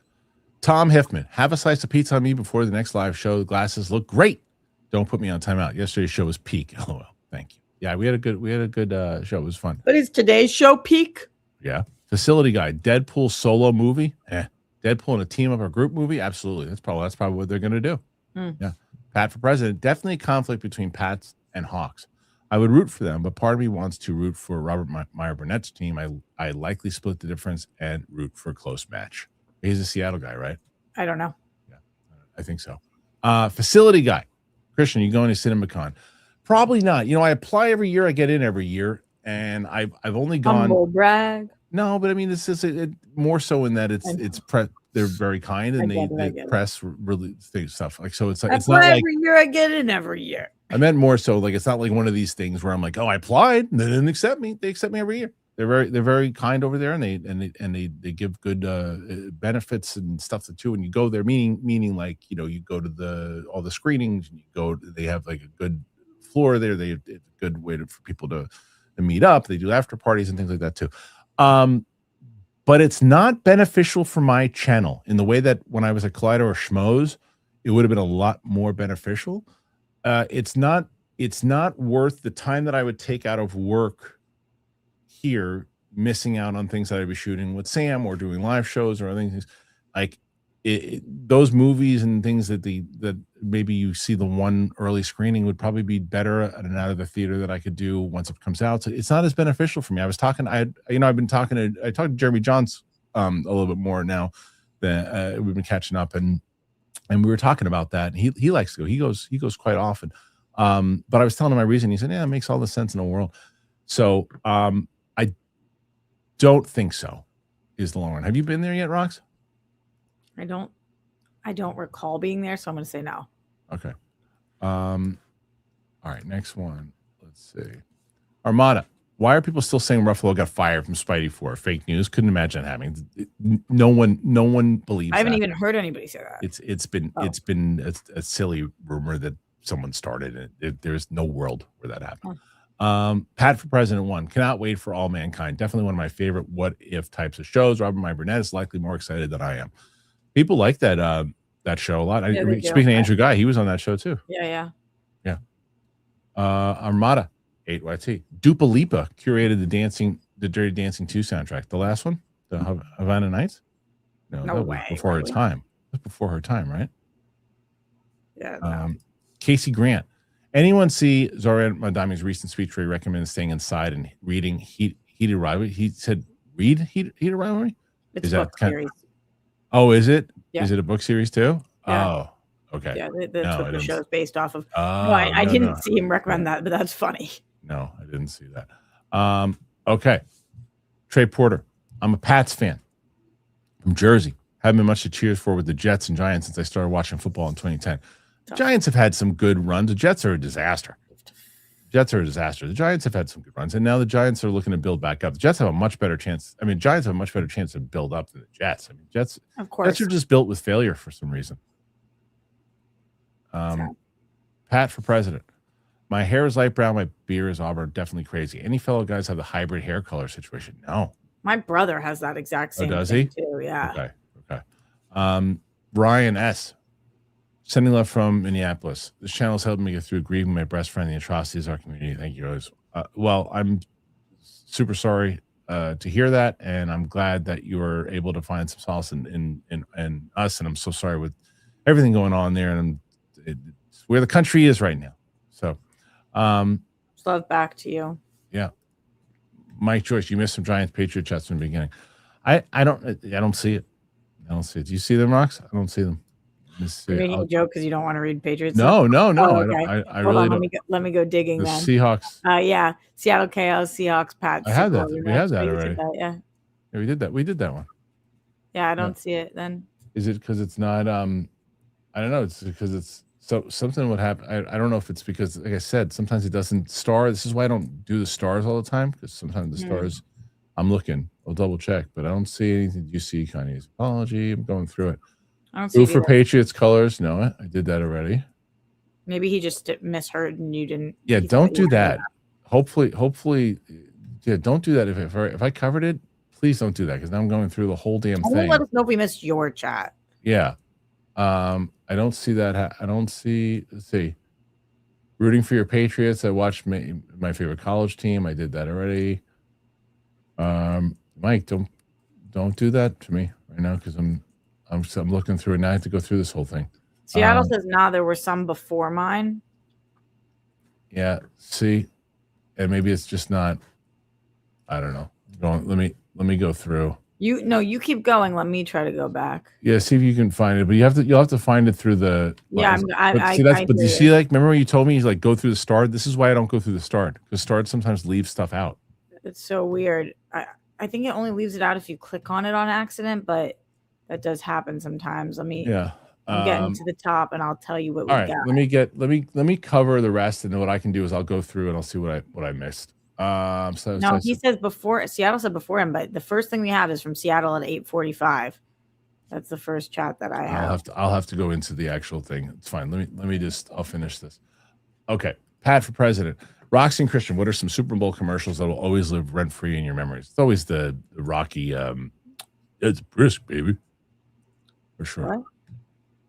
Tom Hiffman. Have a slice of pizza on me before the next live show. The glasses look great. Don't put me on timeout. Yesterday's show was peak. LOL. Thank you. Yeah, we had a good show. It was fun. But is today's show peak? Yeah. Facility guy. Deadpool solo movie. Deadpool in a team up or group movie. Absolutely. That's probably what they're gonna do. Yeah. Pat for president. Definitely conflict between Pats and Hawks. I would root for them, but part of me wants to root for Robert Meyer Burnett's team. I likely split the difference and root for a close match. He's a Seattle guy, right? I don't know. Yeah, I think so. Facility guy. Kristian, you going to CinemaCon? Probably not. I apply every year. I get in every year, and I've only gone. Humble brag. No, but I mean, it's just more so in that it's press. They're very kind, and they press really stuff like so. It's like it's not like every year I get in every year. I meant more so like it's not like one of these things where I'm like, oh, I applied, and they didn't accept me. They accept me every year. They're very kind over there, and they give good benefits and stuff too. And you go there, meaning like you go to all the screenings, and they have like a good floor there. It's a good way for people to meet up. They do after parties and things like that too. But it's not beneficial for my channel in the way that when I was at Collider or Schmoes, it would have been a lot more beneficial. It's not worth the time that I would take out of work here missing out on things that I'd be shooting with Sam or doing live shows or other things. Like those movies and things that maybe you see the one early screening would probably be better at an out of the theater that I could do once it comes out. So it's not as beneficial for me. I talked to Jeremy Johns a little bit more now that we've been catching up, and we were talking about that. And he likes to go. He goes quite often. But I was telling him my reason. He said, "Yeah, it makes all the sense in the world." So I don't think so. Is the long run. Have you been there yet, Rox? I don't recall being there, so I'm going to say no. Okay. All right. Next one. Let's see. Armada. Why are people still saying Ruffalo got fired from Spidey 4? Fake news. Couldn't imagine having. No one believes. I haven't that. even heard anybody say that. It's been a silly rumor that someone started it. There's no world where that happened. Pat for President 1. Cannot wait for All Mankind. Definitely one of my favorite what if types of shows. Robert My Burnett is likely more excited than I am. People like that show a lot. Speaking of Andrew Guy, he was on that show too. Yeah. Armada 8YT. Dupa Lipa curated the Dirty Dancing 2 soundtrack. The last one, the Havana Nights. No way. Before her time. That's before her time, right? Yeah. No. Casey Grant. Anyone see Zoran Madami's recent speech where he recommends staying inside and reading Heated Rivalry? He said, read Heated Rivalry? It's a book series. Oh, is it? Yeah. Is it a book series too? Yeah. Oh, okay. Yeah, that's what the show's based off of. I didn't see him recommend that, but that's funny. No, I didn't see that. Okay. Trey Porter. I'm a Pats fan from Jersey. Haven't been much to cheers for with the Jets and Giants since I started watching football in 2010. The Giants have had some good runs. The Jets are a disaster. The Giants have had some good runs, and now the Giants are looking to build back up. The Jets have a much better chance. Giants have a much better chance to build up than the Jets. Jets, of course, Jets are just built with failure for some reason. Pat for president. My hair is light brown. My beard is auburn. Definitely crazy. Any fellow guys have the hybrid hair color situation? No. My brother has that exact same. Does thing he? Too. Yeah. Okay. Ryan S. Sending love from Minneapolis. This channel has helped me get through grieving my best friend, the atrocities of our community. Thank you, guys. Well, I'm super sorry to hear that, and I'm glad that you were able to find some solace in us. And I'm so sorry with everything going on there, and it's where the country is right now. So, love back to you. Yeah, Mike Joyce, you missed some Giants Patriot chats from the beginning. I don't see it. I don't see it. Do you see them, Rox? I don't see them. You're making a joke because you don't want to read Patriots. No. Oh, okay. I really don't. Let me go digging the then. Seahawks. Yeah, Seattle Chaos, Seahawks, Pats. I have that. We have that already. Yeah, we did that. We did that one. Yeah, I don't see it then. Is it because it's not? I don't know. It's because it's something would happen. I don't know if it's because, like I said, sometimes it doesn't star. This is why I don't do the stars all the time, because sometimes the stars. I'm looking. I'll double check, but I don't see anything. Do you see Kanye's apology? I'm going through it. I don't see for Patriots colors. No, I did that already. Maybe he just misheard and you didn't. Yeah, don't do that. Hopefully, yeah, don't do that. If I covered it, please don't do that, because now I'm going through the whole damn thing. Let us know if we missed your chat. Yeah, I don't see that. I don't see. Let's see. Rooting for your Patriots. I watched my favorite college team. I did that already. Mike, don't do that to me right now, because I'm looking through it now. I have to go through this whole thing. Seattle says, there were some before mine. Yeah, see, and maybe it's just not. I don't know. Let me go through. You keep going. Let me try to go back. Yeah, see if you can find it. But you'll have to find it through the. Yeah, but do you see, like, remember when you told me, like, go through the start? This is why I don't go through the start, because start sometimes leaves stuff out. It's so weird. I think it only leaves it out if you click on it on accident, but that does happen sometimes. I'm getting to the top, and I'll tell you what we got. Let me cover the rest, and then what I can do is I'll go through and I'll see what I missed. He says before. Seattle said before him, but the first thing we have is from Seattle at 8:45. That's the first chat that I have. I'll have to go into the actual thing. It's fine. I'll finish this. Okay, Pat for president. Roxy and Kristian, what are some Super Bowl commercials that will always live rent free in your memories? It's always the Rocky. It's brisk, baby. For sure. What?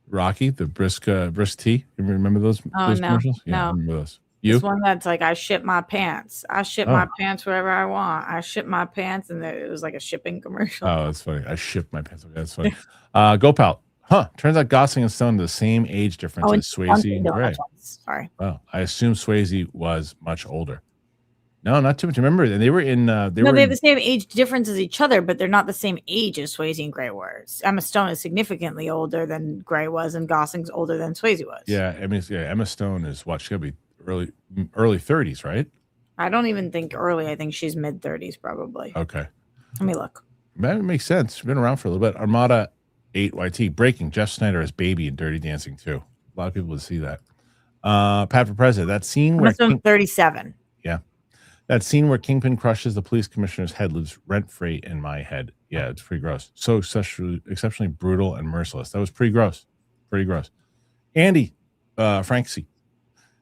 Rocky, the brisk tea. You remember those commercials? Yeah, no. I remember those. You? This one that's like, I ship my pants. I ship Oh. my pants wherever I want. I ship my pants, and it was like a shipping commercial. Oh, that's funny. I shipped my pants. Okay, that's funny. Gopal. Turns out Gosling and Stone are the same age difference as Swayze and Gray. Sorry. Wow. I assume Swayze was much older. No, not too much. Remember, and they were in. They have the same age difference as each other, but they're not the same age as Swayze and Gray were. Emma Stone is significantly older than Gray was, and Gosling's older than Swayze was. Yeah, I mean, Emma Stone is what? She's gonna be early 30s, right? I don't even think early. I think she's mid 30s, probably. Okay. Let me look. That makes sense. She's been around for a little bit. Armada 8YT breaking. Jeff Snyder as Baby in Dirty Dancing 2. A lot of people would see that. Pat for President. That scene where 37. Yeah. That scene where Kingpin crushes the police commissioner's head lives rent-free in my head. Yeah, it's pretty gross. So exceptionally brutal and merciless. That was pretty gross. Pretty gross. Andy, Franksy.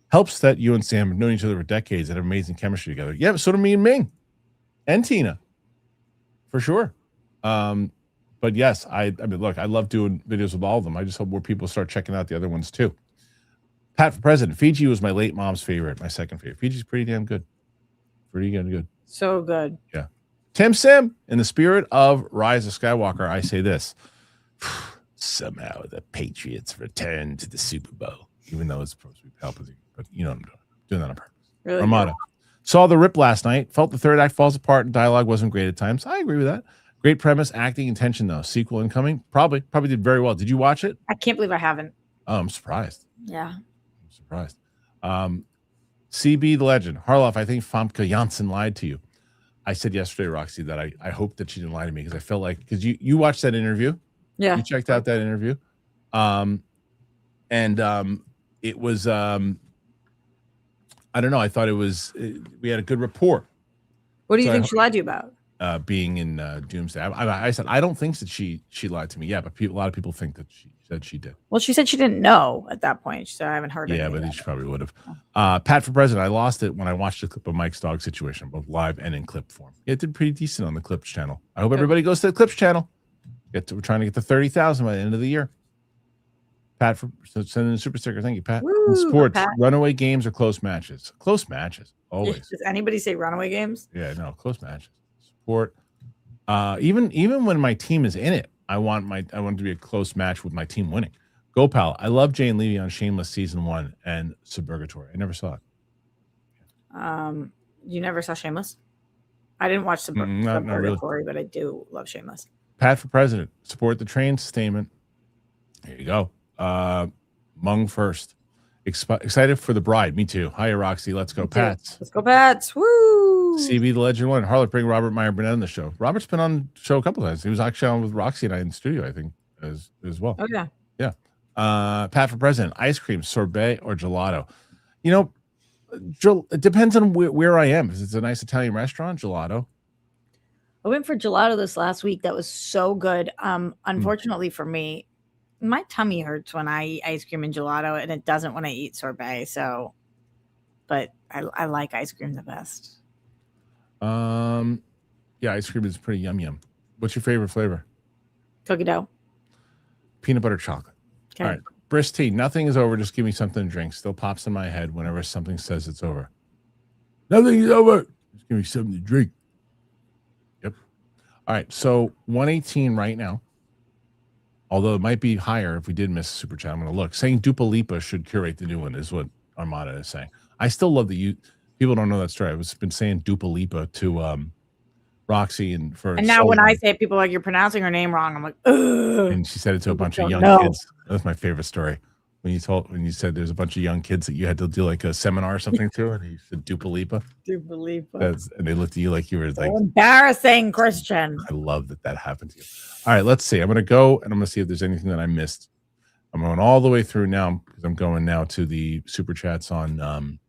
Helps that you and Sam have known each other for decades and have amazing chemistry together. Yeah, but so do me and Ming. And Tina. For sure. But yes, I mean, look, I love doing videos with all of them. I just hope more people start checking out the other ones too. Pat for President. Fiji was my late mom's favorite, my second favorite. Fiji's pretty damn good. Pretty good. So good. Yeah. Tim Sim, in the spirit of Rise of Skywalker, I say this. Somehow the Patriots return to the Super Bowl, even though it's supposed to be Palpatine. But you know what I'm doing. Doing that on purpose. Really Armada. Saw The Rip last night. Felt the third act falls apart and dialogue wasn't great at times. I agree with that. Great premise, acting, and tension, though. Sequel incoming. Probably did very well. Did you watch it? I can't believe I haven't. Oh, I'm surprised. Yeah. I'm surprised. CB the legend. Harloff, I think Famke Janssen lied to you. I said yesterday, Roxy, that I hope that she didn't lie to me because I felt like, because you watched that interview. Yeah. You checked out that interview. It was, I don't know. I thought we had a good rapport. What do you think she lied to you about? Being in Doomsday. I said, I don't think that she lied to me. Yeah, but a lot of people think that she said she did. Well, she said she didn't know at that point. She said, I haven't heard it. Yeah, but she probably would have. Pat for President. I lost it when I watched a clip of Mike's dog situation, both live and in clip form. It did pretty decent on the Clips channel. I hope everybody goes to the Clips channel. We're trying to get to 30,000 by the end of the year. Pat for sending a super sticker. Thank you, Pat. Woo, in sports, Pat. Runaway games or close matches? Close matches, always. Does anybody say runaway games? Yeah, no, close matches. Sport. Even when my team is in it, I want it to be a close match with my team winning. Gopal, I love Jane Levy on Shameless season 1 and Suburgatory. I never saw it. You never saw Shameless? I didn't watch Suburgatory, really. But I do love Shameless. Pat for President. Support the train sustainment. There you go. Mung first. Excited for the bride. Me too. Hiya, Roxy. Let's go, Pats. Let's go, Pats. Woo! CB the Legend 1. Harlock, bring Robert Meyer Burnett on the show. Robert's been on the show a couple of times. He was actually on with Roxy and I in the studio, I think, as well. Oh, yeah. Yeah. Pat for President. Ice cream, sorbet, or gelato. You know, it depends on where I am. If it's a nice Italian restaurant, gelato. I went for gelato this last week. That was so good. Unfortunately for me, my tummy hurts when I eat ice cream and gelato, and it doesn't when I eat sorbet. So, but I like ice cream the best. Yeah, ice cream is pretty yum. What's your favorite flavor? Cookie dough. Peanut butter chocolate. Okay. All right. Brisk tea. Nothing is over. Just give me something to drink. Still pops in my head whenever something says it's over. Nothing is over. Just give me something to drink. Yep. All right. So 118 right now. Although it might be higher if we did miss a super chat. I'm going to look. Saying Dupa Lipa should curate the new one is what Armada is saying. I still love that people don't know that story. I've been saying Dupa Lipa to Roxy and now when I say it, people are like, you're pronouncing her name wrong. I'm like, ugh. And she said it to a bunch of young kids. That's my favorite story. When you said there's a bunch of young kids that you had to do like a seminar or something to, and you said Dupa Lipa. Dupa Lipa. And they looked at you like you were like embarrassing, Kristian. I love that happened to you. All right, let's see. I'm going to go and I'm going to see if there's anything that I missed. I'm going all the way through now because I'm going now to the super chats on.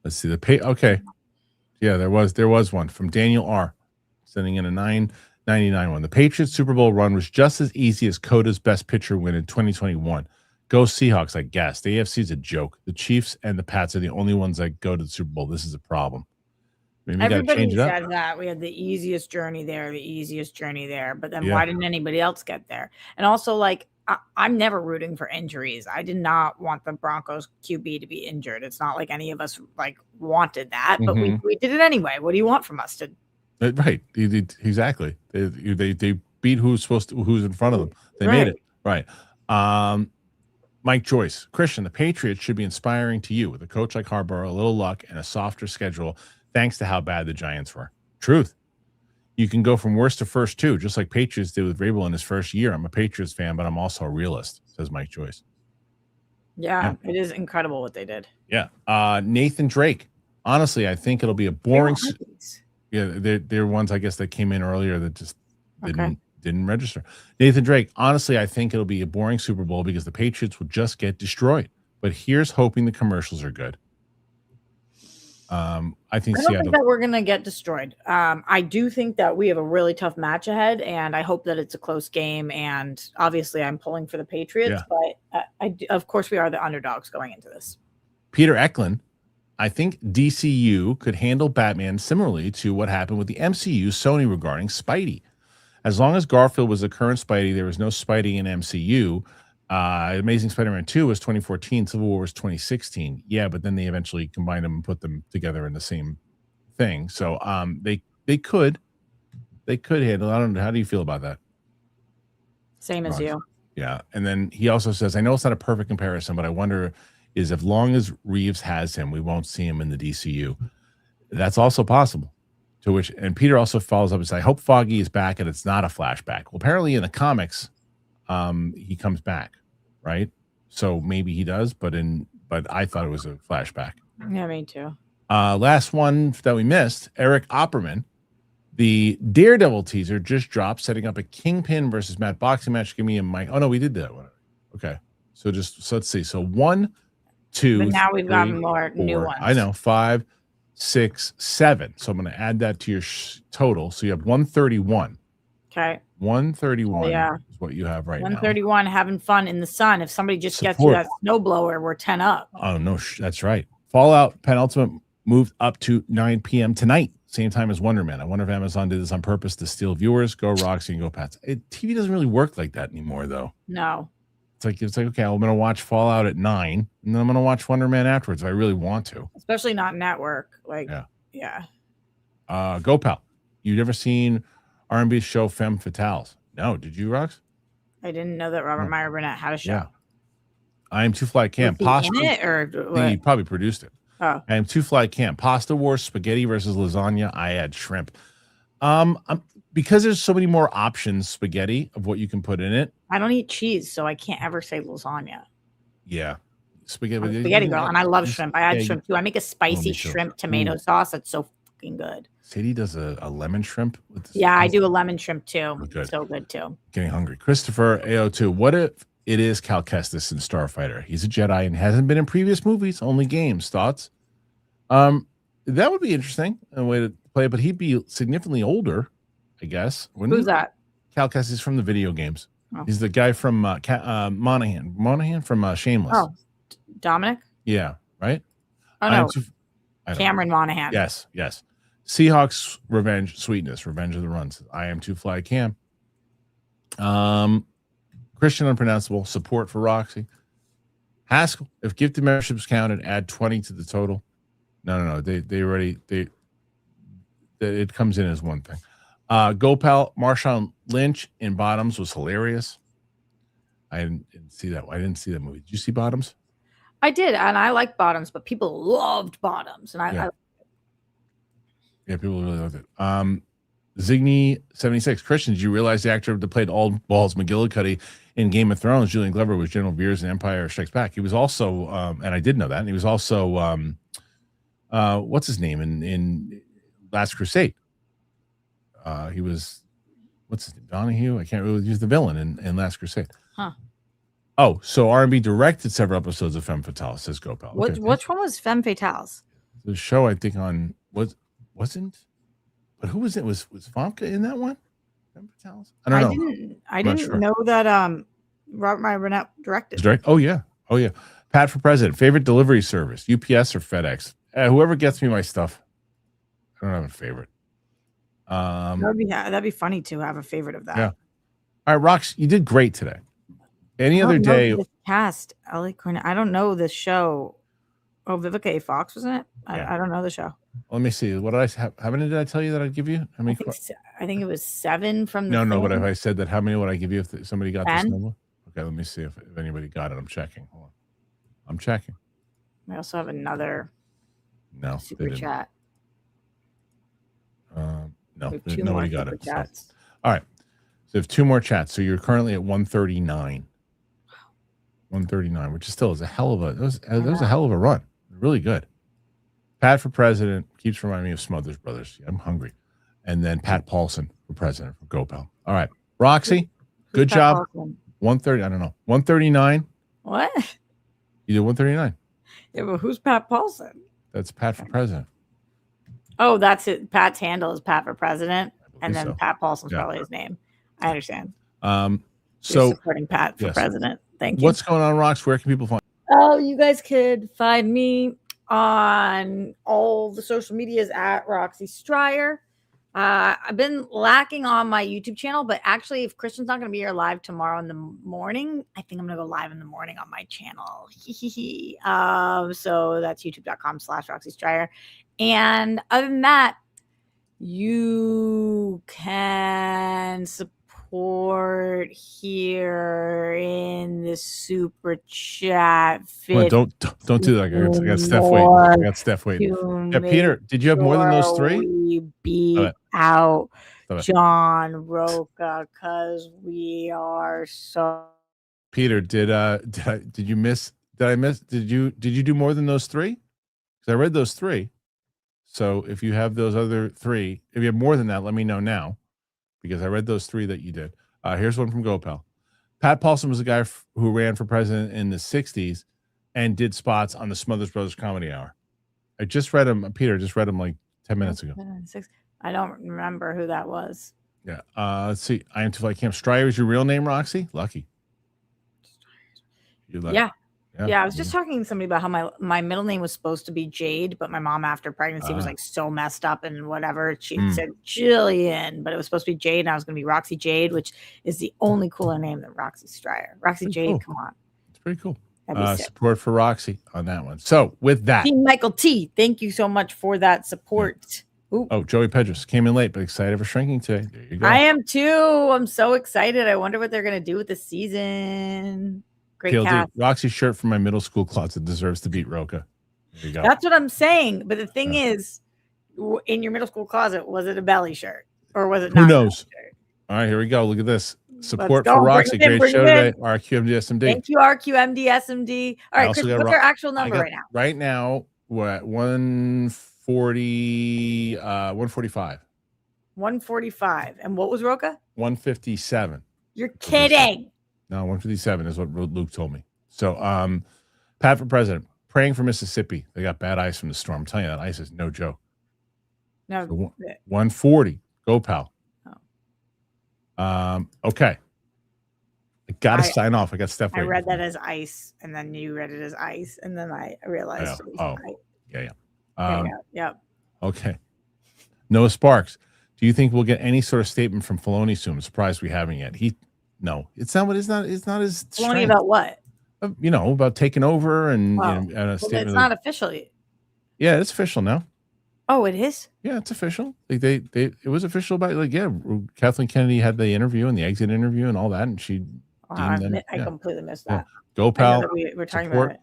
Let's see okay. Yeah, there was one from Daniel R. Sending in a 9.99 one. The Patriots Super Bowl run was just as easy as Coda's best pitcher win in 2021. Go Seahawks, I guess. The AFC is a joke. The Chiefs and the Pats are the only ones that go to the Super Bowl. This is a problem. Maybe everybody said that we had the easiest journey there. But then why didn't anybody else get there? And also, like, I'm never rooting for injuries. I did not want the Broncos QB to be injured. It's not like any of us like wanted that, but we did it anyway. What do you want from us to? Right. Exactly. They beat who's in front of them. They made it. Right. Mike Joyce, Kristian, the Patriots should be inspiring to you with a coach like Harbaugh, a little luck, and a softer schedule, thanks to how bad the Giants were. Truth. You can go from worst to first, too, just like Patriots did with Vrabel in his first year. I'm a Patriots fan, but I'm also a realist, says Mike Joyce. Yeah, it is incredible what they did. Yeah. Nathan Drake. Honestly, I think it'll be a boring. Yeah, they're ones, I guess, that came in earlier that just didn't register. Nathan Drake, honestly, I think it'll be a boring Super Bowl because the Patriots will just get destroyed. But here's hoping the commercials are good. I don't think that we're going to get destroyed. I do think that we have a really tough match ahead, and I hope that it's a close game. And obviously, I'm pulling for the Patriots, but of course, we are the underdogs going into this. Peter Eklund, I think DCU could handle Batman similarly to what happened with the MCU Sony regarding Spidey. As long as Garfield was the current Spidey, there was no Spidey in MCU. Amazing Spider-Man 2 was 2014, Civil War was 2016. Yeah, but then they eventually combined them and put them together in the same thing. So they could handle. I don't know. How do you feel about that? Same as you. Yeah. And then he also says, I know it's not a perfect comparison, but I wonder is as long as Reeves has him, we won't see him in the DCU. That's also possible. To which, and Peter also follows up and says, I hope Foggy is back and it's not a flashback. Well, apparently in the comics, he comes back, right? So maybe he does, but I thought it was a flashback. Yeah, me too. Last one that we missed, Eric Opperman, the Daredevil teaser just dropped, setting up a Kingpin versus Matt boxing match. Give me a mic. Oh no, we did that one. Okay, so let's see. So 1, 2. But now we've got 3, more 4, new ones. I know 5, 6, 7. So I'm going to add that to your total. So you have 131. Okay. 131 is what you have right 131, having fun in the sun. If somebody just gets you that snowblower, we're 10 up. Oh, no, that's right. Fallout Penultimate moved up to 9 p.m. tonight, same time as Wonder Man. I wonder if Amazon did this on purpose to steal viewers. Go Roxy and go Pats. TV doesn't really work like that anymore, though. No. It's like, okay, I'm going to watch Fallout at 9, and then I'm going to watch Wonder Man afterwards if I really want to. Especially not network. Yeah. Go Pal. You ever seen R&B show Femme Fatales? No. Did you, Rox? I didn't know that Robert Meyer Burnett had a show. Yeah. I Am Too Fly Camp. Pasta. In it, or what? He probably produced it. Oh. I Am Too Fly Camp. Pasta Wars, spaghetti versus lasagna. I add shrimp. Because there's so many more options, spaghetti, of what you can put in it. I don't eat cheese, so I can't ever say lasagna. Yeah. Spaghetti girl, and I love shrimp. I add shrimp too. I make a spicy shrimp tomato sauce that's so fucking good. Sadie does a lemon shrimp with this. Yeah, I do a lemon shrimp too. Good. So good too. Getting hungry. Christopher AO2. What if it is Cal Kestis in Starfighter? He's a Jedi and hasn't been in previous movies, only games. Thoughts? That would be interesting, a way to play it, but he'd be significantly older, I guess. Who's that? Cal Kestis from the video games. Oh. He's the guy from Monahan. Monahan from Shameless. Oh, Dominic? Yeah, right? Oh, no. Cameron Monahan. Yes. Seahawks Revenge of the Runs. I Am Too Fly Cam. Kristian Unpronounceable. Support for Roxy. Haskell. If gifted memberships counted, add 20 to the total. No. They already it comes in as one thing. Gopal Marshawn Lynch in Bottoms was hilarious. I didn't see that. I didn't see that movie. Did you see Bottoms? I did, and I like Bottoms, but people loved Bottoms, and I people really loved it. Zigny 76. Kristian, did you realize the actor that played All Balls McGillicuddy in Game of Thrones, Julian Glover, was General Veers in Empire Strikes Back? He was also, and I did know that. And he was also, what's his name in Last Crusade? He was, what's his name? Donahue? I can't really use the villain in Last Crusade. Huh. Oh, so R&B directed several episodes of Femme Fatale, says Gopal. Which one was Femme Fatales? The show, I think, on wasn't, but who was it? Was Famke in that one? Femme Fatales? I don't know. I didn't know that Robert Meyer Burnett directed. Oh yeah. Pat for president. Favorite delivery service: UPS or FedEx? Whoever gets me my stuff. I don't have a favorite. That'd be funny to have a favorite of that. Yeah. All right, Rox, you did great today. Any I other don't know day, this cast, Ellie Cornell. I don't know the show. Oh, Vivica A. Fox wasn't it? Yeah. I don't know the show. let me see. What did I have? How many did I tell you that I'd give you? How many? I think it was 7 from the No. But thing. if I said that, how many would I give you if somebody got this 10? number? Okay, let me see if anybody got it. I'm checking. Hold on. I'm checking. We also have another No, they super didn't. chat. No, We have 2 nobody more got super it. So. chats. All right. So, if 2 more chats. So you're currently at 139. 139, which is still is a hell of a that was a hell of a run. Really good. Pat for president keeps reminding me of Smothers Brothers. I'm hungry. And then Pat Paulson for president for GoPal. All right. Roxy, good Pat job. Paulson? 130, I don't know. 139. What? You did 139. Yeah, but who's Pat Paulson? That's Pat for president. Oh, that's it. Pat's handle is Pat for president, and then so. Pat Paulson's Yeah. probably his name. I understand. So You're supporting Pat for president. Thank you. What's going on, Rox? Where can people find? Oh, you guys could find me on all the social medias at Roxy Stryer. I've been lacking on my YouTube channel, but actually, if Kristian's not going to be here live tomorrow in the morning, I think I'm going to go live in the morning on my channel. So that's youtube.com/Roxy Stryer. And other than that, you can support here in the super chat. Well, don't do that. I got Steph waiting. I got Steph waiting. Yeah, Peter, did you have more than those 3? We beat out John Roca because we are so. Peter, did you miss? Did I miss? Did you do more than those 3? Because I read those 3. So if you have those other 3, if you have more than that, let me know now, because I read those 3 that you did. Here's one from GoPal. Pat Paulson was a guy who ran for president in the 60s and did spots on the Smothers Brothers Comedy Hour. I just read him. Peter just read him like 10 minutes ago. I don't remember who that was. Yeah. Let's see. I am to fly camp. Stryer is your real name, Roxy? Lucky. Yeah. Yeah, I was just talking to somebody about how my middle name was supposed to be Jade, but my mom after pregnancy was like so messed up and whatever. She said Jillian, but it was supposed to be Jade, and I was going to be Roxy Jade, which is the only cooler name than Roxy Stryer. Roxy Jade, cool. Come on. It's pretty cool. Support for Roxy on that one. So with that, Team Michael T, thank you so much for that support. Ooh. Oh, Joey Pedros came in late, but excited for shrinking today. There you go. I am too. I'm so excited. I wonder what they're going to do with the season. Great PLD, cast. Roxy's shirt from my middle school closet deserves to beat Roca. There you go. That's what I'm saying. But the thing is, in your middle school closet, was it a belly shirt or was it not? Who knows? All right, here we go. Look at this. Support for Roxy. Great show today. RQMDSMD. Thank you, RQMDSMD. All right, Chris, what's our actual number right now? Right now, we're at 140, 145. 145. And what was Roca? 157. You're kidding. No, 157 is what Luke told me. So, Pat for president, praying for Mississippi. They got bad ice from the storm. I'm telling you, that ice is no joke. No. So 140. Go, pal. Oh. Okay. I got to sign off. I got Steph. I read that as ice, and then you read it as ice, and then I realized. Yeah. Yep. Okay. Noah Sparks. Do you think we'll get any sort of statement from Filoni soon? I'm surprised we haven't yet. No, it's not his Filoni about what? About taking over and, and a statement. It's not officially. Yeah, it's official now. Oh, it is? Yeah, it's official. It was official about Kathleen Kennedy had the interview and the exit interview and all that, and she. I completely missed that. Go Pal. We're talking about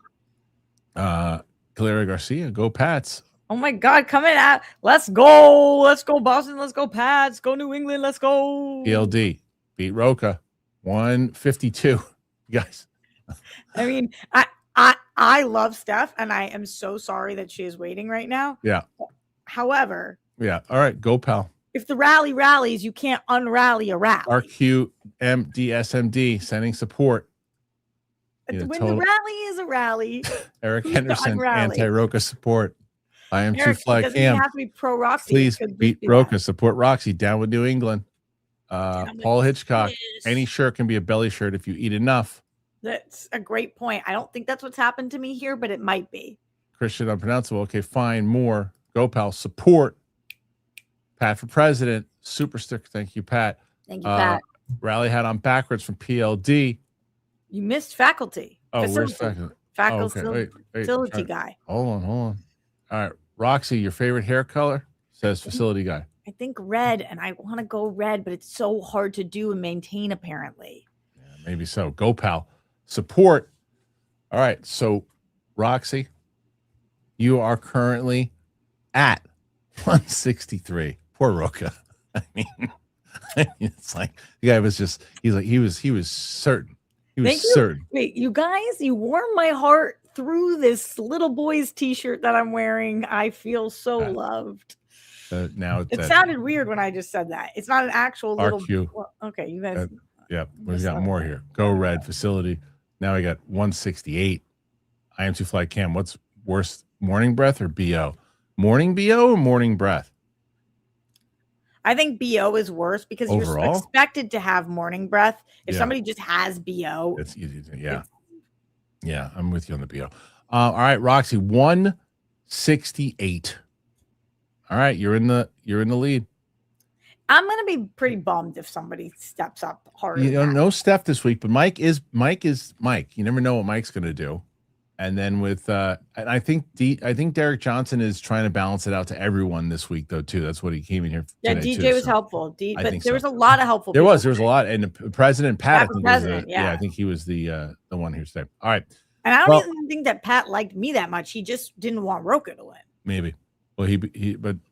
it. Clara Garcia. Go Pats. Oh my God, coming out. Let's go. Let's go, Boston. Let's go, Pats. Go, New England. Let's go. PLD. Beat Roca. 152. Guys. I mean, I love Steph, and I am so sorry that she is waiting right now. Yeah. However. Yeah. All right. Go, pal. If the rally rallies, you can't unrally a rally. RQMDSMD sending support. When the rally is a rally. Eric Henderson, anti-Roca support. I am Eric, too fly cam. Have to be pro Roxy. Please beat Roca. Support Roxy. Down with New England. Paul Hitchcock. Any shirt can be a belly shirt if you eat enough. That's a great point. I don't think that's what's happened to me here, but it might be. Kristian Unpronounceable. Okay, fine. More. Go, pal. Support. Pat for president. Super sticker. Thank you, Pat. Thank you, Pat. Rally hat on backwards from PLD. You missed faculty. Oh, where's Facility. faculty? Faculty, Wait. facility guy. Hold on. All right, Roxy, your favorite hair color? Says facility guy. I think red, and I want to go red, but it's so hard to do and maintain, apparently. Yeah, maybe so. Go, pal. Support. All right. So, Roxy, you are currently at 163. Poor Roka. I mean, it's like the guy was just, he was certain. He was certain. Wait, you guys, you warmed my heart through this little boy's t-shirt that I'm wearing. I feel so loved. Now it sounded weird when I just said that. It's not an actual little. Well, okay, you guys. Yeah, we've got more here. Go red facility. Now we got 168. I am too fly cam. What's worse, morning breath or BO? Morning BO or morning breath? I think BO is worse because overall, you're expected to have morning breath. If somebody just has BO, it's easy. Yeah, I'm with you on the BO. All right, Roxy, 168. All right, you're in the lead. I'm gonna be pretty bummed if somebody steps up harder. No Steph this week, but Mike is Mike. You never know what Mike's gonna do. And then with and I think Derek Johnson is trying to balance it out to everyone this week though too. That's what he came in here. Yeah, DJ was helpful. But there was a lot of helpful. There was a lot, and the President Pat. I think he was the one here today. All right, and I don't even think that Pat liked me that much. He just didn't want Roka to win. Maybe. Well,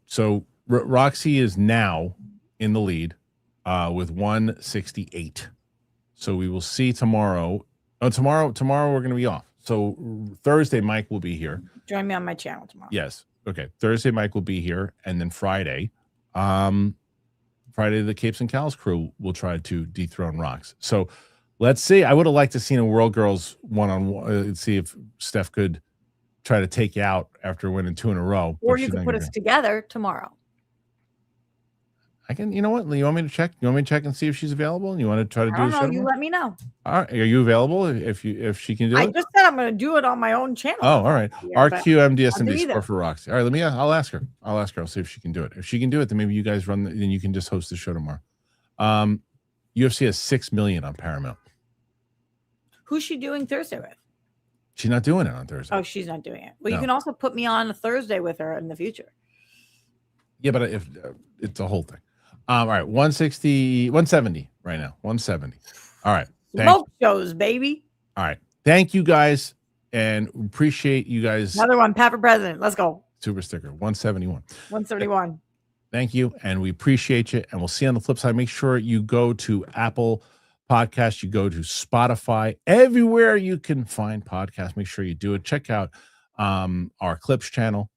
so Roxy is now in the lead with 168. So we will see tomorrow. Tomorrow we're going to be off. So Thursday, Mike will be here. Join me on my channel tomorrow. Yes. Okay. Thursday, Mike will be here, and then Friday, the Capes and Cows crew will try to dethrone Rox. So let's see. I would have liked to seen a World Girls one-on-one. See if Steph could try to take you out after winning 2 in a row. Or you could put us together tomorrow. I can, you know what? You want me to check? You want me to check and see if she's available? And you want to try to do a show? You let me know. All right. Are you available if she can do it? I just said I'm going to do it on my own channel. Oh, all right. RQMDSMD score for Roxy. All right. I'll ask her. I'll see if she can do it. If she can do it, then maybe you guys then you can just host the show tomorrow. UFC has 6 million on Paramount. Who's she doing Thursday with? She's not doing it on Thursday. Oh, she's not doing it. Well, you can also put me on a Thursday with her in the future. Yeah, but if it's a whole thing. All right, 170 right now. 170. All right. Smoke shows, baby. All right. Thank you guys, and appreciate you guys. Another one, Pat for President. Let's go. Super sticker, 171. 171. Thank you, and we appreciate you. And we'll see you on the flip side. Make sure you go to Apple Podcasts, you go to Spotify, everywhere you can find podcasts. Make sure you do it. Check out our Clips channel,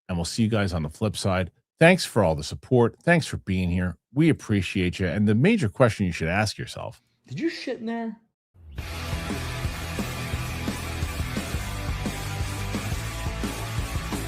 and we'll see you guys on the flip side. Thanks for all the support. Thanks for being here. We appreciate you. And the major question you should ask yourself: did you shit in there?